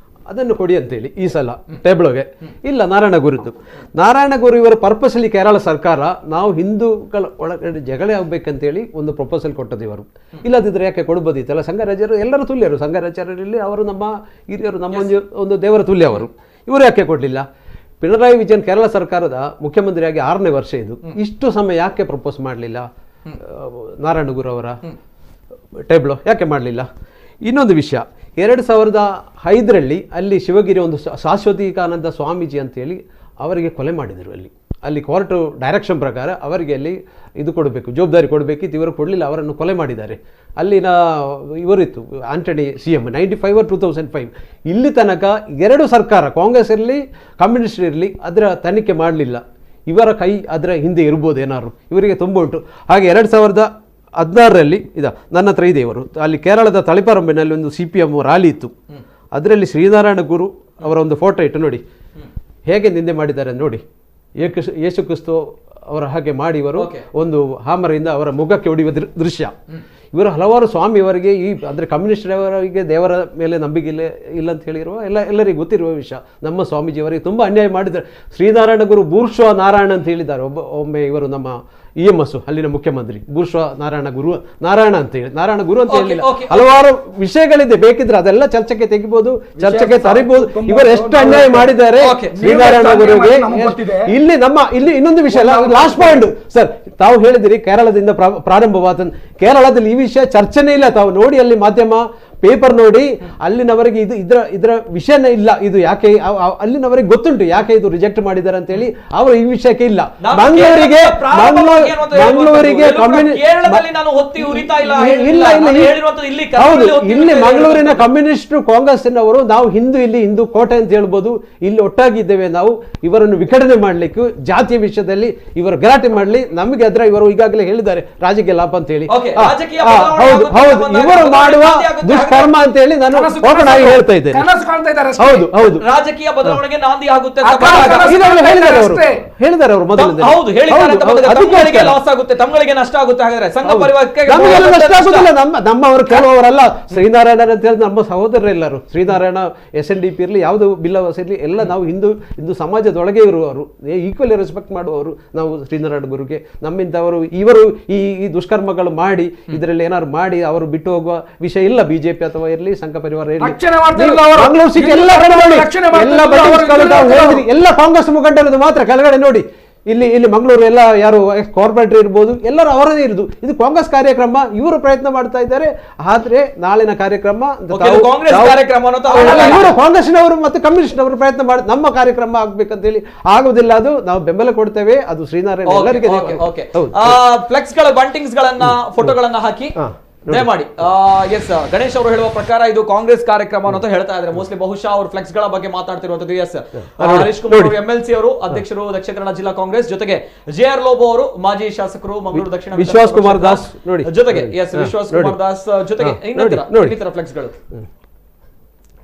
ಅದನ್ನು ಕೊಡಿ ಅಂತೇಳಿ ಈ ಸಲ ಟೇಬಲ್ಗೆ. ಇಲ್ಲ, ನಾರಾಯಣ ಗುರು ಇವರ ಪರ್ಪಸಲ್ಲಿ ಕೇರಳ ಸರ್ಕಾರ ನಾವು ಹಿಂದೂಗಳ ಒಳಗಡೆ ಜಗಳ ಆಗ್ಬೇಕಂತೇಳಿ ಒಂದು ಪ್ರಪೋಸಲ್ ಕೊಟ್ಟದ್ದು ಇವರು. ಇಲ್ಲದಿದ್ರೆ ಯಾಕೆ ಕೊಡ್ಬೋದಿತ್ತಲ್ಲ? ಶಂಕರಾಚಾರ್ಯರು ಎಲ್ಲರೂ ತುಲ್ಯರು. ಶಂಕರಾಚಾರ್ಯರಲ್ಲಿ ಅವರು ನಮ್ಮ ಹಿರಿಯರು, ನಮ್ಮ ಒಂದು ದೇವರ ತುಲ್ಯ ಅವರು. ಇವರು ಯಾಕೆ ಕೊಡಲಿಲ್ಲ? ಪಿಣರಾಯಿ ವಿಜಯನ್ ಕೇರಳ ಸರ್ಕಾರದ ಮುಖ್ಯಮಂತ್ರಿಯಾಗಿ 6ನೇ ವರ್ಷ ಇದು. ಇಷ್ಟು ಸಮಯ ಯಾಕೆ ಪ್ರಪೋಸ್ ಮಾಡಲಿಲ್ಲ? ನಾರಾಯಣ ಗುರು ಅವರ ಟೇಬಲ್ ಯಾಕೆ ಮಾಡಲಿಲ್ಲ? ಇನ್ನೊಂದು ವಿಷಯ, 2005ರಲ್ಲಿ ಅಲ್ಲಿ ಶಿವಗಿರಿ ಒಂದು ಶಾಶ್ವತೀಕಾನಂದ ಸ್ವಾಮೀಜಿ ಅಂತೇಳಿ ಅವರಿಗೆ ಕೊಲೆ ಮಾಡಿದರು. ಅಲ್ಲಿ ಕೋರ್ಟ್ ಡೈರೆಕ್ಷನ್ ಪ್ರಕಾರ ಅವರಿಗೆ ಅಲ್ಲಿ ಇದು ಕೊಡಬೇಕು, ಜವಾಬ್ದಾರಿ ಕೊಡಬೇಕಿತ್ತು, ಇವರು ಕೊಡಲಿಲ್ಲ, ಅವರನ್ನು ಕೊಲೆ ಮಾಡಿದ್ದಾರೆ. ಅಲ್ಲಿನ ಇವರಿತ್ತು ಆಂಟನಿ CM 95 or 2005. ಇಲ್ಲಿ ತನಕ 2 ಸರ್ಕಾರ, ಕಾಂಗ್ರೆಸ್ ಇರಲಿ ಕಮ್ಯುನಿಸ್ಟ್ ಇರಲಿ, ಅದರ ತನಿಖೆ ಮಾಡಲಿಲ್ಲ. ಇವರ ಕೈ ಅದರ ಹಿಂದೆ ಇರ್ಬೋದು ಏನಾದ್ರು, ಇವರಿಗೆ ತುಂಬ ಉಂಟು. ಹಾಗೆ 2016ರಲ್ಲಿ ನನ್ನ ಹತ್ರ ಇದೆ, ಇವರು ಅಲ್ಲಿ ಕೇರಳದ ತಳಿಪರಂಬಿನಲ್ಲಿ ಒಂದು CPM ರ್ಯಾಲಿ ಇತ್ತು. ಅದರಲ್ಲಿ ಶ್ರೀನಾರಾಯಣ ಗುರು ಅವರ ಒಂದು ಫೋಟೋ ಇಟ್ಟು ನೋಡಿ ಹೇಗೆ ನಿಂದೆ ಮಾಡಿದ್ದಾರೆ ನೋಡಿ. ಯೇಸು ಕ್ರಿಸ್ತು ಅವರ ಹಾಗೆ ಮಾಡಿ ಇವರು ಒಂದು ಹಾಮರಿಂದ ಅವರ ಮುಖಕ್ಕೆ ಹೊಡೆಯುವ ದೃಶ್ಯ. ಇವರು ಹಲವಾರು ಸ್ವಾಮಿಯವರಿಗೆ ಅಂದರೆ ಕಮ್ಯುನಿಸ್ಟವರಿಗೆ ದೇವರ ಮೇಲೆ ನಂಬಿಕೆ ಇಲ್ಲ ಅಂತ ಹೇಳಿರುವ ಎಲ್ಲರಿಗೂ ಗೊತ್ತಿರುವ ವಿಷಯ. ನಮ್ಮ ಸ್ವಾಮೀಜಿಯವರಿಗೆ ತುಂಬ ಅನ್ಯಾಯ ಮಾಡಿದ್ದಾರೆ. ಶ್ರೀನಾರಾಯಣ ಗುರು ಬೂರ್ಶ್ವ ನಾರಾಯಣ ಅಂತ ಹೇಳಿದ್ದಾರೆ. ಒಮ್ಮೆ ಇವರು ನಮ್ಮ EMS ಅಲ್ಲಿನ ಮುಖ್ಯಮಂತ್ರಿ ಬೂರ್ಶ್ವ ನಾರಾಯಣ ಗುರು ಅಂತ ಹೇಳಿಲ್ಲ. ಹಲವಾರು ವಿಷಯಗಳಿದೆ, ಬೇಕಿದ್ರೆ ಅದೆಲ್ಲ ಚರ್ಚೆಗೆ ತೆಗಿಬಹುದು, ಚರ್ಚೆಗೆ ತರಬಹುದು. ಇವರು ಎಷ್ಟು ಅನ್ಯಾಯ ಮಾಡಿದ್ದಾರೆ ಶ್ರೀನಾರಾಯಣ ಗುರುಗೆ. ಇಲ್ಲಿ ಇನ್ನೊಂದು ವಿಷಯ, ಲಾಸ್ಟ್ ಪಾಯಿಂಟ್ ಸರ್, ತಾವು ಹೇಳಿದಿರಿ ಕೇರಳದಿಂದ ಪ್ರಾರಂಭವಾದ. ಕೇರಳದಲ್ಲಿ ಈ ವಿಷಯ ಚರ್ಚೆನೇ ಇಲ್ಲ. ತಾವು ನೋಡಿ ಅಲ್ಲಿ ಮಾಧ್ಯಮ ಪೇಪರ್ ನೋಡಿ, ಅಲ್ಲಿನವರಿಗೆ ಇದರ ವಿಷಯನೇ ಇಲ್ಲ. ಇದು ಯಾಕೆ ಅಲ್ಲಿನವರಿಗೆ ಗೊತ್ತುಂಟು ಯಾಕೆ ಇದು ರಿಜೆಕ್ಟ್ ಮಾಡಿದ್ದಾರೆ ಅಂತ ಹೇಳಿ. ಅವರು ಈ ವಿಷಯಕ್ಕೆ ಇಲ್ಲ. ಮಂಗಳೂರಿಗೆ ಹೌದು, ಇಲ್ಲಿ ಮಂಗಳೂರಿನ ಕಮ್ಯುನಿಸ್ಟ್ ಕಾಂಗ್ರೆಸ್ನವರು ನಾವು ಹಿಂದೂ ಕೋಟೆ ಅಂತ ಹೇಳ್ಬೋದು, ಇಲ್ಲಿ ಒಟ್ಟಾಗಿದ್ದೇವೆ ನಾವು, ಇವರನ್ನು ವಿಘಟನೆ ಮಾಡ್ಲಿಕ್ಕೆ ಜಾತಿಯ ವಿಷಯದಲ್ಲಿ ಇವರು ಗಲಾಟೆ ಮಾಡ್ಲಿ, ನಮಗೆ ಅದ್ರ ಇವರು ಈಗಾಗಲೇ ಹೇಳಿದ್ದಾರೆ ರಾಜಕೀಯ ಲಾಭ ಅಂತ ಹೇಳಿ. ಹೌದು, ಇವರು ಮಾಡುವ ದುಷ್ಕರ್ಮ ಅಂತ ಹೇಳಿ ನಾನು ಓಪನ್ ಆಗಿ ಹೇಳ್ತಾ ಇದ್ದೇನೆ. ಹೌದು, ರಾಜಕೀಯ ಬದಲಾವಣೆಗೆ ನಾಂದಿ ಆಗುತ್ತೆ ಹೇಳಿದ್ದಾರೆ ಅವರು ಮೊದಲಿಂದ. ಹೌದು, ಹೇಳಿದ್ದಾರೆ ಲಾಸ್ ಆಗುತ್ತೆ, ತಮಗೆ ನಷ್ಟ ಆಗುತ್ತೆ. ಹಾಗಾದ್ರೆ ಸಂಘ ಪರಿವಾರಕ್ಕೆ ನಷ್ಟ ಆಗುದಿಲ್ಲ. ನಮ್ಮವರು ಕೇಳುವವರಲ್ಲ. ಶ್ರೀನಾರಾಯಣ ಅಂತ ಹೇಳಿ ನಮ್ಮ ಸಹೋದರರೆಲ್ಲರೂ, ಶ್ರೀನಾರಾಯಣ SNDP ಇರಲಿ, ಯಾವುದು ಬಿಲ್ಲವಾಸ ಇರಲಿ, ಎಲ್ಲ ನಾವು ಹಿಂದೂ ಸಮಾಜದೊಳಗೆ ಇರುವವರು, ಈಕ್ವಲಿ ರೆಸ್ಪೆಕ್ಟ್ ಮಾಡುವವರು ನಾವು ಶ್ರೀನಾರಾಯಣ ಗುರುಗೆ. ನಮ್ಮಿಂದವರು ಇವರು ಈ ದುಷ್ಕರ್ಮಗಳು ಮಾಡಿ ಇದರಲ್ಲಿ ಏನಾದ್ರು ಮಾಡಿ ಅವರು ಬಿಟ್ಟು ಹೋಗುವ ವಿಷಯ ಇಲ್ಲ. BJP ಅಥವಾ ಇರಲಿ, ಸಂಘ ಪರಿವಾರ ಇರಲಿ, ಎಲ್ಲ ಕಾಂಗ್ರೆಸ್ ಮುಖಂಡರದು ಮಾತ್ರ ಕೆಳಗಡೆ ನೋಡಿ. ಇಲ್ಲಿ ಮಂಗಳೂರು ಎಲ್ಲ ಯಾರು ಕಾರ್ಪೊರೇಟರ್ ಇರ್ಬೋದು, ಎಲ್ಲರೂ ಅವರದೇ ಇರುದು. ಇದು ಕಾಂಗ್ರೆಸ್ ಕಾರ್ಯಕ್ರಮ, ಇವರು ಪ್ರಯತ್ನ ಮಾಡ್ತಾ ಇದ್ದಾರೆ. ಆದ್ರೆ ನಾಳಿನ ಕಾರ್ಯಕ್ರಮ ಇವರು ಕಾಂಗ್ರೆಸ್ನವರು ಮತ್ತು ಕಮ್ಯುನಿಸ್ಟ್ನವರು ಪ್ರಯತ್ನ ಮಾಡಿ ನಮ್ಮ ಕಾರ್ಯಕ್ರಮ ಆಗ್ಬೇಕಂತ ಹೇಳಿ ಆಗುದಿಲ್ಲ. ಅದು ನಾವು ಬೆಂಬಲ ಕೊಡ್ತೇವೆ. ಅದು ಶ್ರೀನಾರಾಯಣ ಎಲ್ಲರಿಗೆ ಫ್ಲೆಕ್ಸ್ ಗಳ ಬಂಟಿಂಗ್ಸ್ ಗಳನ್ನ ಫೋಟೋಗಳನ್ನ ಹಾಕಿ ದಯಮಾಡಿ. ಎಸ್, ಗಣೇಶ್ ಅವರು ಹೇಳುವ ಪ್ರಕಾರ ಇದು ಕಾಂಗ್ರೆಸ್ ಕಾರ್ಯಕ್ರಮ ಅಂತ ಹೇಳ್ತಾ ಇದ್ದಾರೆ. ಮೋಸ್ಟ್ಲಿ ಬಹುಶಃ ಅವರು ಫ್ಲೆಕ್ಸ್ ಗಳ ಬಗ್ಗೆ ಮಾತಾಡ್ತಿರುವಂತದ್ದು. ಎಸ್, ಹರೀಶ್ ಕುಮಾರ್ ಅವರು MLC ಅವರು, ಅಧ್ಯಕ್ಷರು ದಕ್ಷಿಣ ಕನ್ನಡ ಜಿಲ್ಲಾ ಕಾಂಗ್ರೆಸ್, ಜೊತೆಗೆ JR ಲೋಬೋ ಅವರು ಮಾಜಿ ಶಾಸಕರು ಮಂಗಳೂರು ದಕ್ಷಿಣ, ವಿಶ್ವಾಸ್ ಕುಮಾರ್ ದಾಸ್ ನೋಡಿ ಜೊತೆಗೆ, ಎಸ್, ವಿಶ್ವಾಸ್ ಕುಮಾರ್ ದಾಸ್ ಜೊತೆಗೆ ಇನ್ನಿತರ ಫ್ಲೆಕ್ಸ್ ಗಳು.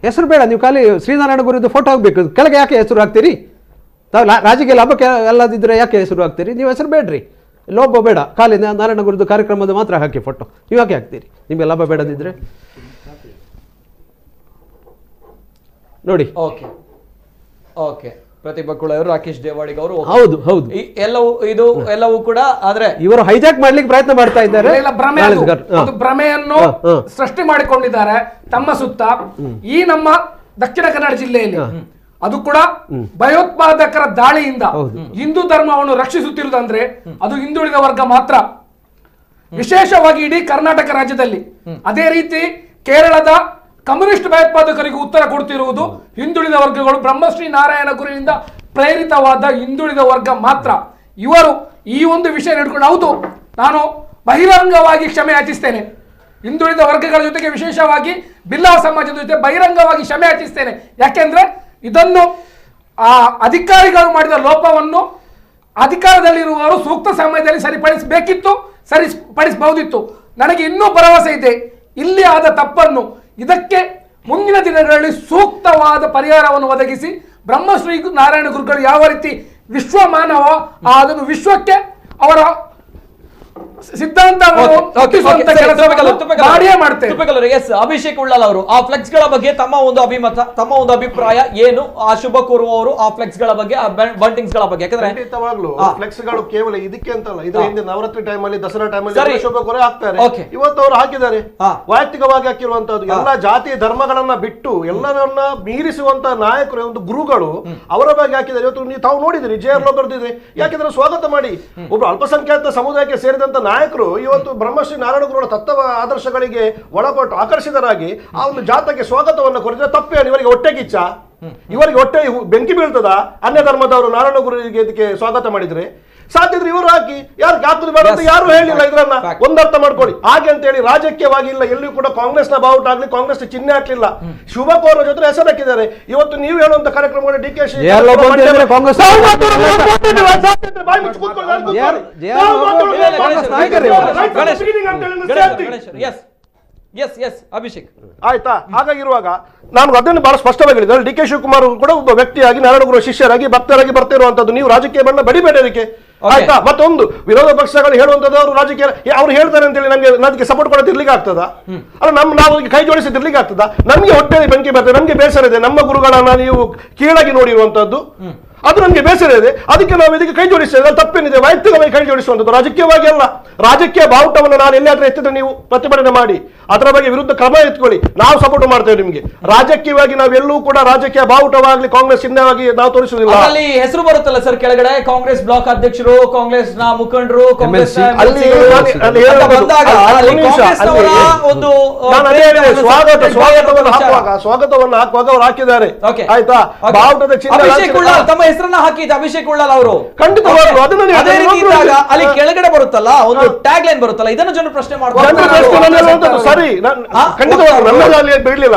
ಹೆಸರು ಬೇಡ, ನೀವು ಖಾಲಿ ಶ್ರೀನಾರಾಯಣ ಗುರುದು ಫೋಟೋ ಹಾಕ್ಬೇಕು. ಕೆಳಗೆ ಯಾಕೆ ಹೆಸರು ಹಾಕ್ತೀರಿ? ರಾಜಕೀಯ ಲಾಭಕ್ಕೆ ಎಲ್ಲದಿದ್ರೆ ಯಾಕೆ ಹೆಸರು ಹಾಕ್ತೀರಿ? ನೀವು ಹೆಸರು ಬೇಡ್ರಿ, ಲೋಭ ಬೇಡ. ಖಾಲಿ ನಾರಾಯಣ ಗುರುದು ಕಾರ್ಯಕ್ರಮದ ಮಾತ್ರ ಹಾಕಿ ಫೋಟೋ. ನೀವು ಯಾಕೆ ಹಾಕ್ತೀರಿ? ನಿಮಗೆ ಲಾಭ ಬೇಡದಿದ್ರೆ ನೋಡಿ. ಓಕೆ, ಪ್ರತಿಭಾ ಕುಳವರು, ರಾಕೇಶ್ ದೇವಾಡಿಗ ಅವರು, ಹೌದು ಎಲ್ಲವೂ ಕೂಡ ಆದ್ರೆ ಇವರು ಹೈಜಾಕ್ ಮಾಡ್ಲಿಕ್ಕೆ ಪ್ರಯತ್ನ ಮಾಡ್ತಾ ಇದ್ದಾರೆ. ಭ್ರಮೆಯನ್ನು ಸೃಷ್ಟಿ ಮಾಡಿಕೊಂಡಿದ್ದಾರೆ ತಮ್ಮ ಸುತ್ತ. ಈ ನಮ್ಮ ದಕ್ಷಿಣ ಕನ್ನಡ ಜಿಲ್ಲೆಯಲ್ಲಿ ಅದು ಕೂಡ ಭಯೋತ್ಪಾದಕರ ದಾಳಿಯಿಂದ ಹಿಂದೂ ಧರ್ಮವನ್ನು ರಕ್ಷಿಸುತ್ತಿರುವುದಂದ್ರೆ ಅದು ಹಿಂದುಳಿದ ವರ್ಗ ಮಾತ್ರ. ವಿಶೇಷವಾಗಿ ಇಡೀ ಕರ್ನಾಟಕ ರಾಜ್ಯದಲ್ಲಿ. ಅದೇ ರೀತಿ ಕೇರಳದ ಕಮ್ಯುನಿಸ್ಟ್ ಭಯೋತ್ಪಾದಕರಿಗೂ ಉತ್ತರ ಕೊಡ್ತಿರುವುದು ಹಿಂದುಳಿದ ವರ್ಗಗಳು. ಬ್ರಹ್ಮಶ್ರೀ ನಾರಾಯಣ ಗುರುವಿನಿಂದ ಪ್ರೇರಿತವಾದ ಹಿಂದುಳಿದ ವರ್ಗ ಮಾತ್ರ. ಇವರು ಈ ಒಂದು ವಿಷಯ ಹಿಡ್ಕೊಂಡು, ಹೌದು, ನಾನು ಬಹಿರಂಗವಾಗಿ ಕ್ಷಮೆ ಯಾಚಿಸ್ತೇನೆ ಹಿಂದುಳಿದ ವರ್ಗಗಳ ಜೊತೆಗೆ, ವಿಶೇಷವಾಗಿ ಬಿಲ್ಲವ ಸಮಾಜದ ಜೊತೆ ಬಹಿರಂಗವಾಗಿ ಕ್ಷಮೆ ಯಾಚಿಸ್ತೇನೆ. ಯಾಕೆಂದ್ರೆ ಇದನ್ನು ಅಧಿಕಾರಿಗಳು ಮಾಡಿದ ಲೋಪವನ್ನು ಅಧಿಕಾರದಲ್ಲಿರುವವರು ಸೂಕ್ತ ಸಮಯದಲ್ಲಿ ಸರಿಪಡಿಸಬೇಕಿತ್ತು, ಸರಿಪಡಿಸಬಹುದಿತ್ತು. ನನಗೆ ಇನ್ನೂ ಭರವಸೆ ಇದೆ, ಇಲ್ಲಿ ಆದ ತಪ್ಪನ್ನು ಇದಕ್ಕೆ ಮುಂದಿನ ದಿನಗಳಲ್ಲಿ ಸೂಕ್ತವಾದ ಪರಿಹಾರವನ್ನು ಒದಗಿಸಿ ಬ್ರಹ್ಮಶ್ರೀ ನಾರಾಯಣ ಗುರುಗಳು ಯಾವ ರೀತಿ ವಿಶ್ವಮಾನವ ಅದನ್ನು ವಿಶ್ವಕ್ಕೆ ಅವರ ಸಿದ್ಧಾಂತ ಅಭಿಷೇಕ್ ಉಳ್ಳಾಲ್ ಅವರು ಆ ಫ್ಲೆಕ್ಸ್ ಗಳ ಬಗ್ಗೆ ತಮ್ಮ ಒಂದು ಅಭಿಮತ, ತಮ್ಮ ಒಂದು ಅಭಿಪ್ರಾಯ ಏನು? ಆ ಶುಭ ಕೋರುವವರು ಆ ಫ್ಲೆಕ್ಸ್ ಗಳ ಬಗ್ಗೆ, ಆ ಬಂಟಿಂಗ್ಸ್ ಗಳ ಬಗ್ಗೆ. ಯಾಕಂದ್ರೆ ಖಂಡಿತವಾಗ್ಲೂ ಫ್ಲೆಕ್ಸ್ ಗಳು ಕೇವಲ ಇದಕ್ಕೆ ಅಂತಲ್ಲ, ಇದು ಹಿಂದೆ ನವರಾತ್ರಿ ಟೈಮ್ ಅಲ್ಲಿ, ದಸರಾ ಟೈಮ್ ಅಲ್ಲಿ ಶುಭ ಕೋರೆ ಹಾಕ್ತಾರೆ. ಇವತ್ತು ಅವರು ಹಾಕಿದ್ದಾರೆ, ವೈಯಕ್ತಿಕವಾಗಿ ಹಾಕಿರುವಂತದ್ದು. ಎಲ್ಲಾ ಜಾತಿ ಧರ್ಮಗಳನ್ನ ಬಿಟ್ಟು ಎಲ್ಲರನ್ನ ಮೀರಿಸುವಂತ ನಾಯಕರು, ಒಂದು ಗುರುಗಳು ಅವರ ಬಗ್ಗೆ ಹಾಕಿದ್ದಾರೆ. ಇವತ್ತು ನೀವು ತಾವು ನೋಡಿದ್ರಿ JR ಲೋಬೋ ಬರ್ದಿದೆ, ಯಾಕೆಂದ್ರೆ ಸ್ವಾಗತ ಮಾಡಿ ಒಬ್ರು ಅಲ್ಪಸಂಖ್ಯಾತ ಸಮುದಾಯಕ್ಕೆ ಸೇರಿದಂತ ನಾಯಕರು ಇವತ್ತು ಬ್ರಹ್ಮಶ್ರೀ ನಾರಾಯಣ ಗುರುಗಳ ತತ್ವ ಆದರ್ಶಗಳಿಗೆ ಒಳಪಟ್ಟು ಆಕರ್ಷಿತರಾಗಿ ಆ ಒಂದು ಜಾಥಾಕ್ಕೆ ಸ್ವಾಗತವನ್ನು ಕೊರಿದ್ರೆ ತಪ್ಪೇನು? ಇವರಿಗೆ ಹೊಟ್ಟೆ ಕಿಚ್ಚ? ಇವರಿಗೆ ಹೊಟ್ಟೆ ಬೆಂಕಿ ಬೀಳ್ತದ? ಅನ್ಯ ಧರ್ಮದವರು ನಾರಾಯಣ ಗುರುವಿಗೆ ಇದಕ್ಕೆ ಸ್ವಾಗತ ಮಾಡಿದ್ರೆ ಸಾಧ್ಯ ಇದ್ರೆ ಇವರು ಹಾಕಿ, ಯಾರು ಹಾಕುದು ಬೇಡ ಅಂತ ಯಾರು ಹೇಳಿಲ್ಲ. ಇದ್ರನ್ನ ಒಂದರ್ಥ ಮಾಡ್ಕೊಳ್ಳಿ. ಹಾಗೆ ಅಂತ ಹೇಳಿ ರಾಜಕೀಯವಾಗಿ ಇಲ್ಲ, ಎಲ್ಲಿಯೂ ಕೂಡ ಕಾಂಗ್ರೆಸ್ ನ ಬಾವುಟ ಆಗ್ಲಿ, ಕಾಂಗ್ರೆಸ್ ಚಿಹ್ನೆ ಹಾಕ್ಲಿಲ್ಲ. ಶುಭ ಕೋರುವ ಜೊತೆ ಹೆಸರು ಹಾಕಿದ್ದಾರೆ. ಇವತ್ತು ನೀವು ಹೇಳುವಂತ ಕಾರ್ಯಕ್ರಮಗಳು ಡಿ ಕೆ ಶಿ ಅಭಿಷೇಕ್ ಆಯ್ತಾ. ಹಾಗಾಗಿರುವಾಗ ನಾನು ಅದನ್ನು ಬಹಳ ಸ್ಪಷ್ಟವಾಗಿ ಹೇಳಿದೆ. ಡಿ ಕೆ ಶಿವಕುಮಾರ್ ಕೂಡ ಒಬ್ಬ ವ್ಯಕ್ತಿಯಾಗಿ ನಾರಾಯಣ ಗುರು ಶಿಷ್ಯರಾಗಿ ಭಕ್ತರಾಗಿ ಬರ್ತಿರುವಂತದ್ದು. ನೀವು ರಾಜಕೀಯ ಬಣ್ಣ ಬಡಿಬೇಡಿ ಅದಕ್ಕೆ, ಆಯ್ತಾ. ಮತ್ತೊಂದು ವಿರೋಧ ಪಕ್ಷಗಳು ಹೇಳುವಂತದ್ದು ಅವರು ರಾಜಕೀಯ ಅವ್ರು ಹೇಳ್ತಾರೆ ಅಂತ ಹೇಳಿ ನಮ್ಗೆ ಅದಕ್ಕೆ ಸಪೋರ್ಟ್ ಕೊಡೋದಿರ್ಲಿಕ್ಕೆ ಆಗ್ತದ? ಅಲ್ಲ, ನಾವು ಕೈ ಜೋಡಿಸಿದಿರ್ಲಿಕ್ಕೆ ಆಗ್ತದ? ನಮ್ಗೆ ಹೊಟ್ಟೆಯಲ್ಲಿ ಬೆಂಕಿ ಬರ್ತದೆ, ನಮ್ಗೆ ಬೇಸರ ಇದೆ. ನಮ್ಮ ಗುರುಗಳನ್ನ ನೀವು ಕೀಳಾಗಿ ನೋಡಿರುವಂತದ್ದು ಅದು ನಮ್ಗೆ ಬೇಸರ ಇದೆ. ಅದಕ್ಕೆ ನಾವು ಇದಕ್ಕೆ ಕೈ ಜೋಡಿಸ್ತೇವೆ. ತಪ್ಪೇನಿದೆ? ವೈಯಕ್ತಿಕವಾಗಿ ಕೈ ಜೋಡಿಸುವಂಥದ್ದು, ರಾಜಕೀಯವಾಗಿ ಅಲ್ಲ. ರಾಜಕೀಯ ಬಾವುಟವನ್ನು ನಾನು ಎಲ್ಲಾದ್ರೂ ಎತ್ತಿದ್ರೆ ನೀವು ಪ್ರತಿಭಟನೆ ಮಾಡಿ, ಅದರ ಬಗ್ಗೆ ವಿರುದ್ಧ ಕ್ರಮ ಎತ್ಕೊಳ್ಳಿ. ನಾವು ಸಪೋರ್ಟ್ ಮಾಡ್ತೇವೆ ನಿಮ್ಗೆ. ರಾಜಕೀಯವಾಗಿ ನಾವೆಲ್ಲೂ ಕೂಡ ರಾಜಕೀಯ ಬಾವುಟವಾಗ್ಲಿ ಕಾಂಗ್ರೆಸ್ ಚಿಹ್ನೆಯಾಗಿ ನಾವು ತೋರಿಸುವುದಿಲ್ಲ. ಅಲ್ಲಿ ಹೆಸರು ಬರುತ್ತಲ್ಲ ಸರ್ ಕೆಳಗಡೆ, ಕಾಂಗ್ರೆಸ್ ಬ್ಲಾಕ್ ಅಧ್ಯಕ್ಷರು, ಕಾಂಗ್ರೆಸ್ ನ ಮುಖಂಡರು, ಕಾಂಗ್ರೆಸ್ ಸ್ವಾಗತವನ್ನು ಹಾಕುವಾಗ ಅವ್ರು ಹಾಕಿದ್ದಾರೆ, ಆಯ್ತಾ. ಬಾವುಟದ ಚಿಹ್ನೆ ತಮ್ಮ ಹೆಸರನ್ನ ಹಾಕಿದ ಅಭಿಷೇಕ್ ಉಳ್ಳಾಲ್ ಅವರು ಖಂಡಿತವಾಗ್ಲೂ ಅದನ್ನ ಅದೇ ರೀತಿ ಇದ್ದಾಗ ಅಲ್ಲಿ ಕೆಳಗಡೆ ಬರುತ್ತಲ್ಲ ಒಂದು ಟ್ಯಾಗ್ ಲೈನ್ ಬರುತ್ತಲ್ಲ, ಇದನ್ನು ಜನರು ಪ್ರಶ್ನೆ ಮಾಡ್ತಾರೆ. ಸರಿ, ಖಂಡಿತವಾಗ್ಲೂ ನನ್ನಲ್ಲಿ ಅಲ್ಲಿ ಬಿಡ್ಲಿಲ್ಲ.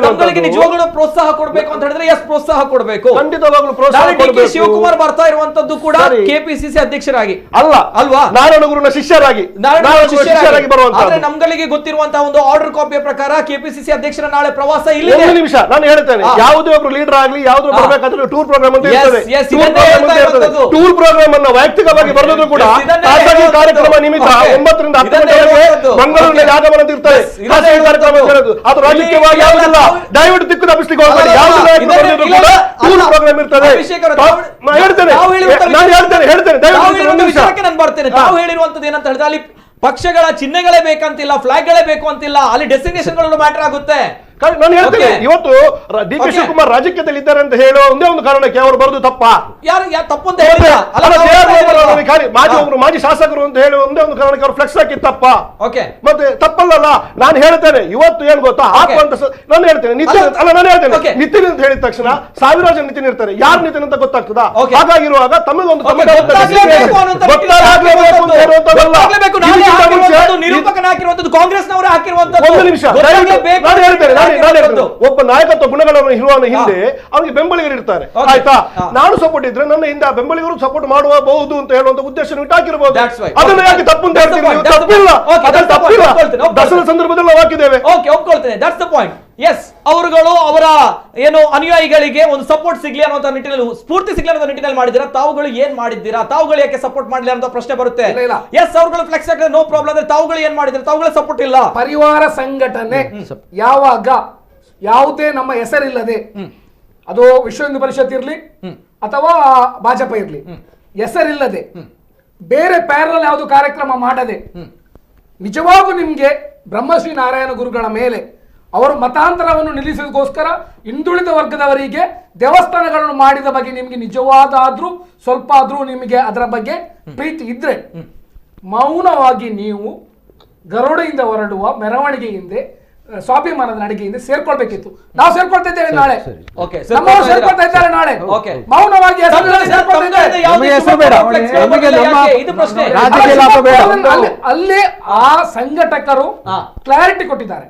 ನಮ್ಗಳಿಗೆ ನಿಜವಾಗ್ಲೂ ಪ್ರೋತ್ಸಾಹ ಕೊಡಬೇಕು ಅಂತ ಹೇಳಿದ್ರೆ ಎಸ್ ಪ್ರೋತ್ಸಾಹ ಕೊಡಬೇಕು. ಖಂಡಿತವಾಗ್ಲೂ ಶಿವಕುಮಾರ್ ಬರ್ತಾ ಇರುವಂತದ್ದು ಕೂಡ ಕೆಪಿಸಿಸಿ ಅಧ್ಯಕ್ಷರಾಗಿ ಅಲ್ವಾ, ನಾರಾಯಣ ಗುರುನ ಶಿಷ್ಯರಾಗಿ ಬರುವಂತ. ನಮ್ಗಳಿಗೆ ಗೊತ್ತಿರುವಂತಹ ಒಂದು ಆರ್ಡರ್ ಕಾಪಿಯ ಪ್ರಕಾರ ಕೆಪಿಸಿಸಿ ಅಧ್ಯಕ್ಷರ ನಾಳೆ ಪ್ರವಾಸ ಇಲ್ಲಿ. ಒಂದು ನಿಮಿಷ ನಾನು ಹೇಳ್ತೇನೆ, ಯಾವುದೇ ಒಬ್ರು ಲೀಡರ್ ಆಗ್ಲಿ ಯಾವುದೋ ಬರಬೇಕಾದ್ರೆ ಟೂರ್ ಪ್ರೋಗ್ರಾಮ್ ಅಂತ ಇರ್ತದೆ. ಟೂರ್ ಪ್ರೋಗ್ರಾಮ್ ಅನ್ನ ವೈಯಕ್ತಿಕವಾಗಿ ಬರೆದು ಕೂಡ ಖಾಸಗಿ ಕಾರ್ಯಕ್ರಮ ನಿಮಿತ್ತ 9 ರಿಂದ 10 ಗಂಟೆವರೆಗೆ ಮಂಗಳೂರಿನಲ್ಲಿ ಆಗಮನ ಇರ್ತಾರೆ. ಖಾಸಗಿ ಕಾರ್ಯಕ್ರಮ ಹೇಳೋದು ಅದು ರಾಜಕೀಯವಾಗಿ ಯಾವುದಿಲ್ಲ. ದಯವಿಟ್ಟು ದಿಕ್ಕು ತಪ್ಪಿಸ್ಲಿಕ್ಕೆ ಹೋಗಬೇಡಿ. ಯಾವುದೇ ನಾಯಕರು ಬರೆದು ಕೂಡ ಟೂರ್ ಪ್ರೋಗ್ರಾಮ್ ಇರ್ತದೆ. ಹೇಳ್ತೇನೆ ನಾನು ಬರ್ತೇನೆ. ತಾವು ಹೇಳಿರುವಂತದ್ದು ಏನಂತ ಹೇಳಿದ್ರೆ ಅಲ್ಲಿ ಪಕ್ಷಗಳ ಚಿಹ್ನೆಗಳೇ ಬೇಕಂತಿಲ್ಲ, ಫ್ಲಾಗ್ಗಳೇ ಬೇಕು ಅಂತಿಲ್ಲ, ಅಲ್ಲಿ ಡೆಸ್ಟಿನೇಷನ್ಗಳು ಮ್ಯಾಟರ್ ಆಗುತ್ತೆ. ನಾನು ಹೇಳ್ತೇನೆ, ಇವತ್ತು ಡಿ ಕೆ ಶಿವಕುಮಾರ್ ರಾಜಕೀಯದಲ್ಲಿ ಇದ್ದಾರೆ ಅಂತ ಹೇಳುವ ಒಂದೇ ಒಂದು ಕಾರಣಕ್ಕೆ ಅವರು ಬರೋದು ತಪ್ಪ. ಯಾರು ತಪ್ಪು ಅಂತ ಮಾಜಿ ಶಾಸಕರು ಅಂತ ಹೇಳುವ ಒಂದೇ ಒಂದು ಕಾರಣಕ್ಕೆ ಅವರು ಫ್ಲೆಕ್ಸ್ ಹಾಕಿ ತಪ್ಪ. ಓಕೆ, ಮತ್ತೆ ತಪ್ಪಲ್ಲ. ನಾನು ಹೇಳ್ತೇನೆ, ಇವತ್ತು ಏನ್ ಗೊತ್ತಾ, ಹಾಕುವಂತ ನಾನು ಹೇಳ್ತೇನೆ ನಿತಿನ್ ನಿತಿನ್ ಅಂತ ಹೇಳಿದ ತಕ್ಷಣ ಸಾವಿರಾರು ಜನ ನಿತಿನ್ ಇರ್ತಾರೆ. ಯಾರು ನಿತಿನ್ ಅಂತ ಗೊತ್ತಾಗ್ತದ? ಹಾಗಾಗಿರುವಾಗ ತಮಗೊಂದು ಕಾಂಗ್ರೆಸ್ನವರೇ ಹಾಕಿರುವಂತದ್ದು. ಒಂದು ನಿಮಿಷ ನಾನು ಹೇಳ್ತೇನೆ, ಒಬ್ಬ ನಾಯಕತ್ವ ಗುಣಗಳನ್ನು ಇರುವ ಹಿಂದೆ ಅವನಿಗೆ ಬೆಂಬಲಿಗರು ಇರ್ತಾರೆ, ಆಯ್ತಾ. ನಾನು ಸಪೋರ್ಟ್ ಇದ್ರೆ ನನ್ನ ಹಿಂದೆ ಆ ಬೆಂಬಲಿಗರು ಸಪೋರ್ಟ್ ಮಾಡಬಹುದು ಅಂತ ಹೇಳುವಂತ ಉದ್ದೇಶ ಇಟ್ಟಾಕಿರಬಹುದು. ಅದನ್ನು ಯಾಕೆ ತಪ್ಪು ಅಂತ ಹೇಳ್ತೀನಿ? ತಪ್ಪಿಲ್ಲ, ದಸರಾ ಸಂದರ್ಭದಲ್ಲಿ ನಾವು ಹಾಕಿದ್ದೇವೆ. ಒಪ್ಕೊಳ್ತೇನೆ, ದಟ್ಸ್ ದ ಪಾಯಿಂಟ್. ಎಸ್, ಅವರುಗಳು ಅವರ ಏನು ಅನುಯಾಯಿಗಳಿಗೆ ಒಂದು ಸಪೋರ್ಟ್ ಸಿಗ್ಲಿ ಅನ್ನೋ ನಿಟ್ಟಿನಲ್ಲಿ, ಸ್ಫೂರ್ತಿ ಸಿಗ್ಲಿ ಅನ್ನೋ ನಿಟ್ಟಿನಲ್ಲಿ ಮಾಡಿದ್ದೀರಾ. ತಾವುಗಳು ಏನ್ ಮಾಡಿದ್ದೀರಾ? ತಾವುಗಳು ಯಾಕೆ ಸಪೋರ್ಟ್ ಮಾಡಲಿಲ್ಲ ಅಂತ ಪ್ರಶ್ನೆ ಬರುತ್ತೆ. ಎಸ್, ಅವರುಗಳು ಫ್ಲೆಕ್ಸ್ ಹಾಕಿದ್ರೆ ನೋ ಪ್ರಾಬ್ಲಮ್. ಅಂದ್ರೆ ತಾವುಗಳು ಏನ್ ಮಾಡಿದ್ರೆ ತಾವುಗಳ ಸಪೋರ್ಟ್ ಇಲ್ಲ. ಪರಿವಾರ ಸಂಘಟನೆ ಯಾವಾಗ ಯಾವುದೇ ನಮ್ಮ ಹೆಸರಿಲ್ಲದೆ, ಅದು ವಿಶ್ವ ಹಿಂದೂ ಪರಿಷತ್ ಇರ್ಲಿ ಅಥವಾ ಭಾಜಪ ಇರ್ಲಿ, ಹೆಸರಿಲ್ಲದೆ ಬೇರೆ ಪ್ಯಾರಲ್ ಯಾವುದು ಕಾರ್ಯಕ್ರಮ ಮಾಡದೆ ನಿಜವಾಗೂ ನಿಮ್ಗೆ ಬ್ರಹ್ಮಶ್ರೀ ನಾರಾಯಣ ಗುರುಗಳ ಮೇಲೆ ಅವರು ಮತಾಂತರವನ್ನು ನಿಲ್ಲಿಸೋದಕ್ಕೋಸ್ಕರ ಹಿಂದುಳಿದ ವರ್ಗದವರಿಗೆ ದೇವಸ್ಥಾನಗಳನ್ನು ಮಾಡಿದ ಬಗ್ಗೆ ನಿಮ್ಗೆ ನಿಜವಾದಾದ್ರೂ ಸ್ವಲ್ಪ ಆದ್ರೂ ನಿಮಗೆ ಅದರ ಬಗ್ಗೆ ಪ್ರೀತಿ ಇದ್ರೆ ಮೌನವಾಗಿ ನೀವು ಗರುಡೆಯಿಂದ ಹೊರಡುವ ಮೆರವಣಿಗೆಯಿಂದ ಸ್ವಾಭಿಮಾನದ ನಡಿಗೆಯಿಂದ ಸೇರ್ಕೊಳ್ಬೇಕಿತ್ತು. ನಾವು ಸೇರ್ಕೊಳ್ತಾ ಇದ್ದೇವೆ ನಾಳೆ, ನಮ್ಮವರು ಸೇರ್ಕೊಳ್ತಾ ಇದ್ದಾರೆ ನಾಳೆ. ಮೌನವಾಗಿ ಅಲ್ಲಿ ಆ ಸಂಘಟಕರು ಕ್ಲಾರಿಟಿ ಕೊಟ್ಟಿದ್ದಾರೆ,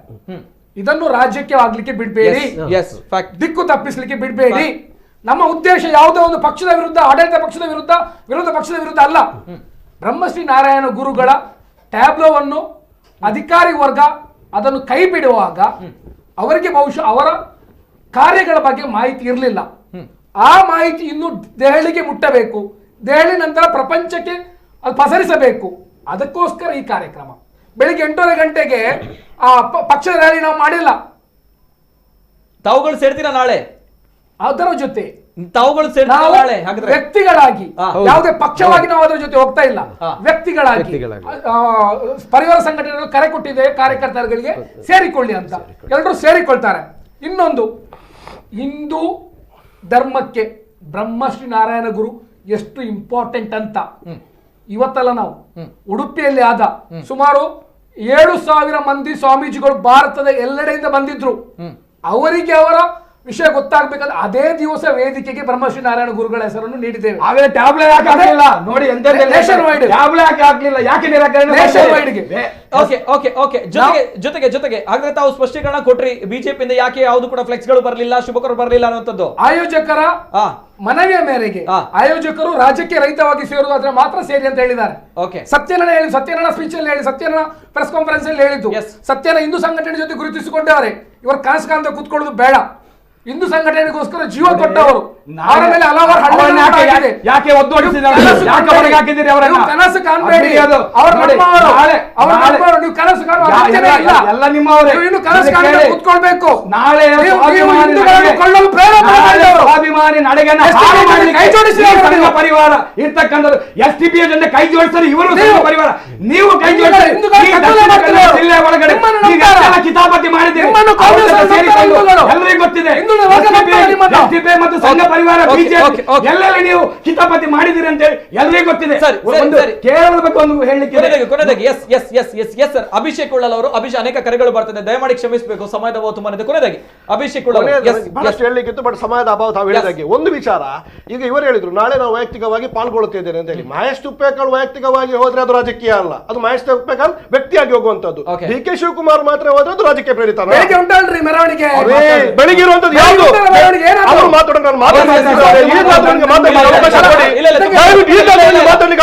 ಇದನ್ನು ರಾಜ್ಯಕ್ಕೆ ಬಿಡ್ಬೇಡಿ, ದಿಕ್ಕು ತಪ್ಪಿಸ್ಲಿಕ್ಕೆ ಬಿಡ್ಬೇಡಿ. ನಮ್ಮ ಉದ್ದೇಶ ಯಾವುದೋ ಒಂದು ಪಕ್ಷದ ವಿರುದ್ಧ, ಆಡಳಿತ ಪಕ್ಷದ ವಿರುದ್ಧ, ವಿರೋಧ ಪಕ್ಷದ ವಿರುದ್ಧ ಅಲ್ಲ. ಬ್ರಹ್ಮಶ್ರೀ ನಾರಾಯಣ ಗುರುಗಳ ಟ್ಯಾಬ್ಲೋವನ್ನು ಅಧಿಕಾರಿ ವರ್ಗ ಅದನ್ನು ಕೈ ಬಿಡುವಾಗ ಅವರಿಗೆ ಬಹುಶಃ ಅವರ ಕಾರ್ಯಗಳ ಬಗ್ಗೆ ಮಾಹಿತಿ ಇರಲಿಲ್ಲ. ಆ ಮಾಹಿತಿ ಇನ್ನು ದೆಹಲಿಗೆ ಮುಟ್ಟಬೇಕು, ದೆಹಲಿ ನಂತರ ಪ್ರಪಂಚಕ್ಕೆ ಅದು ಪಸರಿಸಬೇಕು. ಅದಕ್ಕೋಸ್ಕರ ಈ ಕಾರ್ಯಕ್ರಮ. ಬೆಳಿಗ್ಗೆ 8:30 ಗಂಟೆಗೆ ಆ ಪಕ್ಷದ ರ್ಯಾಲಿ ನಾವು ಮಾಡಿಲ್ಲ. ತಾವುಗಳು ಸೇರ್ತೀರಾ ನಾಳೆ? ಅದರ ಜೊತೆ ತಾವುಗಳು ವ್ಯಕ್ತಿಗಳಾಗಿ, ಯಾವುದೇ ಪಕ್ಷವಾಗಿ ನಾವು ಅದರ ಜೊತೆ ಹೋಗ್ತಾ ಇಲ್ಲ. ವ್ಯಕ್ತಿಗಳಾಗಿ ಪರಿವಾರ ಸಂಘಟನೆಗಳು ಕರೆ ಕೊಟ್ಟಿದೆ ಕಾರ್ಯಕರ್ತರುಗಳಿಗೆ ಸೇರಿಕೊಳ್ಳಿ ಅಂತ. ಎಲ್ಲರೂ ಸೇರಿಕೊಳ್ತಾರೆ. ಇನ್ನೊಂದು, ಹಿಂದೂ ಧರ್ಮಕ್ಕೆ ಬ್ರಹ್ಮಶ್ರೀ ನಾರಾಯಣ ಗುರು ಎಷ್ಟು ಇಂಪಾರ್ಟೆಂಟ್ ಅಂತ ಇವತ್ತಲ್ಲ ನಾವು ಉಡುಪಿಯಲ್ಲಿ ಆದ ಸುಮಾರು 7,000 ಮಂದಿ ಸ್ವಾಮೀಜಿಗಳು ಭಾರತದ ಎಲ್ಲೆಡೆಯಿಂದ ಬಂದಿದ್ರು. ಅವರಿಗೆ ಅವರ ವಿಷಯ ಗೊತ್ತಾಗ್ಬೇಕಾದ್ರೆ ಅದೇ ದಿವಸ ವೇದಿಕೆಗೆ ಬ್ರಹ್ಮಶ್ರೀ ನಾರಾಯಣ ಗುರುಗಳ ಹೆಸರನ್ನು ನೀಡಿದ್ದೇವೆ. ಆಮೇಲೆ ಟ್ಯಾಬ್ಲೆಟ್ ಯಾಕೆ ಹಾಕಲಿಲ್ಲ ನೋಡಿ, ಟ್ಯಾಬ್ಲೆಟ್ ಯಾಕೆ ಹಾಕಲಿಲ್ಲ, ಯಾಕೆ ನಿರಾಕರಣೆ? ಜೊತೆಗೆ ಹಾಗಾದ್ರೆ ತಾವು ಸ್ಪಷ್ಟೀಕರಣ ಕೊಟ್ರಿ, ಬಿಜೆಪಿಯಿಂದ ಯಾಕೆ ಯಾವುದು ಕೂಡ ಫ್ಲೆಕ್ಸ್ ಗಳು ಬರಲಿಲ್ಲ, ಶುಭಕರು ಬರಲಿಲ್ಲ ಅನ್ನುವಂಥದ್ದು. ಆಯೋಜಕರ ಮನವಿಯ ಮೇರೆಗೆ ಆಯೋಜಕರು ರಾಜ್ಯಕ್ಕೆ ರಹಿತವಾಗಿ ಸೇರುವುದಾದ್ರೆ ಮಾತ್ರ ಸೇರಿ ಅಂತ ಹೇಳಿದ್ದಾರೆ. ಸತ್ಯನಾರಾಯಣ ಸ್ಪೀಚ್ ಅಲ್ಲಿ ಹೇಳಿ, ಸತ್ಯನಾರಾಯಣ ಪ್ರೆಸ್ ಕಾನ್ಫರೆನ್ಸ್ ಅಲ್ಲಿ ಹೇಳಿದ್ದು, ಸತ್ಯನ ಹಿಂದೂ ಸಂಘಟನೆ ಜೊತೆ ಗುರುತಿಸಿಕೊಂಡವರೆ. ಇವರು ಕನಸ್ಕಾಂತ ಕೂತ್ಕೊಳ್ಳೋದು ಬೇಡ, ಹಿಂದೂ ಸಂಘಟನೆಗೋಸ್ಕರ ಜೀವ ಕೊಟ್ಟವರು. ಅವರ ಮೇಲೆ ಹಲವಾರು ಯಾಕೆ ಒದ್ದೊಡಿಸಿದ್ದಾರೆ, ಯಾಕೆ ಹೊರಗೆ ಹಾಕಿದ್ದೀರಿ ಅವರನ್ನ? ಕನಸು ಕಾಣಬೇಡಿ, ನೀವು ಕನಸು ಎಲ್ಲ ನಿಮ್ಮವರೇ, ಇನ್ನು ಕನಸು ಕಾಣದೆ ಕೂತ್ಕೊಳ್ಬೇಕು. ನಾಳೆ ಕೊಳ್ಳಲು ಪ್ರೇರಣೆ ಸ್ವಾಭಿಮಾನಿ ನಡೆಗನ್ನ ಕೈ ಜೋಡಿಸಿ ಪರಿವಾರ ಇರ್ತಕ್ಕಂಥದ್ದು SDP ಜೊತೆ ಕೈ ಜೋಡಿಸಲು ಇವರು ಪರಿವಾರ, ನೀವು ಕೈ ಜೋಡಿಸಿ ಜಿಲ್ಲೆ ಒಳಗಡೆ ಕಿತಾಪತಿ ಮಾಡಿದ್ದೀರಿ, ಎಲ್ಲರಿಗೂ ಗೊತ್ತಿದೆ. SDP ಮತ್ತು ಸಂಘ ಪರಿವಾರ ಬಿಜೆಪಿ ಎಲ್ಲೆಲ್ಲಿ ನೀವು ಕಿತಾಪತಿ ಮಾಡಿದಿರಿ ಅಂತ ಹೇಳಿ ಎಲ್ಲರಿಗೂ ಗೊತ್ತಿದೆ. ಕೇರಳದ ಬಗ್ಗೆ ಒಂದು ಹೇಳಲಿಕ್ಕೆ ಅಭಿಷೇಕ್ ಉಳ್ಳಲ್ ಅವರು, ಅನೇಕ ಕರೆಗಳು ಬರ್ತದೆ, ದಯಮಾಡಿ ಕ್ಷಮಿಸಬೇಕು, ಸಮಯದ ಅಭಾವ ತುಂಬಾ ಇದೆ. ಕೊನೆಯದಾಗಿ ಅಭಿಷೇಕ್ ಉಳ್ಳಲ್ ಹೇಳಲಿಕ್ಕಿತ್ತು, ಬಟ್ ಸಮಯದ ಅಭಾವ ತಾವು ಹೇಳಿದಾಗೆ ಒಂದು ವಿಚಾರ. ಈಗ ಇವರು ಹೇಳಿದ್ರು ನಾಳೆ ನಾವು ವೈಯಕ್ತಿಕವಾಗಿ ಪಾಲ್ಗೊಳ್ಳುತ್ತಿದ್ದೇನೆ ಅಂತ ಹೇಳಿ. ಮಹೇಶ್ ತುಪ್ಪೇಕಲ್ ವೈಯಕ್ತಿಕವಾಗಿ ಹೋದ್ರೆ ಅದು ರಾಜಕೀಯ ಅಲ್ಲ, ಅದು ಮಹೇಶ್ ತುಪ್ಪೇಕಲ್ ವ್ಯಕ್ತಿಯಾಗಿ ಹೋಗುವಂತದ್ದು. DK ಶಿವಕುಮಾರ್ ಮಾತ್ರ ಹೋದ್ರೆ ಅದು ರಾಜಕೀಯ ಪ್ರೇರಿತ. ಉಂಟಲ್ರಿ ಮೆರವಣಿಗೆ ಬೆಳಿಗ್ಗೆ ಇರುವಂತದ್ದು ಯಾವುದು ಅವರು ಮಾತಾಡೋಣ, ನಾನು ಮಾತಾಡ್ಲಿಕ್ಕೆ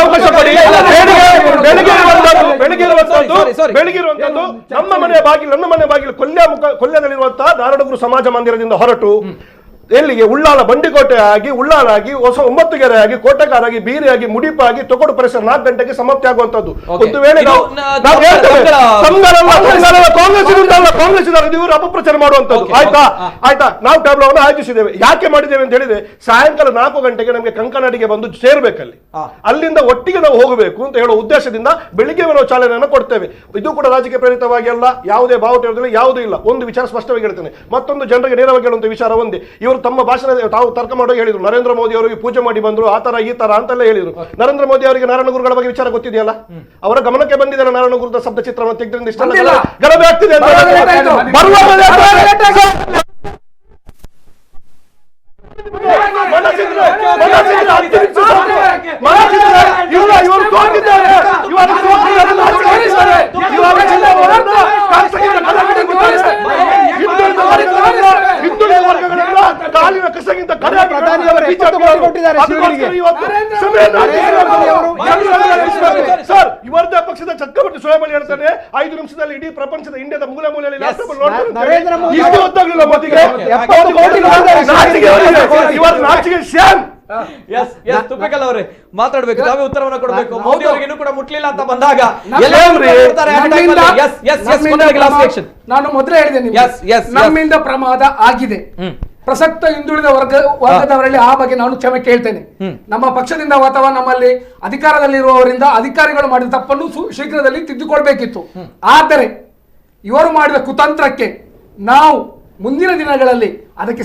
ಅವಕಾಶ ಕೊಡಿ. ಬೆಳಗಿರುವಂತದ್ದು ನಮ್ಮ ಮನೆ ಬಾಗಿಲು ಕೊಲ್ಯದಲ್ಲಿರುವಂತಹ ನಾರಾಯಣಗುರು ಸಮಾಜ ಮಂದಿರದಿಂದ ಹೊರಟು ಎಲ್ಲಿಗೆ ಉಳ್ಳಾಲ ಬಂಡಿಕೋಟೆ ಆಗಿ, ಉಳ್ಳಾಲಾಗಿ, ಹೊಸ 9 ಕೆರೆ ಆಗಿ, ಕೋಟೆಕಾರಾಗಿ, ಬೀರಿಯಾಗಿ, ಮುಡಿಪಾಗಿ, ತೊಕೊಡು ಪರಿಸರ 4 ಗಂಟೆಗೆ ಸಮಾಪ್ತಿ ಆಗುವಂತದ್ದು. ಒಂದು ವೇಳೆ ಕಾಂಗ್ರೆಸ್ ಇವರು ಅಪಪ್ರಚಾರ ಮಾಡುವಂತದ್ದು. ಆಯ್ತಾ ನಾವು ಟ್ಯಾಬ್ಲೋವನ್ನು ಆಯೋಜಿಸಿದ್ದೇವೆ. ಯಾಕೆ ಮಾಡಿದ್ದೇವೆ ಅಂತ ಹೇಳಿದ್ರೆ ಸಾಯಂಕಾಲ 4 ಗಂಟೆಗೆ ನಮಗೆ ಕಂಕನಾಡಿಗೆ ಬಂದು ಸೇರ್ಬೇಕಲ್ಲಿ, ಅಲ್ಲಿಂದ ಒಟ್ಟಿಗೆ ನಾವು ಹೋಗಬೇಕು ಅಂತ ಹೇಳುವ ಉದ್ದೇಶದಿಂದ ಬೆಳಿಗ್ಗೆ ನಾವು ಚಾಲನೆಯನ್ನು ಕೊಡ್ತೇವೆ. ಇದು ಕೂಡ ರಾಜಕೀಯ ಪ್ರೇರಿತವಾಗಿ ಅಲ್ಲ, ಯಾವುದೇ ಭಾವಟದಲ್ಲಿ ಯಾವುದೂ ಇಲ್ಲ. ಒಂದು ವಿಚಾರ ಸ್ಪಷ್ಟವಾಗಿ ಹೇಳ್ತೇನೆ, ಮತ್ತೊಂದು ಜನರಿಗೆ ನೇರವಾಗಿ ಹೇಳುವಂತ ವಿಚಾರ ಒಂದೇ. ಇವರು ತಮ್ಮ ಭಾಷಣ ತಾವು ತರ್ಕ ಮಾಡೋ ಹೇಳಿದ್ರು, ನರೇಂದ್ರ ಮೋದಿ ಅವರಿಗೆ ಪೂಜೆ ಮಾಡಿ ಬಂದ್ರು, ಆ ತರ ಈ ತರ ಅಂತೆಲ್ಲ ಹೇಳಿದ್ರು. ನರೇಂದ್ರ ಮೋದಿ ಅವರಿಗೆ ನಾರಾಯಣ ಗುರುಗಳ ಬಗ್ಗೆ ವಿಚಾರ ಗೊತ್ತಿದೆಯಲ್ಲ, ಅವರ ಗಮನಕ್ಕೆ ಬಂದಿದೆ ನಾರಾಯಣ ಗುರುದ ಶಬ್ದ ಚಿತ್ರವನ್ನು ತೆಗೆದ್ರಿಂದ ಇಷ್ಟೆಲ್ಲ ಗಲಭೆ ಆಗ್ತಿದೆ ಅಂತ ಕಾಲಿನ ಕಸಗಿಂತ ಸರ್, ಇವರದೇ ಪಕ್ಷದ ಚಕ್ರವರ್ತಿ ಸೋಯಬಳಿ ಹೇಳ್ತಾನೆ 5 ನಿಮಿಷದಲ್ಲಿ ಇಡೀ ಪ್ರಪಂಚದ ಇಂಡಿಯಾದ ಮೂಲೆ ಮೂಲೆಯಲ್ಲಿ ತುಪ್ಪೇಕಲ್ ಅವರೇ ಮಾತಾಡ್ಬೇಕು, ನಾವೇ ಉತ್ತರವನ್ನು ಕೊಡಬೇಕು. ಮೋದಿ ಅವರಿಗೆ ಇನ್ನೂ ಕೂಡ ಮುಟ್ಲಿಲ್ಲ ಅಂತ ಬಂದಾಗ ನಾನು ಮೊದಲೇ ಹೇಳಿದೆ, ನಮ್ಮಿಂದ ಪ್ರಮಾದ ಆಗಿದೆ. ಪ್ರಸಕ್ತ ಹಿಂದುಳಿದ ವರ್ಗದವರಲ್ಲಿ ಆ ಬಗ್ಗೆ ನಾನು ಕ್ಷಮೆ ಕೇಳ್ತೇನೆ. ನಮ್ಮ ಪಕ್ಷದಿಂದ ಅಥವಾ ನಮ್ಮಲ್ಲಿ ಅಧಿಕಾರದಲ್ಲಿರುವವರಿಂದ ಅಧಿಕಾರಿಗಳು ಮಾಡಿದ ತಪ್ಪನ್ನು ಶೀಘ್ರದಲ್ಲಿ ತಿದ್ದುಕೊಳ್ಬೇಕಿತ್ತು. ಆದರೆ ಇವರು ಮಾಡಿದ ಕುತಂತ್ರಕ್ಕೆ ನಾವು ಮುಂದಿನ ದಿನಗಳಲ್ಲಿ ಅದಕ್ಕೆ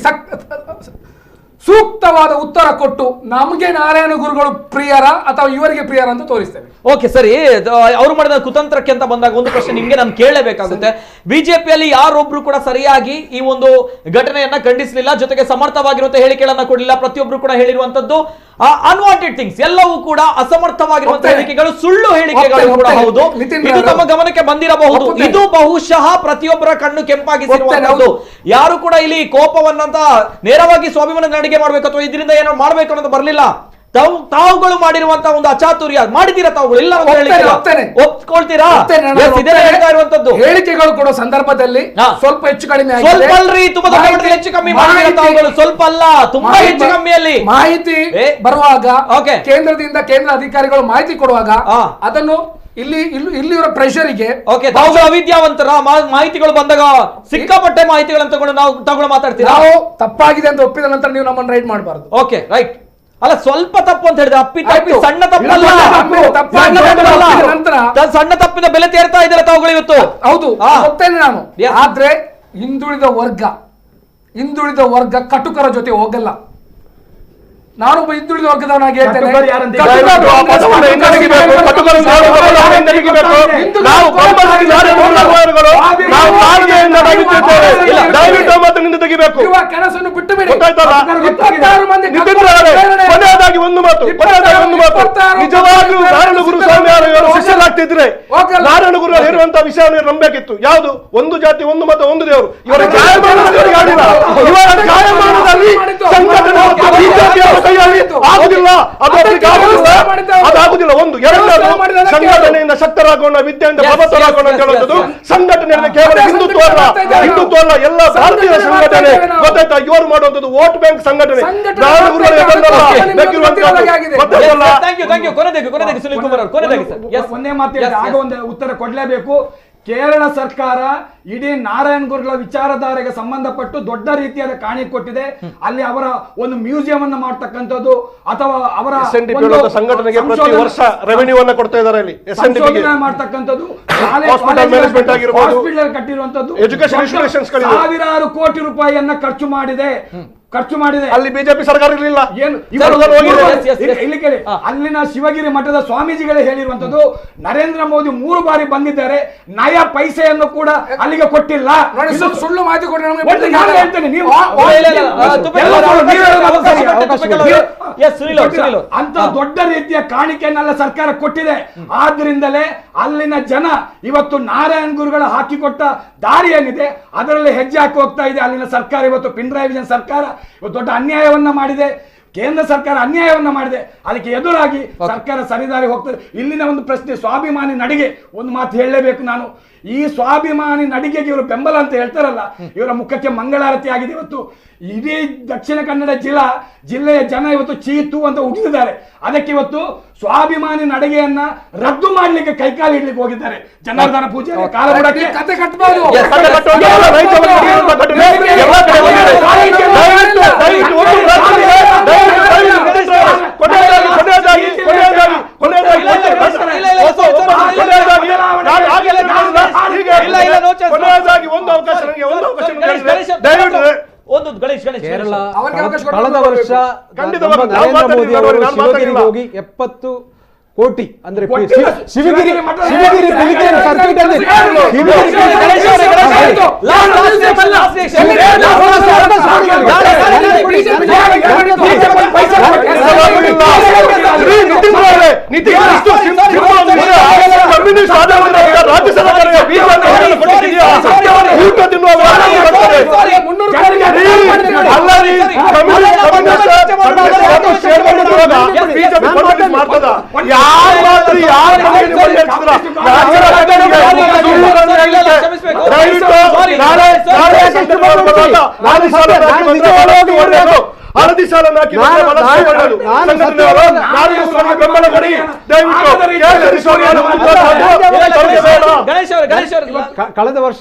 ಸೂಕ್ತವಾದ ಉತ್ತರ ಕೊಟ್ಟು ನಮಗೆ ನಾರಾಯಣ ಗುರುಗಳು ಪ್ರಿಯರ ಅಥವಾ ಇವರಿಗೆ ಪ್ರಿಯರ ಅಂತ ತೋರಿಸ್ತೇವೆ. ಓಕೆ, ಸರಿ. ಅವರು ಮಾಡಿದ ಕುತಂತ್ರಕ್ಕೆ ಅಂತ ಬಂದಾಗ ಒಂದು ಪ್ರಶ್ನೆ ನಿಮ್ಗೆ ನಾನು ಕೇಳಲೇಬೇಕಾಗುತ್ತೆ. ಬಿಜೆಪಿಯಲ್ಲಿ ಯಾರೊಬ್ರು ಕೂಡ ಸರಿಯಾಗಿ ಈ ಒಂದು ಘಟನೆಯನ್ನ ಖಂಡಿಸಲಿಲ್ಲ, ಜೊತೆಗೆ ಸಮರ್ಥವಾಗಿರುವಂತಹ ಹೇಳಿಕೆಗಳನ್ನ ಕೊಡಲಿಲ್ಲ. ಪ್ರತಿಯೊಬ್ರು ಕೂಡ ಹೇಳಿರುವಂತದ್ದು ಅನ್ವಾಂಟೆಡ್ ಥಿಂಗ್ಸ್, ಎಲ್ಲವೂ ಕೂಡ ಅಸಮರ್ಥವಾಗಿರುವಂತಹ ಹೇಳಿಕೆಗಳು, ಸುಳ್ಳು ಹೇಳಿಕೆಗಳು ಕೂಡ ಹೌದು. ಇದು ತಮ್ಮ ಗಮನಕ್ಕೆ ಬಂದಿರಬಹುದು. ಇದು ಬಹುಶಃ ಪ್ರತಿಯೊಬ್ಬರ ಕಣ್ಣು ಕೆಂಪಾಗಿಸಿರುವಂತದ್ದು. ಯಾರು ಕೂಡ ಇಲ್ಲಿ ಕೋಪವನ್ನಂತ ನೇರವಾಗಿ ಸ್ವಾಭಿಮಾನ ನಡಿಗೆ ಮಾಡ್ಬೇಕು ಅಥವಾ ಇದರಿಂದ ಏನೋ ಮಾಡ್ಬೇಕು ಅನ್ನೋದು ಬರಲಿಲ್ಲ. ತಾವುಗಳು ಮಾಡಿರುವಂತಹ ಒಂದು ಅಚಾತುರ್ಯ ಮಾಡಿದ್ದೀರಾ, ತಾವುಗಳು ಇಲ್ಲ ಒಪ್ಕೊಳ್ತೀರಾ? ಹೇಳಿಕೆಗಳು ಕೊಡೋ ಸಂದರ್ಭದಲ್ಲಿ ಸ್ವಲ್ಪ ಹೆಚ್ಚು ಕಡಿಮೆ ಹೆಚ್ಚು ಕಮ್ಮಿ ತಾವುಗಳು, ಸ್ವಲ್ಪ ಅಲ್ಲ ತುಂಬಾ ಹೆಚ್ಚು ಕಮ್ಮಿಯಲ್ಲಿ ಮಾಹಿತಿ ಬರುವಾಗ, ಕೇಂದ್ರದಿಂದ ಕೇಂದ್ರ ಅಧಿಕಾರಿಗಳು ಮಾಹಿತಿ ಕೊಡುವಾಗ ಅದನ್ನು ಇಲ್ಲಿರೋ ಪ್ರೆಷರಿಗೆ ತಾವುಗಳು ಅವಿದ್ಯಾವಂತರ ಮಾಹಿತಿಗಳು ಬಂದಾಗ ಸಿಕ್ಕಾಪಟ್ಟೆ ಮಾಹಿತಿಗಳನ್ನು ತಗೊಂಡು ಮಾತಾಡ್ತೀರಾ. ನಾವು ತಪ್ಪಾಗಿದೆ ಅಂತ ಒಪ್ಪಿದ ನಂತರ ನೀವು ನಮ್ಮನ್ನು ರೈಟ್ ಮಾಡಬಾರ್ದು. Okay, right. ಅಲ್ಲ, ಸ್ವಲ್ಪ ತಪ್ಪು ಅಂತ ಹೇಳಿದ್ರೆ ಅಪ್ಪಿ ಸಣ್ಣ ತಪ್ಪಲ್ಲ, ಸಣ್ಣ ತಪ್ಪಿನ ಬೆಲೆ ತೇರ್ತಾ ಇದ್ದಾರೆ ತಾವುಗಳು ಇವತ್ತು. ಹೌದು, ಗೊತ್ತೇನೆ ನಾನು. ಆದ್ರೆ ಹಿಂದುಳಿದ ವರ್ಗ ಕಟುಕರ ಜೊತೆ ಹೋಗಲ್ಲ. ನಾನು ಒಬ್ಬ ಹಿಂದುಳಿದ ವರ್ಗದವನಾಗಿ ಹೇಳ್ತೇನೆ. ಕಟ್ಟುಗಾರ ಯಾರಂತ ಕಟ್ಟುಗಾರರು ಆ ಪದವನ್ನು ಹಿಂದೆಗೆಬೇಕು, ಕಟ್ಟುಗಾರರು ಹಿಂದೆಗೆಬೇಕು. ನಾವು ಬ್ರಹ್ಮಶ್ರೀ ನಾರಾಯಣ ಗುರುಗಳು ನಾವು ನಾಲ್ಗೆಯಿಂದ ನಡೀತಿದ್ದೇವೆ. ದಯವಿಟ್ಟು ಮಾತನ್ನು ತೆಗಿಬೇಕು. ಇರುವ ಕೆಲಸವನ್ನು ಬಿಟ್ಟು ಬಿಡಿ. ಗೊತ್ತಾಯ್ತಲ್ಲ? 26 ಮಂದಿ ಕೊನೆಯದಾಗಿ ಒಂದು ಮಾತು, ನಿಜವಾಗಿಯೂ ನಾರಾಯಣ ಗುರು ಸ್ವಾಮಿ ಅವರು ಶಿಷ್ಯರಾಗ್ತಿದ್ರೆ ನಾರಾಯಣ ಗುರು ಹೇಳುವಂತಹ ವಿಷಯವನ್ನು ನಂಬಬೇಕಿತ್ತು. ಯಾವುದು? ಒಂದು ಜಾತಿ, ಒಂದು ಮತ, ಒಂದು ದೇವರು. ಇವರ ಜಾಯಮಾನದಲ್ಲಿ ಆಡಿಲ್ಲ. ಇವರ ಜಾಯಮಾನದಲ್ಲಿ ಸಂಘಟನೆ ಕೈಯಲ್ಲಿ ಆಗುದಿಲ್ಲ, ಅದಾಗುದಿಲ್ಲ. ಒಂದು ಎರಡನೇದು, ಸಂಘಟನೆಯಿಂದ ಶಕ್ತರಾಗೋಣ, ವಿದ್ಯೆಯಿಂದ ಪ್ರಬುದ್ಧರಾಗೋಣ ಅಂತ ಹೇಳುವಂಥದ್ದು ಸಂಘಟನೆಯಲ್ಲಿ ಕೇವಲ ಹಿಂದುತ್ವ ಅಲ್ಲ, ಹಿಂದುತ್ವ ಅಲ್ಲ, ಎಲ್ಲ ಭಾರತೀಯ ಸಂಘಟನೆ. ಗೊತ್ತಾಯ್ತಾ? ಇವರು ಮಾಡುವಂಥದ್ದು ವೋಟ್ ಬ್ಯಾಂಕ್ ಸಂಘಟನೆ. ನಾರಾಯಣ ಗುರುಗಳಿಗೆ ಒಂದೇ ಮಾತು ಆಗ ಒಂದು ಉತ್ತರ ಕೊಡ್ಲೇಬೇಕು. ಕೇರಳ ಸರ್ಕಾರ ಇಡೀ ನಾರಾಯಣ ಗುರುಗಳ ವಿಚಾರಧಾರೆಗೆ ಸಂಬಂಧಪಟ್ಟು ದೊಡ್ಡ ರೀತಿಯಾದ ಕಾಣಿಕೆ ಕೊಟ್ಟಿದೆ. ಅಲ್ಲಿ ಅವರ ಒಂದು ಮ್ಯೂಸಿಯಂ ಅನ್ನು ಮಾಡ್ತಕ್ಕಂಥದ್ದು ಅಥವಾ ಅವರ ಸಂಘಟನೆಗೆ ಪ್ರತಿ ವರ್ಷ ರೆವೆನ್ಯೂ ಅನ್ನು ಕೊಡ್ತಾ ಇದ್ದಾರೆ. ಅಲ್ಲಿ ಮಾಡ್ತಕ್ಕಂಥದ್ದು, ಹಾಸ್ಪಿಟಲ್ ಮ್ಯಾನೇಜ್ಮೆಂಟ್ ಆಗಿರಬಹುದು, ಹಾಸ್ಪಿಟಲ್ ಕಟ್ಟಿರುವಂತದ್ದು, ಎಜುಕೇಶನ್ ಇನ್ಸ್ಟಿಟ್ಯೂಷನ್ಸ್ ಸಾವಿರಾರು ಕೋಟಿ ರೂಪಾಯಿಯನ್ನ ಖರ್ಚು ಮಾಡಿದೆ. ಅಲ್ಲಿ ಬಿಜೆಪಿ ಸರ್ಕಾರ ಇರಲಿಲ್ಲ. ಇಲ್ಲಿ ಕೇಳಿ, ಅಲ್ಲಿನ ಶಿವಗಿರಿ ಮಠದ ಸ್ವಾಮೀಜಿಗಳೇ ಹೇಳಿರುವಂತದ್ದು, ನರೇಂದ್ರ ಮೋದಿ 3 ಬಾರಿ ಬಂದಿದ್ದಾರೆ, ನಯ ಪೈಸೆಯನ್ನು ಕೂಡ ಅಲ್ಲಿಗೆ ಕೊಟ್ಟಿಲ್ಲ. ಸುಳ್ಳು ಮಾಹಿತಿ ಕೊಟ್ಟರೆ ಅಂತ ದೊಡ್ಡ ರೀತಿಯ ಕಾಣಿಕೆಯನ್ನೆಲ್ಲ ಸರ್ಕಾರ ಕೊಟ್ಟಿದೆ. ಆದ್ರಿಂದಲೇ ಅಲ್ಲಿನ ಜನ ಇವತ್ತು ನಾರಾಯಣ ಗುರುಗಳ ಹಾಕಿಕೊಟ್ಟ ದಾರಿ ಏನಿದೆ ಅದರಲ್ಲಿ ಹೆಜ್ಜೆ ಹಾಕಿ ಹೋಗ್ತಾ ಇದೆ. ಅಲ್ಲಿನ ಸರ್ಕಾರ ಇವತ್ತು ಪಿಣರಾಯಿ ವಿಜಯನ್ ಸರ್ಕಾರ ದೊಡ್ಡ ಅನ್ಯಾಯವನ್ನ ಮಾಡಿದೆ. ಕೇಂದ್ರ ಸರ್ಕಾರ ಅನ್ಯಾಯವನ್ನ ಮಾಡಿದೆ. ಅದಕ್ಕೆ ಎದುರಾಗಿ ಸರ್ಕಾರ ಸರಿದಾರಿ ಹೋಗ್ತದೆ. ಇಲ್ಲಿನ ಒಂದು ಪ್ರಶ್ನೆ, ಸ್ವಾಭಿಮಾನಿ ನಡಿಗೆ ಒಂದು ಮಾತು ಹೇಳಲೇಬೇಕು ನಾನು. ಈ ಸ್ವಾಭಿಮಾನಿ ನಡಿಗೆಗೆ ಇವರು ಬೆಂಬಲ ಅಂತ ಹೇಳ್ತಾರಲ್ಲ, ಇವರ ಮುಖಕ್ಕೆ ಮಂಗಳಾರತಿ ಆಗಿದೆ. ಇವತ್ತು ಇಡೀ ದಕ್ಷಿಣ ಕನ್ನಡ ಜಿಲ್ಲೆಯ ಜನ ಇವತ್ತು ಚೀತು ಅಂತ ಉಳಿದಿದ್ದಾರೆ. ಅದಕ್ಕೆ ಇವತ್ತು ಸ್ವಾಭಿಮಾನಿ ನಡಿಗೆಯನ್ನ ರದ್ದು ಮಾಡ್ಲಿಕ್ಕೆ ಕೈಕಾಲು ಇಡ್ಲಿಕ್ಕೆ ಹೋಗಿದ್ದಾರೆ. ಜನಾರ್ದನ ಪೂಜಾರಿ ಕಾಲಬುಡಕ್ಕೆ ಕತೆ ಕಟ್ಟಬಹುದು. ಕೇರಳ ಕಳೆದ ವರ್ಷ ನರೇಂದ್ರ ಮೋದಿ ಅವರು ಶಿವಗಿರಿಗೆ ಹೋಗಿ 70 ಕೋಟಿ ಅಂದ್ರೆ ಶಿವಗಿರಿ ಸರ್ಕಿಟ್ ಅಲ್ಲಿ ರಾಜ್ಯ ಸರ್ಕಾರ ಹಳದಿ ಸಾಲ ಕಳೆದ ವರ್ಷ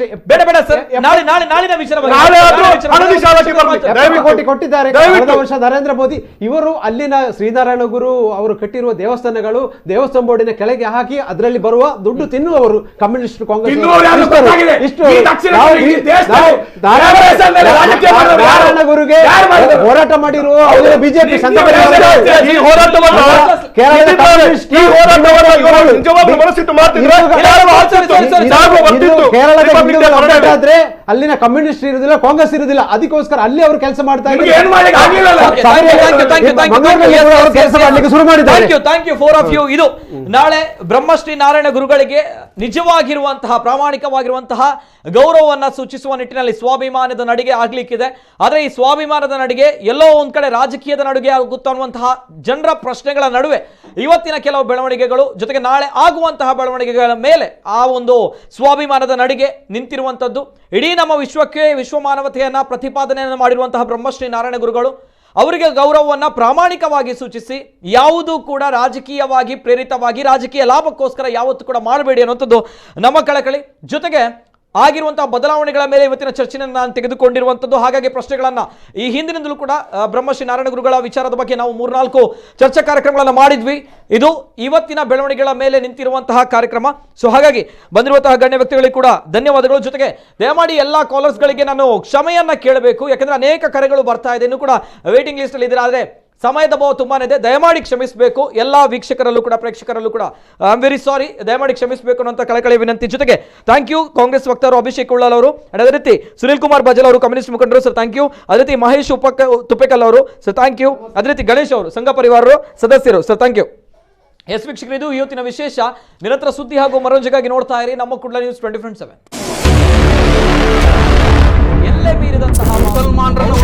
ಕೋಟಿ ಕೊಟ್ಟಿದ್ದಾರೆ. ಕಳೆದ ವರ್ಷ ನರೇಂದ್ರ ಮೋದಿ ಇವರು ಅಲ್ಲಿನ ಶ್ರೀನಾರಾಯಣ ಗುರು ಅವರು ಕಟ್ಟಿರುವ ದೇವಸ್ಥಾನಗಳು ದೇವಸ್ಥಾನ ಬೋರ್ಡಿನ ಕೆಳಗೆ ಹಾಕಿ ಅದರಲ್ಲಿ ಬರುವ ದುಡ್ಡು ತಿನ್ನುವವರು ಕಮ್ಯುನಿಸ್ಟ್ ಕಾಂಗ್ರೆಸ್ ಇಷ್ಟು ನಾರಾಯಣ ಗುರುಗೆ ಹೋರಾಟ ಮಾಡಿರುವ ಬಿಜೆಪಿ ಆದ್ರೆ ಅಲ್ಲಿನ ಕಮ್ಯುನಿಸ್ಟ್ ಇರುವುದಿಲ್ಲ, ಕಾಂಗ್ರೆಸ್ ಇರುವುದಿಲ್ಲ. ಅದಕ್ಕೋಸ್ಕರ ಅಲ್ಲಿ ಅವರು ಕೆಲಸ ಮಾಡ್ತಾ ಇದ್ದಾರೆ, ಕೆಲಸ ಮಾಡ್ಲಿಕ್ಕೆ ಶುರು ಮಾಡಿದ್ದಾರೆ. Thank you for of you. ಇದು ನಾಳೆ ಬ್ರಹ್ಮಶ್ರೀ ನಾರಾಯಣ ಗುರುಗಳಿಗೆ ನಿಜವಾಗಿರುವಂತಹ ಪ್ರಾಮಾಣಿಕವಾಗಿರುವಂತಹ ಗೌರವವನ್ನ ಸೂಚಿಸುವ ನಿಟ್ಟಿನಲ್ಲಿ ಸ್ವಾಭಿಮಾನದ ನಡಿಗೆ ಆಗ್ಲಿಕ್ಕಿದೆ. ಆದ್ರೆ ಈ ಸ್ವಾಭಿಮಾನದ ನಡಿಗೆ ಎಲ್ಲೋ ಒಂದ್ ಕಡೆ ರಾಜಕೀಯದ ನಡುಗೆ ಆಗುತ್ತಾ ಅನ್ನುವಂತಹ ಜನರ ಪ್ರಶ್ನೆಗಳ ನಡುವೆ ಇವತ್ತಿನ ಕೆಲವು ಬೆಳವಣಿಗೆಗಳು ಜೊತೆಗೆ ನಾಳೆ ಆಗುವಂತಹ ಬೆಳವಣಿಗೆಗಳ ಮೇಲೆ ಆ ಒಂದು ಸ್ವಾಭಿಮಾನದ ನಡಿಗೆ ನಿಂತಿರುವಂತದ್ದು. ಇಡೀ ನಮ್ಮ ವಿಶ್ವಕ್ಕೆ ವಿಶ್ವ ಮಾನವತೆಯನ್ನ ಪ್ರತಿಪಾದನೆಯನ್ನು ಮಾಡಿರುವಂತಹ ಬ್ರಹ್ಮಶ್ರೀ ನಾರಾಯಣ ಗುರುಗಳು ಅವರಿಗೆ ಗೌರವವನ್ನು ಪ್ರಾಮಾಣಿಕವಾಗಿ ಸೂಚಿಸಿ ಯಾವುದೂ ಕೂಡ ರಾಜಕೀಯವಾಗಿ ಪ್ರೇರಿತವಾಗಿ ರಾಜಕೀಯ ಲಾಭಕ್ಕೋಸ್ಕರ ಯಾವತ್ತೂ ಕೂಡ ಮಾಡಬೇಡಿ ಅನ್ನುವಂಥದ್ದು ನಮ್ಮ ಕಳಕಳಿ. ಜೊತೆಗೆ ಆಗಿರುವಂತಹ ಬದಲಾವಣೆಗಳ ಮೇಲೆ ಇವತ್ತಿನ ಚರ್ಚೆಯನ್ನು ನಾನು ತೆಗೆದುಕೊಂಡಿರುವಂಥದ್ದು. ಹಾಗಾಗಿ ಪ್ರಶ್ನೆಗಳನ್ನು ಈ ಹಿಂದಿನಿಂದಲೂ ಕೂಡ ಬ್ರಹ್ಮಶ್ರೀ ನಾರಾಯಣ ಗುರುಗಳ ವಿಚಾರದ ಬಗ್ಗೆ ನಾವು 3-4 ಚರ್ಚಾ ಕಾರ್ಯಕ್ರಮಗಳನ್ನು ಮಾಡಿದ್ವಿ. ಇದು ಇವತ್ತಿನ ಬೆಳವಣಿಗೆಗಳ ಮೇಲೆ ನಿಂತಿರುವಂತಹ ಕಾರ್ಯಕ್ರಮ. ಸೊ ಹಾಗಾಗಿ ಬಂದಿರುವಂತಹ ಗಣ್ಯ ವ್ಯಕ್ತಿಗಳಿಗೆ ಕೂಡ ಧನ್ಯವಾದಗಳು. ಜೊತೆಗೆ ದಯಮಾಡಿ ಎಲ್ಲ ಕಾಲರ್ಸ್ಗಳಿಗೆ ನಾನು ಕ್ಷಮೆಯನ್ನ ಕೇಳಬೇಕು, ಯಾಕಂದ್ರೆ ಅನೇಕ ಕರೆಗಳು ಬರ್ತಾ ಇದೆ, ಇನ್ನೂ ಕೂಡ ವೇಟಿಂಗ್ ಲಿಸ್ಟ್ ಅಲ್ಲಿ ಇದ್ದಾರೆ. ಆದರೆ ಸಮಯದ ಅಭಾವ ತುಂಬಾನೇ ಇದೆ, ದಯಮಾಡಿ ಕ್ಷಮಿಸಬೇಕು ಎಲ್ಲ ವೀಕ್ಷಕರಲ್ಲೂ ಕೂಡ ಪ್ರೇಕ್ಷಕರಲ್ಲೂ ಕೂಡ. ಐ ಆಮ್ ವೆರಿ ಸಾರಿ, ದಯಮಾಡಿ ಕ್ಷಮಿಸಬೇಕು ಅನ್ನುವಂಥ ಕಳಕಳಿ ವಿನಂತಿ. ಜೊತೆಗೆ ಥ್ಯಾಂಕ್ ಯು ಕಾಂಗ್ರೆಸ್ ವಕ್ತಾರರು ಅಭಿಷೇಕ್ ಉಳ್ಳಾಲ್ ಅವರು, ಅದೇ ರೀತಿ ಸುನಿಲ್ ಕುಮಾರ್ ಬಜಲ್ ಅವರು ಕಮ್ಯುನಿಸ್ಟ್ ಮುಖಂಡರು ಸರ್ ಥ್ಯಾಂಕ್ ಯು, ಅದೇ ರೀತಿ ಮಹೇಶ್ ತುಪ್ಪೇಕಲ್ ಅವರು ಸರ್ ಥ್ಯಾಂಕ್ ಯು, ಅದೇ ರೀತಿ ಗಣೇಶ್ ಅವರು ಸಂಘ ಪರಿವಾರರು ಸದಸ್ಯರು ಸರ್ ಥ್ಯಾಂಕ್ ಯು. ಎಸ್ ವೀಕ್ಷಕರು, ಇದು ಇವತ್ತಿನ ವಿಶೇಷ. ನಿರಂತರ ಸುದ್ದಿ ಹಾಗೂ ಮನೋರಂಜನೆಗಾಗಿ ನೋಡ್ತಾ ಇರಿ ನಮ್ಮ ಕುಡ್ಲ ನ್ಯೂಸ್ 24/7. ಎಲ್ಲೇ ಮೀರಿದಂತಹ ಮುಸಲ್ಮಾನರನ್ನು